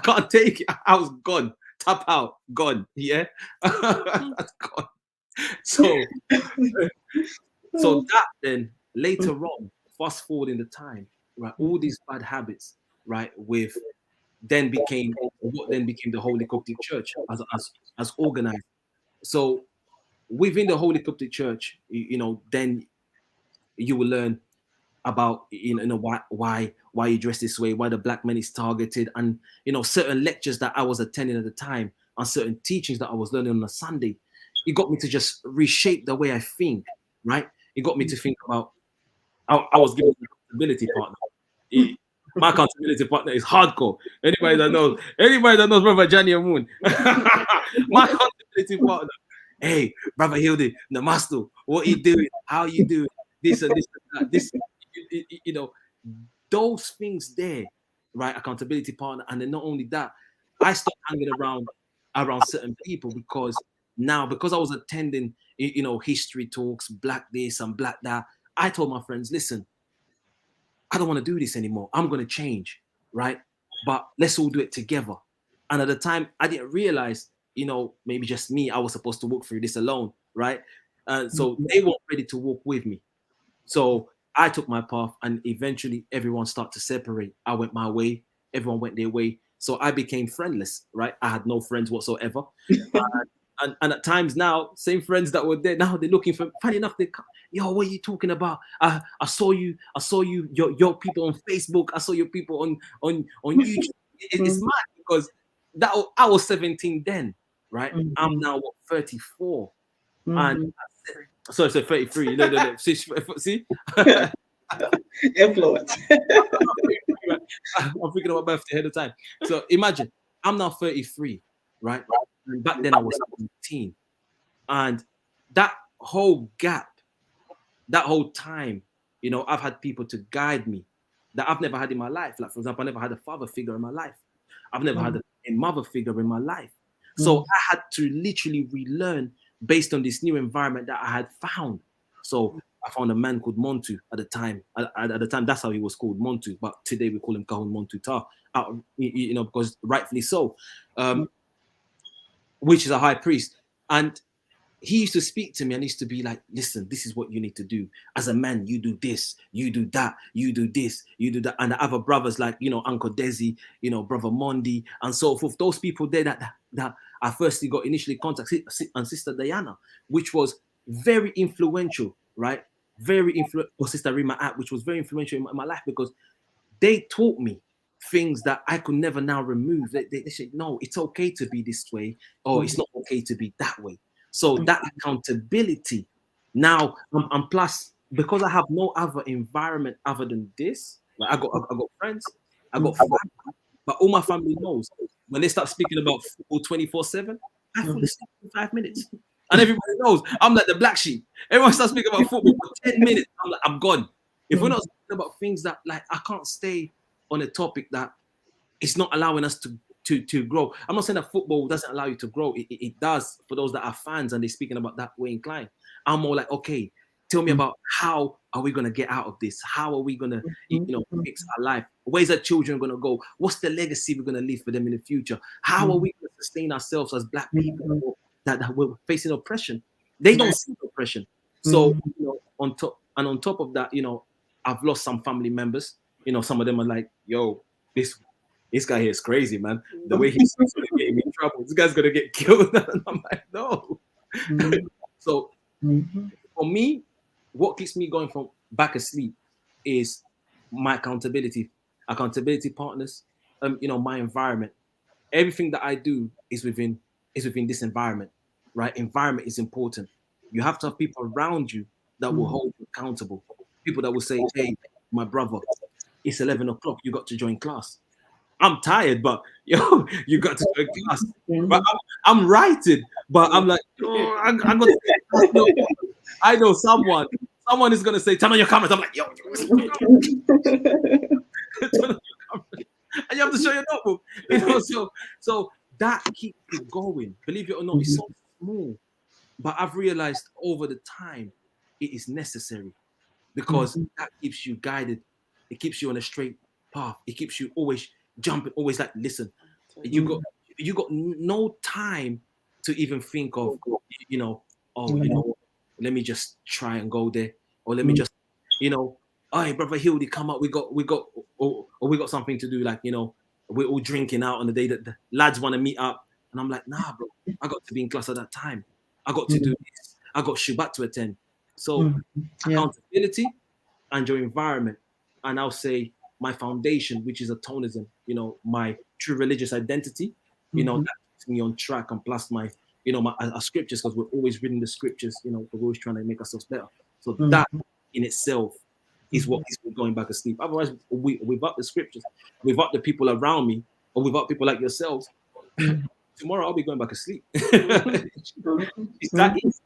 Speaker 8: can't take it. I was gone. Tap out. Gone. Yeah. Gone. So, so that then later on, fast forward in the time, right? All these bad habits, right, with then became what then became the Holy Coptic Church as organized. So within the Holy Coptic Church, then you will learn about why you dress this way, why the black man is targeted, and certain lectures that I was attending at the time and certain teachings that I was learning on a Sunday. It got me to just reshape the way I think, right? It got me to think about. I was given an accountability partner. My accountability partner is hardcore. Anybody that knows Brother Johnny Moon, my accountability partner. Hey, Brother Hildy, Namaste, what you doing? How you doing? This and this and that. This, those things there, right? Accountability partner, and then not only that, I stopped hanging around certain people because I was attending, history talks, black this and black that. I told my friends, listen, I don't want to do this anymore. I'm going to change, right? But let's all do it together. And at the time, I didn't realize, maybe just me, I was supposed to walk through this alone, right? So they weren't ready to walk with me. So I took my path, and eventually everyone started to separate. I went my way, everyone went their way. So I became friendless, right? I had no friends whatsoever. And at times now, same friends that were there, now they're looking for, funny enough, they come, yo, what are you talking about? I saw you, your people on Facebook, I saw your people on YouTube. It's mad because I was 17 then, right? I'm now 34. And sorry, 33. No. See?
Speaker 1: Influence.
Speaker 8: I'm thinking about birthday ahead of time. So imagine, I'm now 33, right? And back then I was 17. And that whole gap, that whole time, I've had people to guide me that I've never had in my life. Like, for example, I never had a father figure in my life. I've never had a mother figure in my life. So I had to literally relearn based on this new environment that I had found. So I found a man called Montu at the time. At the time, that's how he was called, Montu. But today we call him Kahun Montu Ta, because rightfully so, which is a high priest. And he used to speak to me and he used to be like, listen, this is what you need to do. As a man, you do this, you do that, you do this, you do that. And the other brothers like, Uncle Desi, Brother Mondi, and so forth. Those people there that I firstly got initially contact, and Sister Diana, which was very influential, right? Very influential, or Sister Rima App, which was very influential in my life because they taught me things that I could never now remove. They said, no, it's okay to be this way, or it's not okay to be that way. So that accountability now, and plus, because I have no other environment other than this, like I got friends, I got family, but all my family knows when they start speaking about football 24/7, I fall asleep in 5 minutes. And everybody knows I'm like the black sheep. Everyone starts speaking about football for 10 minutes. I'm like, I'm gone. If we're not speaking about things that, like, I can't stay on a topic that it's not allowing us to grow. I'm not saying that football doesn't allow you to grow. It does for those that are fans and they're speaking about that way inclined. I'm more like, okay, tell me about how are we going to get out of this? How are we going to, fix our life? Where's our children going to go? What's the legacy we're going to leave for them in the future? How are we going to sustain ourselves as black people that we're facing oppression? They don't see oppression. So, on top of that, I've lost some family members. Some of them are like, yo, this guy here is crazy, man. The way he's going to get me in trouble. This guy's going to get killed. And I'm like, no. So for me, what keeps me going from back asleep is my accountability partners, my environment. Everything that I do is within this environment, right? Environment is important. You have to have people around you that will hold you accountable. People that will say, hey, my brother, it's 11 o'clock. You got to join class. I'm tired, but you got to join class. But I'm writing, but I'm like, I'm gonna. I know someone is gonna say, turn on your cameras. I'm like, yo, turn on your cameras. And you have to show your notebook. So that keeps it going. Believe it or not, it's so small, but I've realized over the time it is necessary because that keeps you guided. It keeps you on a straight path. It keeps you always jumping, always like, listen, you got no time to even think of, oh, you know, let me just try and go there, or let me just, you know, oh, hey, brother Hildy, come up, we got, or we got something to do, like, you know, we're all drinking out on the day that the lads want to meet up, and I'm like, nah, bro, I got to be in class at that time, I got to do this, I got Shabbat to attend. So accountability and your environment, and I'll say my foundation, which is atonism, you know, my true religious identity, you know, that keeps me on track, and plus my, you know, my our scriptures, because we're always reading the scriptures, you know, we're always trying to make ourselves better. So that in itself is what is going back to sleep. Otherwise, without the scriptures, without the people around me, or without people like yourselves, tomorrow I'll be going back to sleep. It's that easy.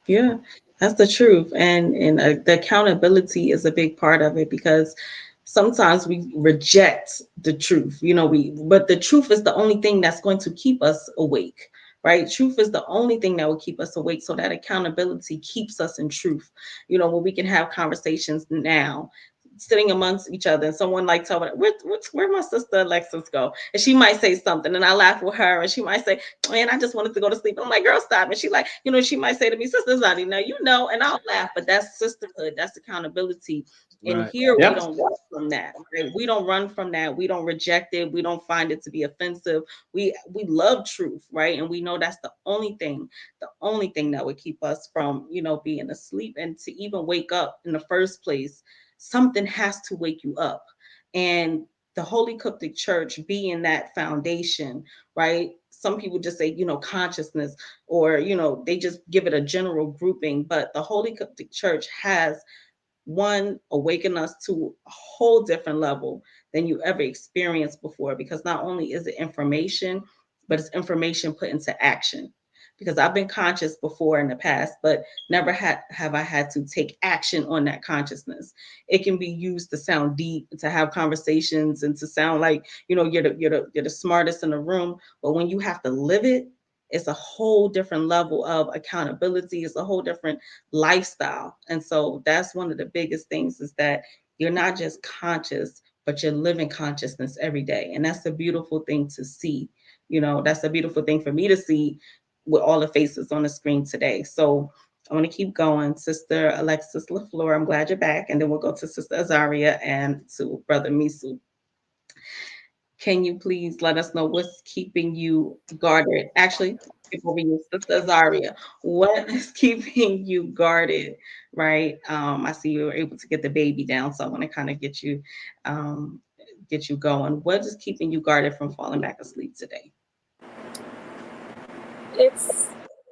Speaker 1: Yeah, that's the truth, and the accountability is a big part of it, because sometimes we reject the truth, you know, but the truth is the only thing that's going to keep us awake, right? Truth is the only thing that will keep us awake. So that accountability keeps us in truth, you know, where we can have conversations now, sitting amongst each other, and someone like tell me, where my sister Alexis go? And she might say something, and I laugh with her, and she might say, man, I just wanted to go to sleep. And I'm like, girl, stop. And she like, you know, she might say to me, Sister Zani, now you know, and I'll laugh, but that's sisterhood, that's accountability. And here we don't run from that, right? We don't run from that. We don't reject it. We don't find it to be offensive. We love truth, right? And we know that's the only thing that would keep us from, you know, being asleep, and to even wake up in the first place. Something has to wake you up, and the Holy Coptic Church being that foundation, right? Some people just say, you know, consciousness, or, you know, they just give it a general grouping, but the Holy Coptic Church has awaken us to a whole different level than you ever experienced before, because not only is it information, but it's information put into action. Because I've been conscious before in the past, but never have I had to take action on that consciousness. It can be used to sound deep, to have conversations, and to sound like, you know, you're the smartest in the room. But when you have to live it, it's a whole different level of accountability. It's a whole different lifestyle. And so that's one of the biggest things, is that you're not just conscious, but you're living consciousness every day. And that's a beautiful thing to see. You know, that's a beautiful thing for me to see with all the faces on the screen today. So I want to keep going. Sister Alexis LaFleur, I'm glad you're back. And then we'll go to Sister Azaria and to Brother Misu. Can you please let us know what's keeping you guarded? Actually, before we use Sister Azaria, what is keeping you guarded, right? I see you were able to get the baby down, so I want to kind of get you going. What is keeping you guarded from falling back asleep today?
Speaker 3: It's,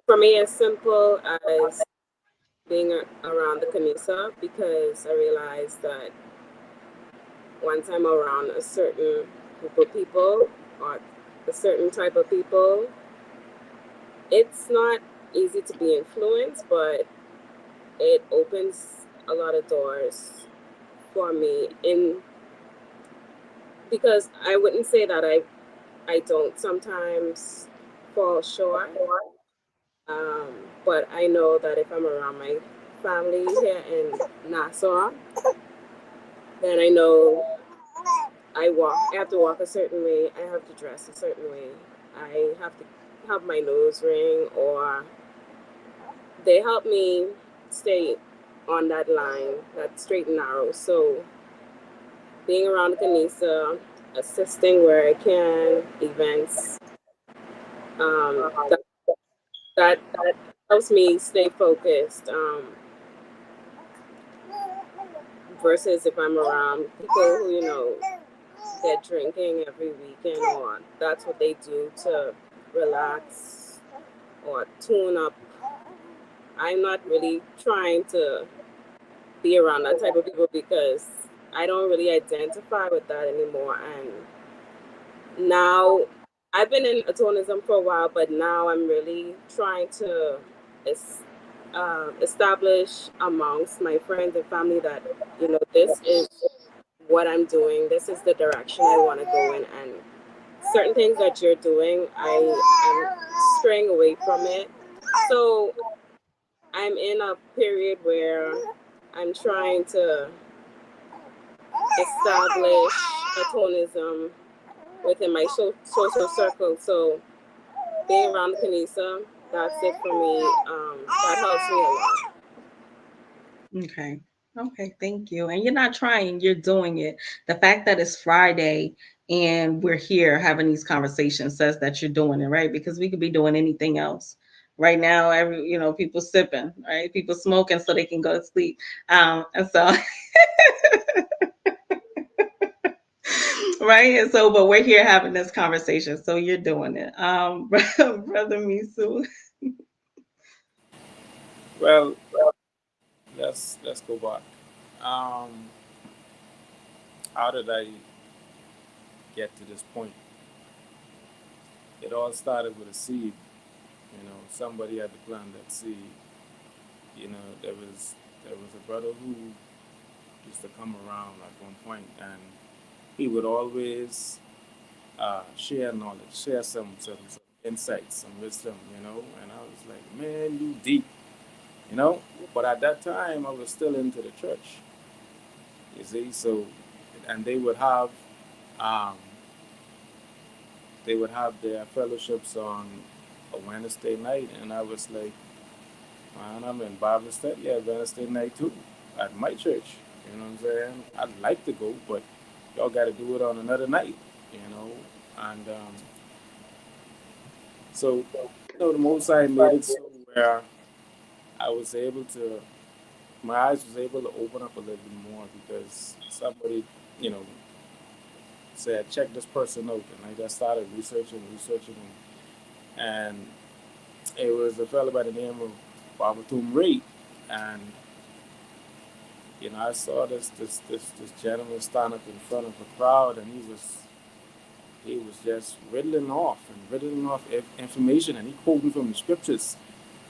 Speaker 3: for me, as simple as being around the Kanisa, because I realized that once I'm around a certain group of people, or a certain type of people, it's not easy to be influenced, but it opens a lot of doors for me. Because I wouldn't say that I don't sometimes fall short, but I know that if I'm around my family here in Nassau, then I know I have to walk a certain way, I have to dress a certain way, I have to have my nose ring, or they help me stay on that line, that straight and narrow. So being around the Kanisa, assisting where I can, events, that helps me stay focused. Versus if I'm around people who, you know, they're drinking every weekend, or that's what they do to relax or tune up. I'm not really trying to be around that type of people, because I don't really identify with that anymore. And now I've been in atonism for a while, but now I'm really trying to establish amongst my friends and family that, you know, this is what I'm doing, this is the direction I want to go in, and certain things that you're doing, I'm straying away from it. So I'm in a period where I'm trying to establish atonism within my social circle. So being around the Kanisa, that's it for me. That helps me a lot.
Speaker 1: Okay. Okay, thank you. And you're not trying, you're doing it. The fact that it's Friday and we're here having these conversations says that you're doing it, right? Because we could be doing anything else. Right now, people sipping, right? People smoking so they can go to sleep. And so right. And so, but we're here having this conversation. So you're doing it. Brother Misu.
Speaker 6: Well, let's go back. Um, how did I get to this point? It all started with a seed. Somebody had to plant that seed. There was a brother who used to come around at one point, and he would always share knowledge, share some insights, some wisdom, And I was like, man, you deep. But at that time, I was still into the church. You see, so and um, they would have their fellowships on a Wednesday night, and I was like, man, I'm in Bible study at Wednesday night too, at my church. You know what I'm saying? I'd like to go, but y'all got to do it on another night. And so the Most High made it so where I was able to, my eyes was able to open up a little bit more because somebody, said, check this person out. And I just started researching, and it was a fellow by the name of Babatum Ray. And, I saw this gentleman stand up in front of a crowd, and he was just riddling off information, and he quoting from the scriptures.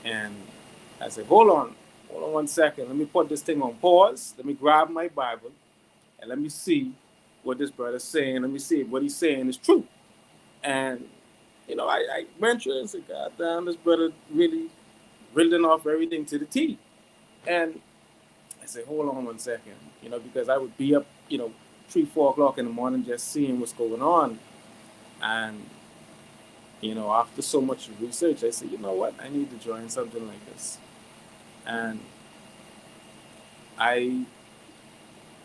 Speaker 6: And I said, hold on 1 second. Let me put this thing on pause. Let me grab my Bible and let me see what this brother's saying. Let me see if what he's saying is true. And, I went through and said, God damn, this brother really riddling off everything to the T. And I said, hold on 1 second, because I would be up, 3-4 o'clock in the morning just seeing what's going on. And, after so much research, I said, you know what? I need to join something like this. And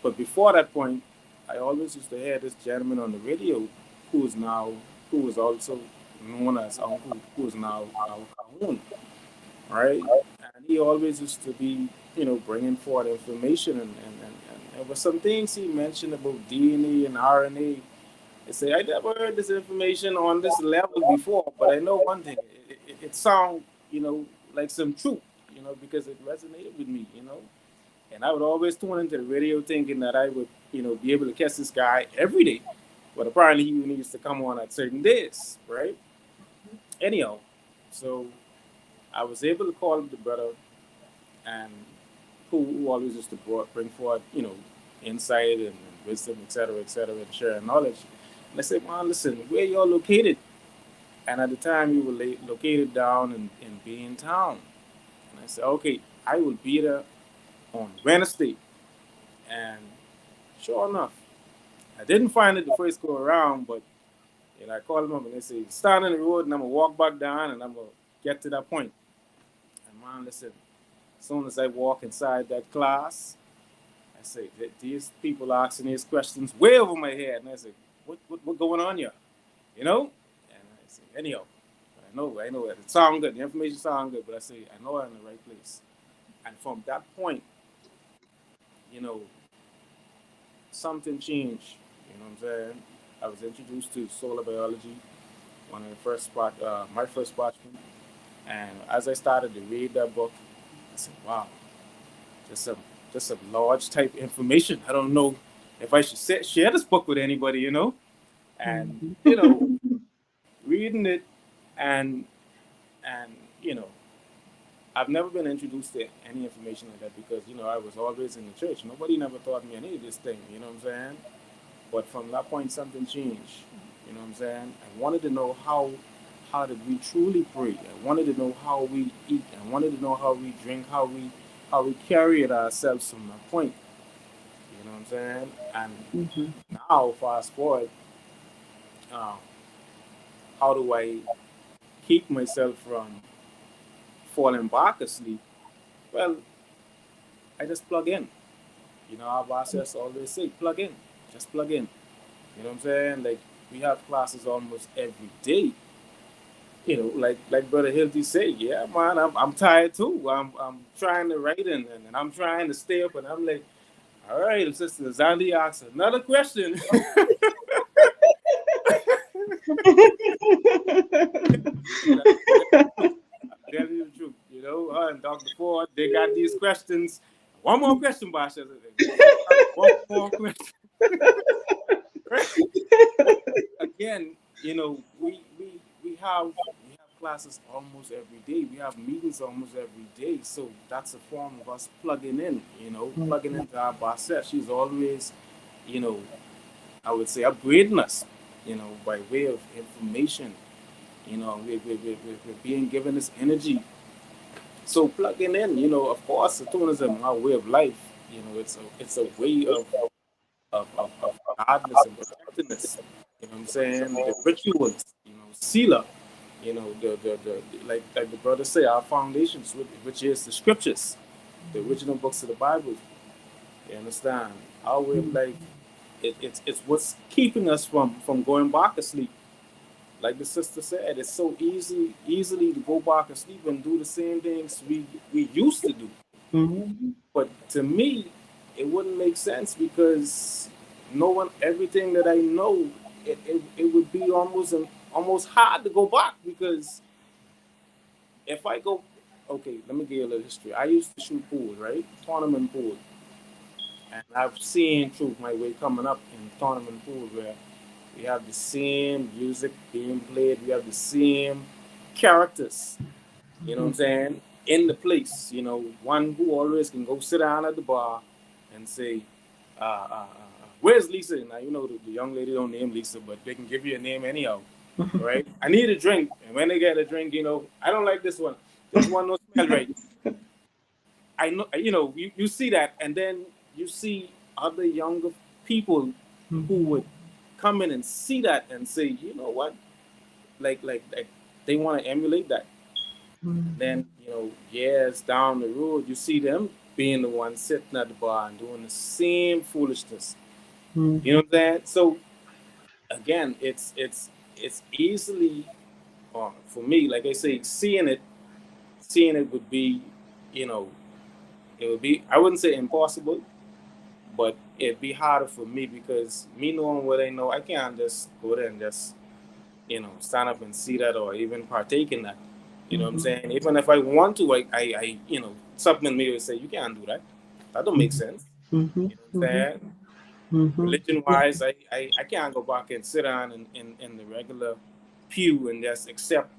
Speaker 6: but before that point, I always used to hear this gentleman on the radio who was also known as Uncle, who is now Al Cahoon, right? And he always used to be, bringing forth information, and there were some things he mentioned about DNA and RNA. I say, I never heard this information on this level before, but I know one thing. It sounds, like some truth, because it resonated with me, And I would always tune into the radio thinking that I would, be able to catch this guy every day. But apparently he needs to come on at certain days, right? Anyhow, so I was able to call the brother, and who always used to bring forth, insight and wisdom, et cetera, and sharing knowledge. And I said, man, listen, where y'all located? And at the time, we were located down in Bean Town. And I said, okay, I will be there on Wednesday. And sure enough, I didn't find it the first go around, but I called them up and they say, stand on the road and I'm going to walk back down and I'm going to get to that point. And man, listen, as soon as I walk inside that class, I say, these people asking these questions way over my head. And I say, what going on here? And I say, anyhow, I know it sounds good. The information sounds good, but I say, I know I'm in the right place. And from that point, something changed. You know what I'm saying? I was introduced to solar biology, one of the first my first parchment. And as I started to read that book, I said, wow, just some large type information. I don't know if I should share this book with anybody, And, reading it and I've never been introduced to any information like that because, I was always in the church. Nobody never taught me any of this thing, you know what I'm saying? But from that point, something changed, you know what I'm saying? I wanted to know how did we truly pray. I wanted to know how we eat. I wanted to know how we drink, how we carry ourselves from that point, you know what I'm saying? And now, fast forward, how do I keep myself from falling back asleep, well, I just plug in. You know, our boss just always say, plug in, just plug in. You know what I'm saying? Like, we have classes almost every day. You know, like Brother Hildy say, yeah, man, I'm tired too. I'm trying to write and I'm trying to stay up, and I'm like, all right, Sister Zandi asks another question. Tell you the truth, you know. Her and Dr. Ford, they got these questions. One more question, Bosh. One more question. Again, you know, we have classes almost every day. We have meetings almost every day. So that's a form of us plugging in, you know, plugging into our boss. She's always, you know, I would say upgrading us, you know, by way of information. You know, we're being given this energy. So plugging in, you know, of course, Satonism, our way of life, you know, it's a way of godness and protectiveness. You know what I'm saying? The rituals, you know, Sila, you know, the like the brothers say, our foundations, which is the scriptures, the original books of the Bible. You understand? Our way of life, it's what's keeping us from going back to sleep. Like the sister said, it's so easily to go back and sleep and do the same things we used to do.
Speaker 1: Mm-hmm.
Speaker 6: But to me, it wouldn't make sense because everything that I know, it would be almost hard to go back, because if I go, okay, let me give you a little history. I used to shoot pool, right? Tournament pool. And I've seen through my way coming up in tournament pool where we have the same music being played. We have the same characters, you know what I'm saying, in the place. You know, one who always can go sit down at the bar and say, where's Lisa? Now, you know, the young lady don't name Lisa, but they can give you a name anyhow, right? I need a drink. And when they get a drink, you know, I don't like this one. This one don't smell right. I know, you know, you see that. And then you see other younger people who would come in and see that and say, you know what, like they want to emulate that. Then, you know, years down the road, you see them being the ones sitting at the bar and doing the same foolishness. You know what I'm saying? So again, it's easily, for me, like I say, seeing it would be, you know, it would be, I wouldn't say impossible, but it'd be harder for me because me knowing what I know, I can't just go there and just, you know, stand up and see that or even partake in that. You know what I'm saying? Even if I want to, I you know, something in me would say, you can't do that. That don't make sense. You know what I'm saying? Religion-wise, I can't go back and sit down in the regular pew and just accept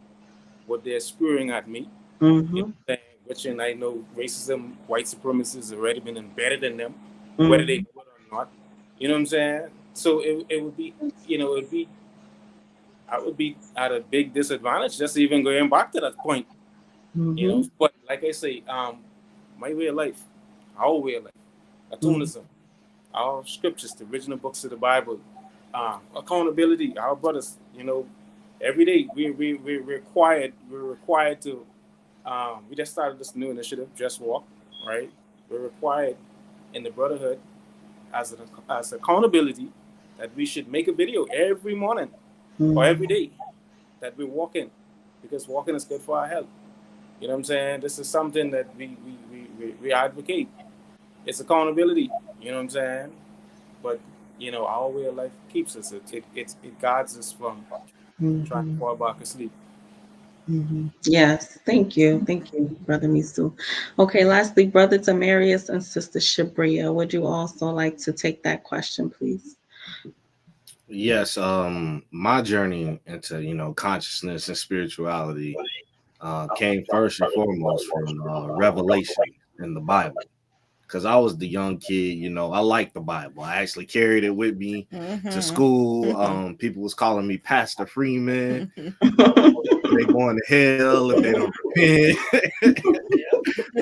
Speaker 6: what they're spewing at me. You know what I'm saying? Which, and I know racism, white supremacy has already been embedded in them, whether they know it or not. You know what I'm saying? So it would be, you know, I would be at a big disadvantage just even going back to that point. You know, but like I say, my way of life, our way of life, Atonism, our scriptures, the original books of the Bible, accountability, our brothers, you know, every day we're required to, we just started this new initiative, Just Walk, right? We're required in the brotherhood as accountability that we should make a video every morning or every day that we're walking, because walking is good for our health. You know what I'm saying? This is something that we advocate. It's accountability. You know what I'm saying? But, you know, our way of life keeps us. It guards us from trying to fall back asleep.
Speaker 1: Yes, thank you, Brother Misu. Okay, lastly, Brother Demarius and Sister Shabria, would you also like to take that question, please?
Speaker 7: Yes, my journey into, you know, consciousness and spirituality came first and foremost from revelation in the Bible. Because I was the young kid, you know, I liked the Bible. I actually carried it with me to school. People was calling me Pastor Freeman. They going to hell if they don't repent.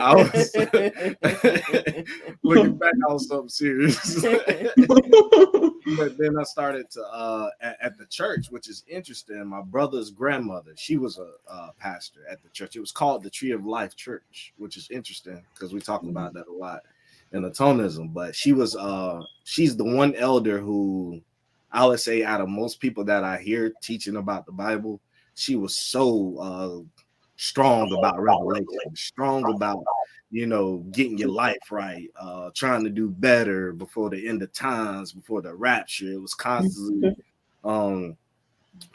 Speaker 7: I was looking back, I was something serious. But then I started to at the church, which is interesting. My brother's grandmother, she was a pastor at the church. It was called the Tree of Life Church, which is interesting because we talk about that a lot in atonism. But she was she's the one elder who I would say out of most people that I hear teaching about the Bible, she was so strong about revelation, strong about, you know, getting your life right, trying to do better before the end of times, before the rapture. It was constantly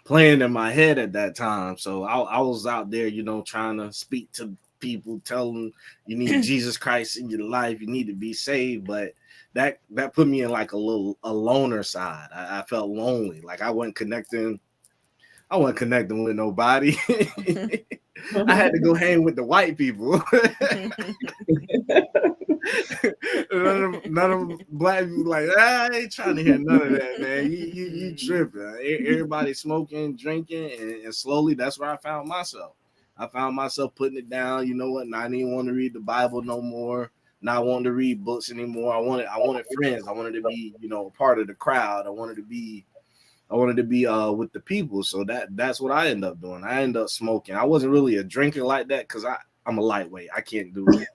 Speaker 7: playing in my head at that time. So I was out there, you know, trying to speak to people, tell them you need Jesus Christ in your life, you need to be saved. But that put me in like a loner side. I felt lonely, like I wasn't connecting with nobody. I had to go hang with the white people. none of black people like, I ain't trying to hear none of that, man. You tripping. Everybody smoking, drinking, and slowly that's where I found myself. I found myself putting it down. You know what? I didn't want to read the Bible no more. Not wanting to read books anymore. I wanted friends. I wanted to be, you know, a part of the crowd. I wanted to be with the people. So that's what I ended up doing. I ended up smoking. I wasn't really a drinker like that because I'm a lightweight. I can't do it.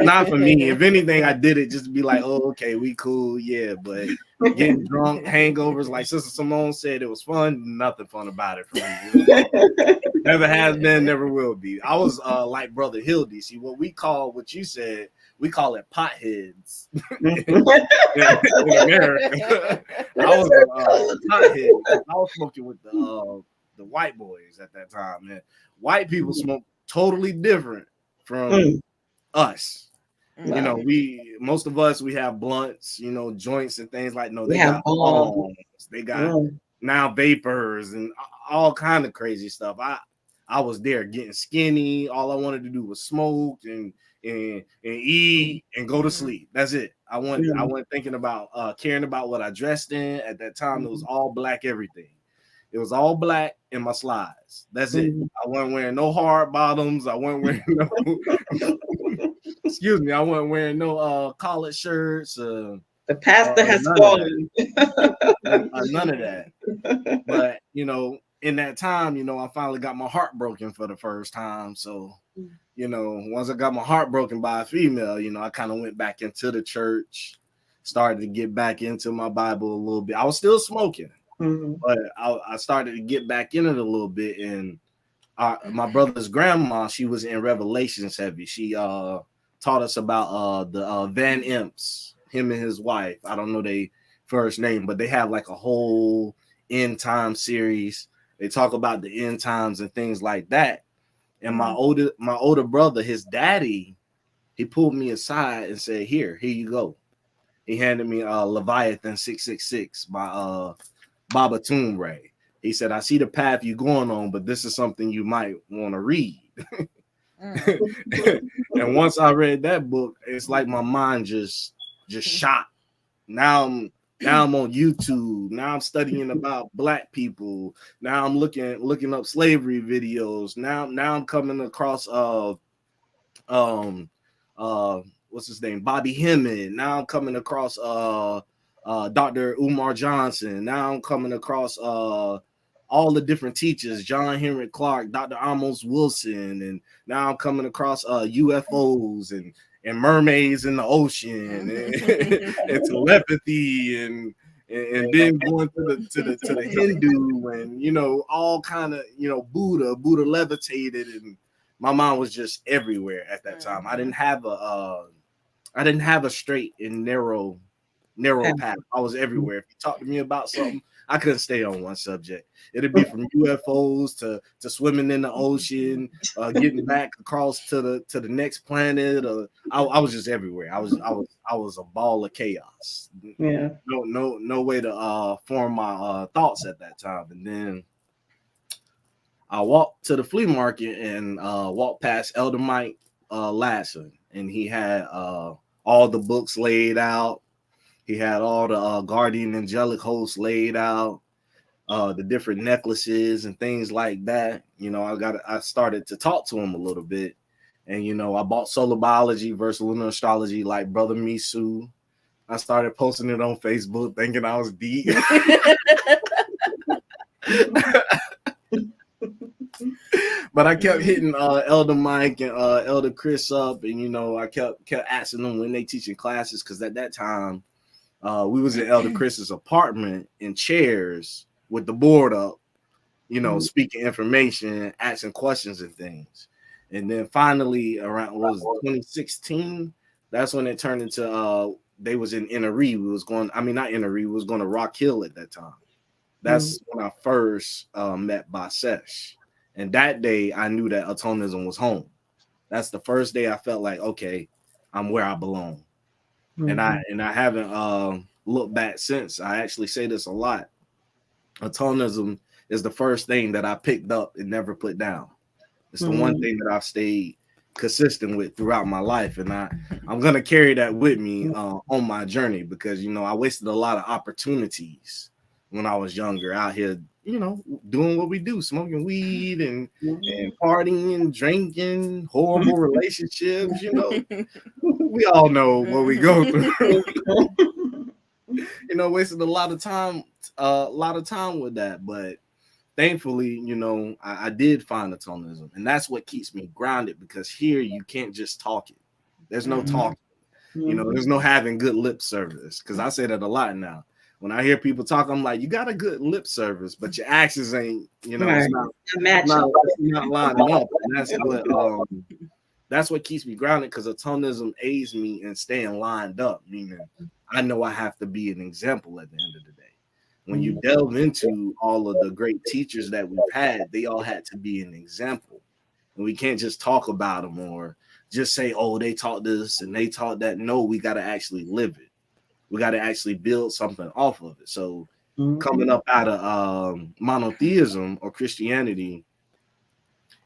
Speaker 7: Not for me. If anything, I did it just to be like, oh, okay, we cool, yeah. But getting drunk, hangovers, like Sister Simone said, it was fun. Nothing fun about it for me. Never has been, never will be. I was like Brother Hildy. See, what you said, we call it potheads in America. I was a pothead. I was smoking with the white boys at that time, man. White people smoke totally different from us. You know, most of us, we have blunts, you know, joints and things like. No, they got bombs. They got now vapors and all kind of crazy stuff. I was there getting skinny. All I wanted to do was smoke and eat and go to sleep. That's it. I wasn't thinking about caring about what I dressed in. At that time, it was all black everything. It was all black in my slides. That's it. I wasn't wearing no hard bottoms. I wasn't wearing no excuse me, I wasn't wearing no collared shirts. The
Speaker 1: pastor has fallen.
Speaker 7: None of that. But you know, in that time, you know, I finally got my heart broken for the first time. So, you know, once I got my heart broken by a female, you know, I kind of went back into the church, started to get back into my Bible a little bit. I was still smoking, but I started to get back in it a little bit. And my brother's grandma, she was in Revelations heavy. She taught us about the Van Imps, him and his wife. I don't know their first name, but they have like a whole end time series. They talk about the end times and things like that. And my older brother, his daddy, he pulled me aside and said, here you go. He handed me Leviathan 666 by Baba Toomray. He said, I see the path you're going on, but this is something you might want to read. And once I read that book, it's like my mind just shot. Now I'm on YouTube. Now I'm studying about black people. Now I'm looking up slavery videos. Now I'm coming across what's his name? Bobby Hemming. Now I'm coming across Dr. Umar Johnson. Now I'm coming across all the different teachers, John Henry Clark, Dr. Amos Wilson, and now I'm coming across UFOs and mermaids in the ocean and telepathy and then going to the Hindu and, you know, all kind of, you know, Buddha levitated, and my mind was just everywhere at that time. I didn't have a straight and narrow path. I was everywhere. If you talk to me about something, I couldn't stay on one subject. It'd be from UFOs to swimming in the ocean, getting back across to the next planet. I was just everywhere. I was a ball of chaos.
Speaker 1: Yeah.
Speaker 7: No way to form my thoughts at that time. And then I walked to the flea market and walked past Elder Mike Lasson, and he had all the books laid out. He had all the guardian angelic hosts laid out, the different necklaces and things like that. You know, I started to talk to him a little bit, And I bought Solar Biology versus Lunar Astrology like Brother Misu. I started posting it on Facebook thinking I was deep. But I kept hitting Elder Mike and Elder Chris up, and I kept asking them when they teaching classes, because at that time we was in Elder Chris's apartment in chairs with the board up, speaking information, asking questions and things. And then finally around 2016, that's when it turned into they was in Inari. We was going to Rock Hill at that time. That's when I first met Basesh. And that day I knew that Atonism was home. That's the first day I felt like, okay, I'm where I belong. And I haven't looked back since. I actually say this a lot. Atonism is the first thing that I picked up and never put down. It's the one thing that I've stayed consistent with throughout my life. And I'm going to carry that with me on my journey, because, I wasted a lot of opportunities when I was younger out here, doing what we do, smoking weed and partying, drinking, horrible relationships, we all know what we go through. Wasted a lot of time with that. But thankfully, I did find Atonism, and that's what keeps me grounded, because here you can't just talk it. There's no talking. There's no having good lip service, because I say that a lot now. When I hear people talk, I'm like, you got a good lip service, but your actions ain't, it's not lining up. And that's what keeps me grounded, because Atonism aids me in staying lined up, meaning I know I have to be an example at the end of the day. When you delve into all of the great teachers that we've had, they all had to be an example. And we can't just talk about them or just say, oh, they taught this and they taught that. No, we got to actually live it. We got to actually build something off of it. So coming up out of monotheism or Christianity,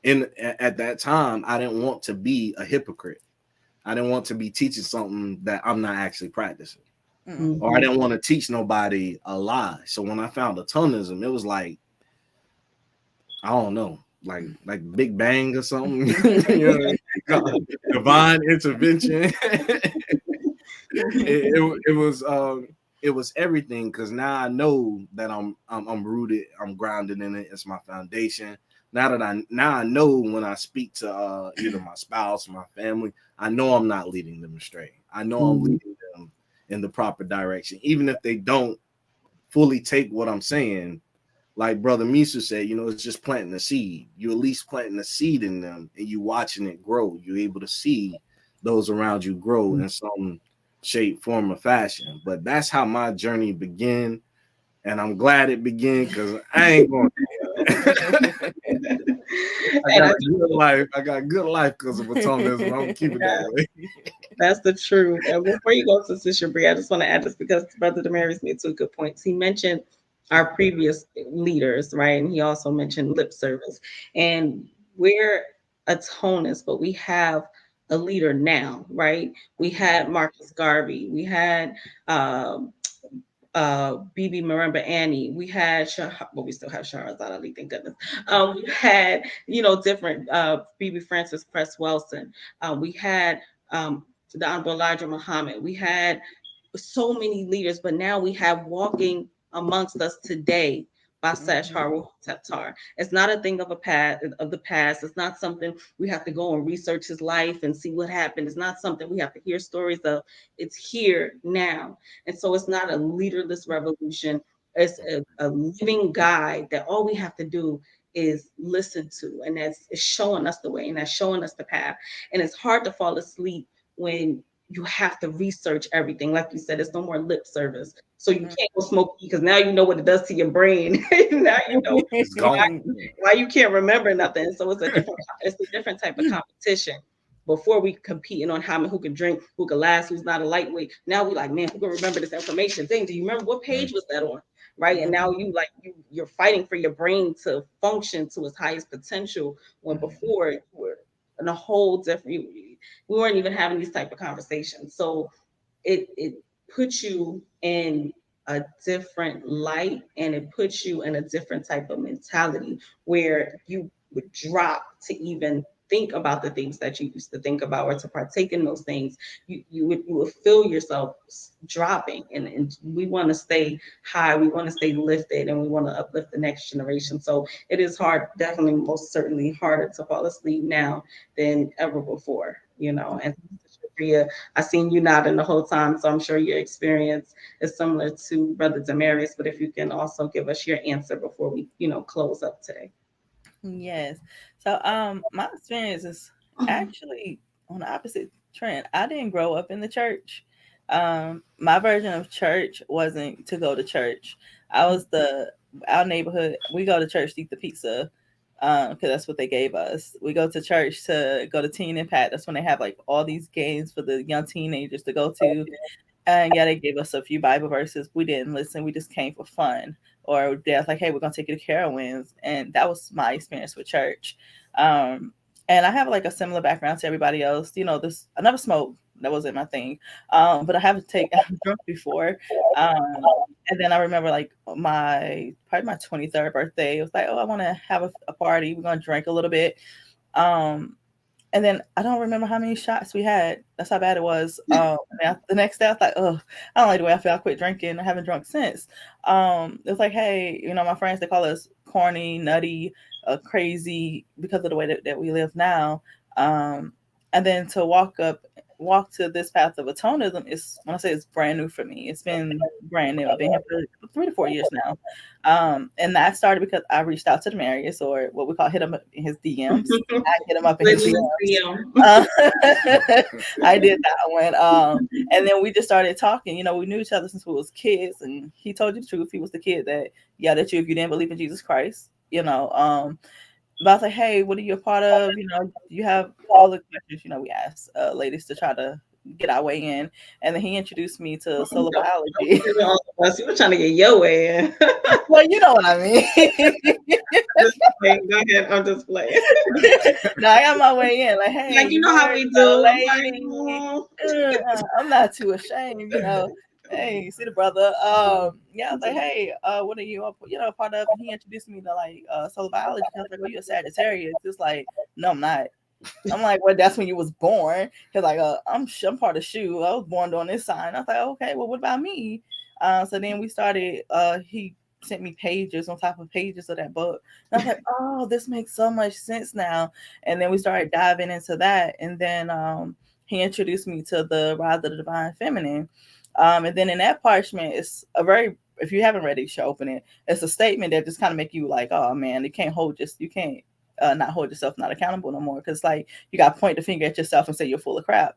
Speaker 7: at that time, I didn't want to be a hypocrite. I didn't want to be teaching something that I'm not actually practicing. Or I didn't want to teach nobody a lie. So when I found Atonism, it was like, I don't know, like Big Bang or something. Divine intervention. It was everything, because now I know that I'm rooted, I'm grounded in it. It's my foundation. Now I know when I speak to either my spouse or my family, I know I'm not leading them astray. I know I'm leading them in the proper direction, even if they don't fully take what I'm saying. Like Brother Misu said, it's just planting a seed. You at least planting a seed in them, and you watching it grow. You're able to see those around you grow in some shape, form, or fashion. But that's how my journey began, and I'm glad it began, because I ain't going to. I got a good life because of Atonism. I'm gonna keep it that way.
Speaker 1: That's the truth. And before you go to Sister Bree, I just want to add this, because Brother Damaris made two good points. He mentioned our previous leaders, right? And he also mentioned lip service. And we're Atonists, but we have a leader now, right? We had Marcus Garvey. We had BB Marimba Annie. We had we still have Shahrazad Ali, thank goodness. We had different BB Francis Press Wellson. We had the Honorable Elijah Muhammad. We had so many leaders, but now we have walking amongst us today Basesh Haruteptar. It's not a thing of the past. It's not something we have to go and research his life and see what happened. It's not something we have to hear stories of. It's here now. And so it's not a leaderless revolution. It's a living guide that all we have to do is listen to. And that's showing us the way, and that's showing us the path. And it's hard to fall asleep when you have to research everything. Like you said, it's no more lip service. So you can't go smoke because now you know what it does to your brain. Now you know why you can't remember nothing. So it's a different type of competition. Before we competing on who can drink, who can last, who's not a lightweight. Now we like, man, who can remember this information? Do you remember what page was that on? Right. And now you're fighting for your brain to function to its highest potential, when before you were in a whole different, we weren't even having these type of conversations. So it puts you in a different light, and it puts you in a different type of mentality where you would drop to even think about the things that you used to think about, or to partake in those things, you would feel yourself dropping. And we want to stay high, we want to stay lifted, and we want to uplift the next generation. So it is hard, definitely, most certainly harder to fall asleep now than ever before, you know. And Shapria, I seen you nodding the whole time, so I'm sure your experience is similar to Brother Demarius. But if you can also give us your answer before we, you know, close up today.
Speaker 4: Yes. So my experience is actually on the opposite trend. I didn't grow up in the church. My version of church wasn't to go to church. I was our neighborhood, we go to church to eat the pizza, because that's what they gave us. We go to church to go to Teen Impact. That's when they have like all these games for the young teenagers to go to. And yeah, they gave us a few Bible verses. We didn't listen. We just came for fun. Or they're like, hey, we're going to take you to Carowinds. And that was my experience with church. And I have like a similar background to everybody else. You know, I never smoked. That wasn't my thing. But I have I've drunk before. And then I remember like probably my 23rd birthday. It was like, oh, I want to have a party. We're going to drink a little bit. And then I don't remember how many shots we had. That's how bad it was. The next day I was like, oh, I don't like the way I feel. I quit drinking. I haven't drunk since. It was like, hey, you know, my friends, they call us corny, nutty, crazy because of the way that we live now. And then to walk to this path of atonism is, when I say it's brand new for me, it's been brand new. I've been here for 3 to 4 years now. And that started because I reached out to Demarius, or what we call hit him up in his DMs. I hit him up in his DMs. I did that one. And then we just started talking. You know, we knew each other since we was kids, and he told you the truth. He was the kid that yelled at you if you didn't believe in Jesus Christ, you know. But I was like, hey, what are you a part of? You know, you have all the questions, you know, we ask ladies to try to get our way in. And then he introduced me to solar biology.
Speaker 1: You were trying to get your way in.
Speaker 4: Well, you know what I mean.
Speaker 1: Go ahead, I'm just playing.
Speaker 4: No, I got my way in. Like, hey,
Speaker 1: like, you know how we do.
Speaker 4: I'm not too ashamed, you know. Hey, see the brother. Yeah, I was like, hey, what are you, you know, part of? And he introduced me to like solar biology. I was like, well, you're a Sagittarius. It's like, no, I'm not. I'm like, well, that's when you was born. He's like, I'm part of Shu. I was born on this sign. I was like, okay, well, what about me? So then we started. He sent me pages on top of pages of that book. And I was like, oh, this makes so much sense now. And then we started diving into that. And then he introduced me to the Rise of the Divine Feminine. And then in that parchment, it's if you haven't read it, you should open it. It's a statement that just kind of make you like, oh man, you can't not hold yourself not accountable no more. Cause like you got to point the finger at yourself and say you're full of crap.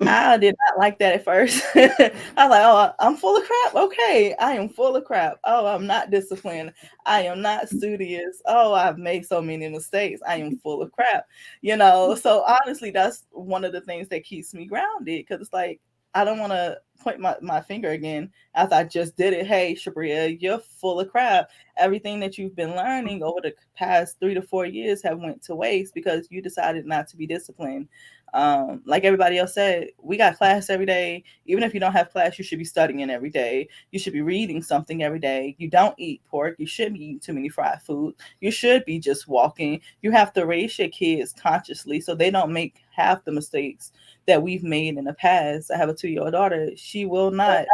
Speaker 4: I did not like that at first. I was like, oh, I'm full of crap. Okay. I am full of crap. Oh, I'm not disciplined. I am not studious. Oh, I've made so many mistakes. I am full of crap. You know, so honestly, that's one of the things that keeps me grounded. Cause it's like, I don't want to point my finger again as I just did it. Hey, Shapria, you're full of crap. Everything that you've been learning over the past 3 to 4 years have went to waste because you decided not to be disciplined. Like everybody else said, we got class every day. Even if you don't have class, you should be studying every day. You should be reading something every day. You don't eat pork. You shouldn't be eating too many fried food. You should be just walking. You have to raise your kids consciously so they don't make half the mistakes that we've made in the past. I have a 2-year-old daughter. She will not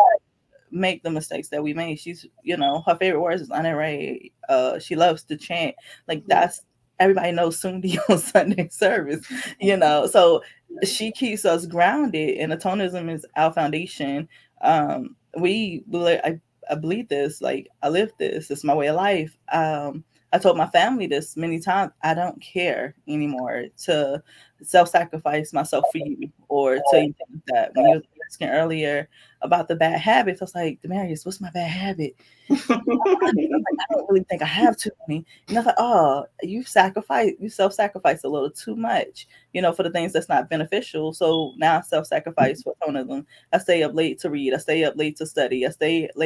Speaker 4: make the mistakes that we made. She's, you know, her favorite words is Anare. She loves to chant. Like that's, everybody knows Sundi on Sunday service, you know. So she keeps us grounded, and atonism is our foundation. I believe this, like I live this. It's my way of life. I told my family this many times. I don't care anymore to self-sacrifice myself for you or to anything like that. When you were asking earlier about the bad habits, I was like, Demarius, what's my bad habit? I don't really think I have too many. And I was like, oh, you self-sacrifice a little too much, you know, for the things that's not beneficial. So now I self-sacrifice for atonism. I stay up late to read. I stay up late to study. I stay up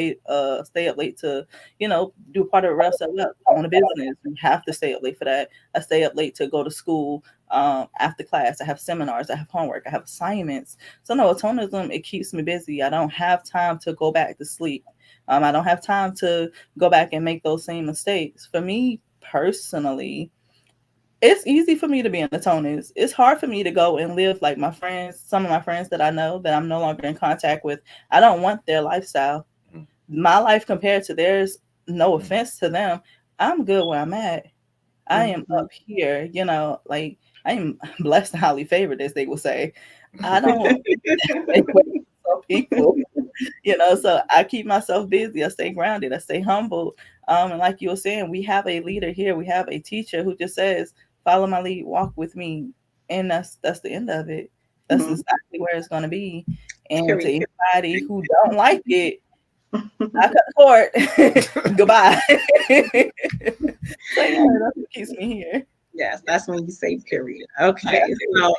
Speaker 4: late to, you know, do part of the rest of it. I own a business. You have to stay up late for that. I stay up late to go to school. After class, I have seminars, I have homework, I have assignments. So no, atonism, it keeps me busy. I don't have time to go back to sleep. I don't have time to go back and make those same mistakes. For me personally, it's easy for me to be in the Tonys. It's hard for me to go and live like my friends, some of my friends that I know that I'm no longer in contact with. I don't want their lifestyle. My life compared to theirs, no offense to them, I'm good where I'm at. I am up here, you know, like I am blessed and highly favored, as they will say. I don't people, you know, so I keep myself busy. I stay grounded. I stay humble. And like you were saying, we have a leader here. We have a teacher who just says, "Follow my lead, walk with me," and that's the end of it. That's exactly where it's going to be. And to anybody who don't like it, I cut the cord. Goodbye. So yeah, that's what keeps me here.
Speaker 1: Yes, that's when you say period. Okay. So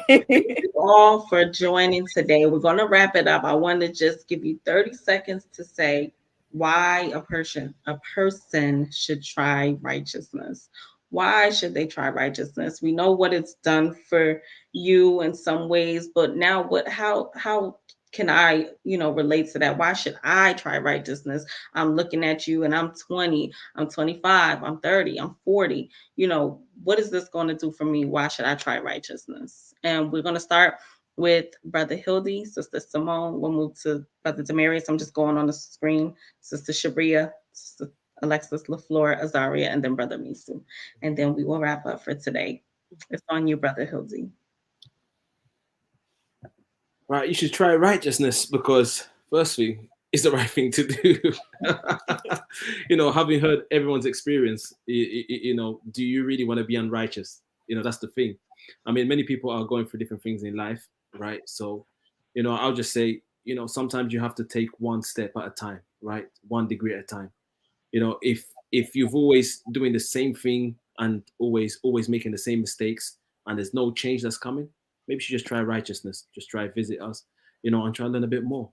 Speaker 1: thank you all for joining today. We're going to wrap it up. I want to just give you 30 seconds to say why a person should try righteousness. Why should they try righteousness? We know what it's done for you in some ways, but now how can I, relate to that? Why should I try righteousness? I'm looking at you and I'm 20, I'm 25, I'm 30, I'm 40. What is this going to do for me? Why should I try righteousness? And we're going to start with Brother Hildy, Sister Simone. We'll move to Brother Demarius. I'm just going on the screen. Sister Shabria, Sister Alexis LaFleur, Azaria, and then Brother Misu. And then we will wrap up for today. It's on you, Brother Hildy.
Speaker 8: Right, you should try righteousness because, firstly, it's the right thing to do. Having heard everyone's experience, do you really want to be unrighteous? That's the thing. I mean, many people are going through different things in life, right? So, I'll just say, sometimes you have to take one step at a time, right? 1 degree at a time. If you've always doing the same thing and always making the same mistakes and there's no change that's coming, maybe you should just try righteousness. Just try visit us, and try to learn a bit more.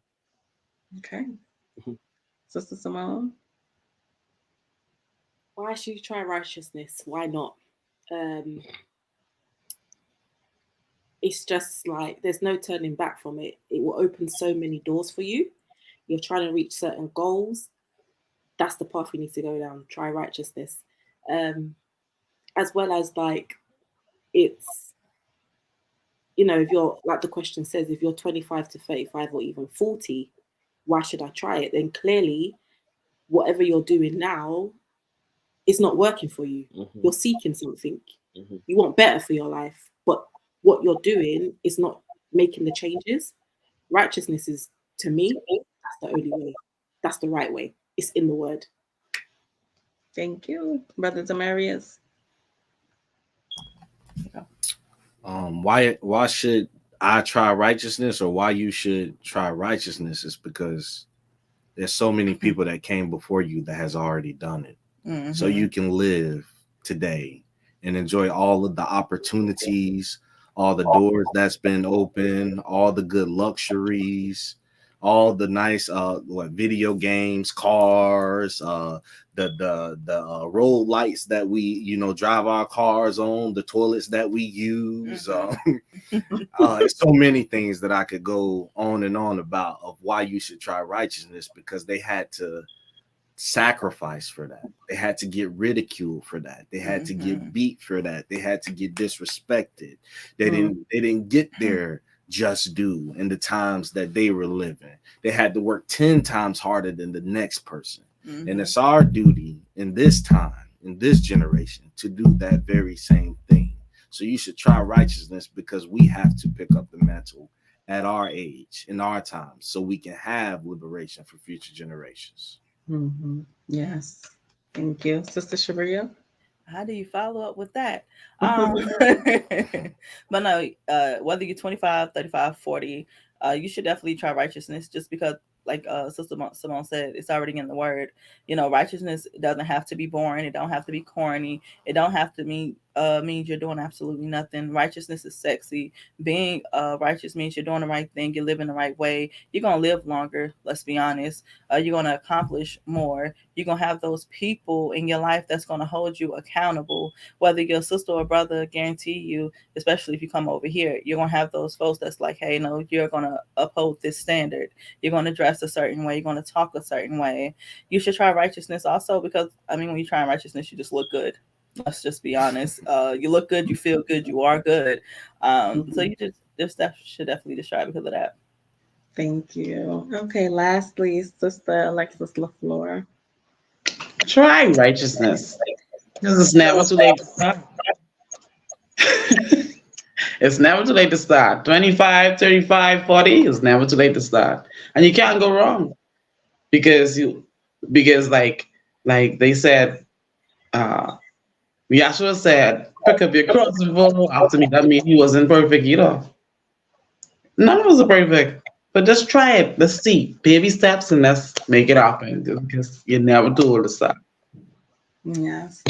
Speaker 1: Okay. Sister Simone?
Speaker 2: Why should you try righteousness? Why not? It's just like there's no turning back from it. It will open so many doors for you. You're trying to reach certain goals. That's the path we need to go down. Try righteousness. As well as it's, if you're, like the question says, if you're 25 to 35 or even 40, why should I try it? Then clearly, whatever you're doing now is not working for you. Mm-hmm. You're seeking something. Mm-hmm. You want better for your life, but what you're doing is not making the changes. Righteousness is, to me, that's the only way. That's the right way. It's in the word.
Speaker 1: Thank you, Brother Demarius.
Speaker 7: Why should I try righteousness, or why you should try righteousness is because there's so many people that came before you that has already done it. Mm-hmm. So you can live today and enjoy all of the opportunities, all the doors that's been open, all the good luxuries, all the nice video games, cars, the road lights that we drive our cars on, the toilets that we use. There's so many things that I could go on and on about of why you should try righteousness, because they had to sacrifice for that. They had to get ridiculed for that. They had to get beat for that. They had to get disrespected. They didn't get their just due in the times that they were living. They had to work 10 times harder than the next person. Mm-hmm. And it's our duty in this time, in this generation, to do that very same thing. So you should try righteousness because we have to pick up the mantle at our age, in our time, so we can have liberation for future generations.
Speaker 1: Mm-hmm. Yes. Thank you. Sister Shabria?
Speaker 4: How do you follow up with that? But no, whether you're 25, 35, 40, you should definitely try righteousness, just because, like Sister Simone said, it's already in the word. Righteousness doesn't have to be boring. It don't have to be corny. It don't have to mean you're doing absolutely nothing. Righteousness is sexy. Being righteous means you're doing the right thing. You're living the right way. You're going to live longer. Let's be honest. You're going to accomplish more. You're going to have those people in your life that's going to hold you accountable. Whether you're a sister or brother, guarantee you, especially if you come over here, you're going to have those folks that's like, hey, no, you're going to uphold this standard. You're going to dress a certain way. You're going to talk a certain way. You should try righteousness also because, when you try righteousness, you just look good. Let's just be honest. You look good, you feel good, you are good. So you should definitely just try because of that.
Speaker 1: Thank you. Okay, lastly, Sister Alexis LaFleur.
Speaker 5: Try righteousness. Because it's never too late to start. It's never too late to start. 25, 35, 40, it's never too late to start. And you can't go wrong. Because like they said, Yahshua said, pick up your cross and follow after me. That means he wasn't perfect either. None of us are perfect. But just try it. Let's see. Baby steps and let's make it happen. Because you're never too old to start.
Speaker 1: Yes.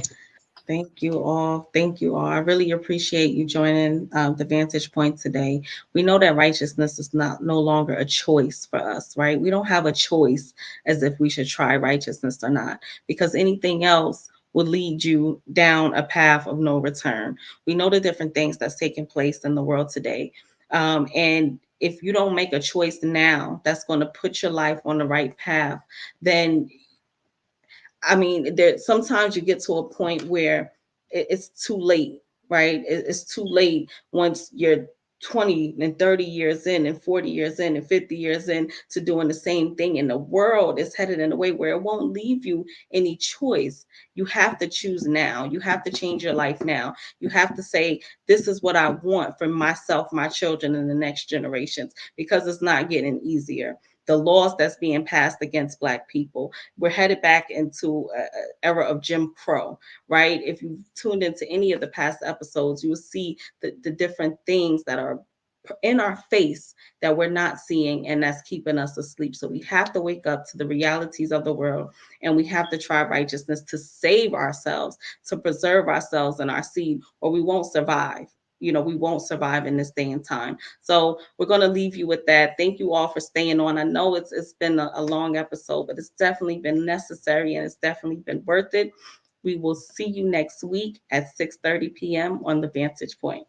Speaker 1: Thank you all. Thank you all. I really appreciate you joining the Vantage Point today. We know that righteousness is no longer a choice for us, right? We don't have a choice as if we should try righteousness or not, because anything else will lead you down a path of no return. We know the different things that's taking place in the world today. And if you don't make a choice now that's going to put your life on the right path, then I mean, there sometimes you get to a point where it's too late, right? It's too late once you're 20 and 30 years in and 40 years in and 50 years in to doing the same thing. And the world is headed in a way where it won't leave you any choice. You have to choose now. You have to change your life now. You have to say, this is what I want for myself, my children, and the next generations, because it's not getting easier. The laws that's being passed against Black people, we're headed back into an era of Jim Crow, right? If you've tuned into any of the past episodes, you will see the different things that are in our face that we're not seeing, and that's keeping us asleep. So we have to wake up to the realities of the world, and we have to try righteousness to save ourselves, to preserve ourselves and our seed, or we won't survive. We won't survive in this day and time. So we're going to leave you with that. Thank you all for staying on. I know it's been a long episode, but it's definitely been necessary and it's definitely been worth it. We will see you next week at 6:30 p.m. on the Vantage Point.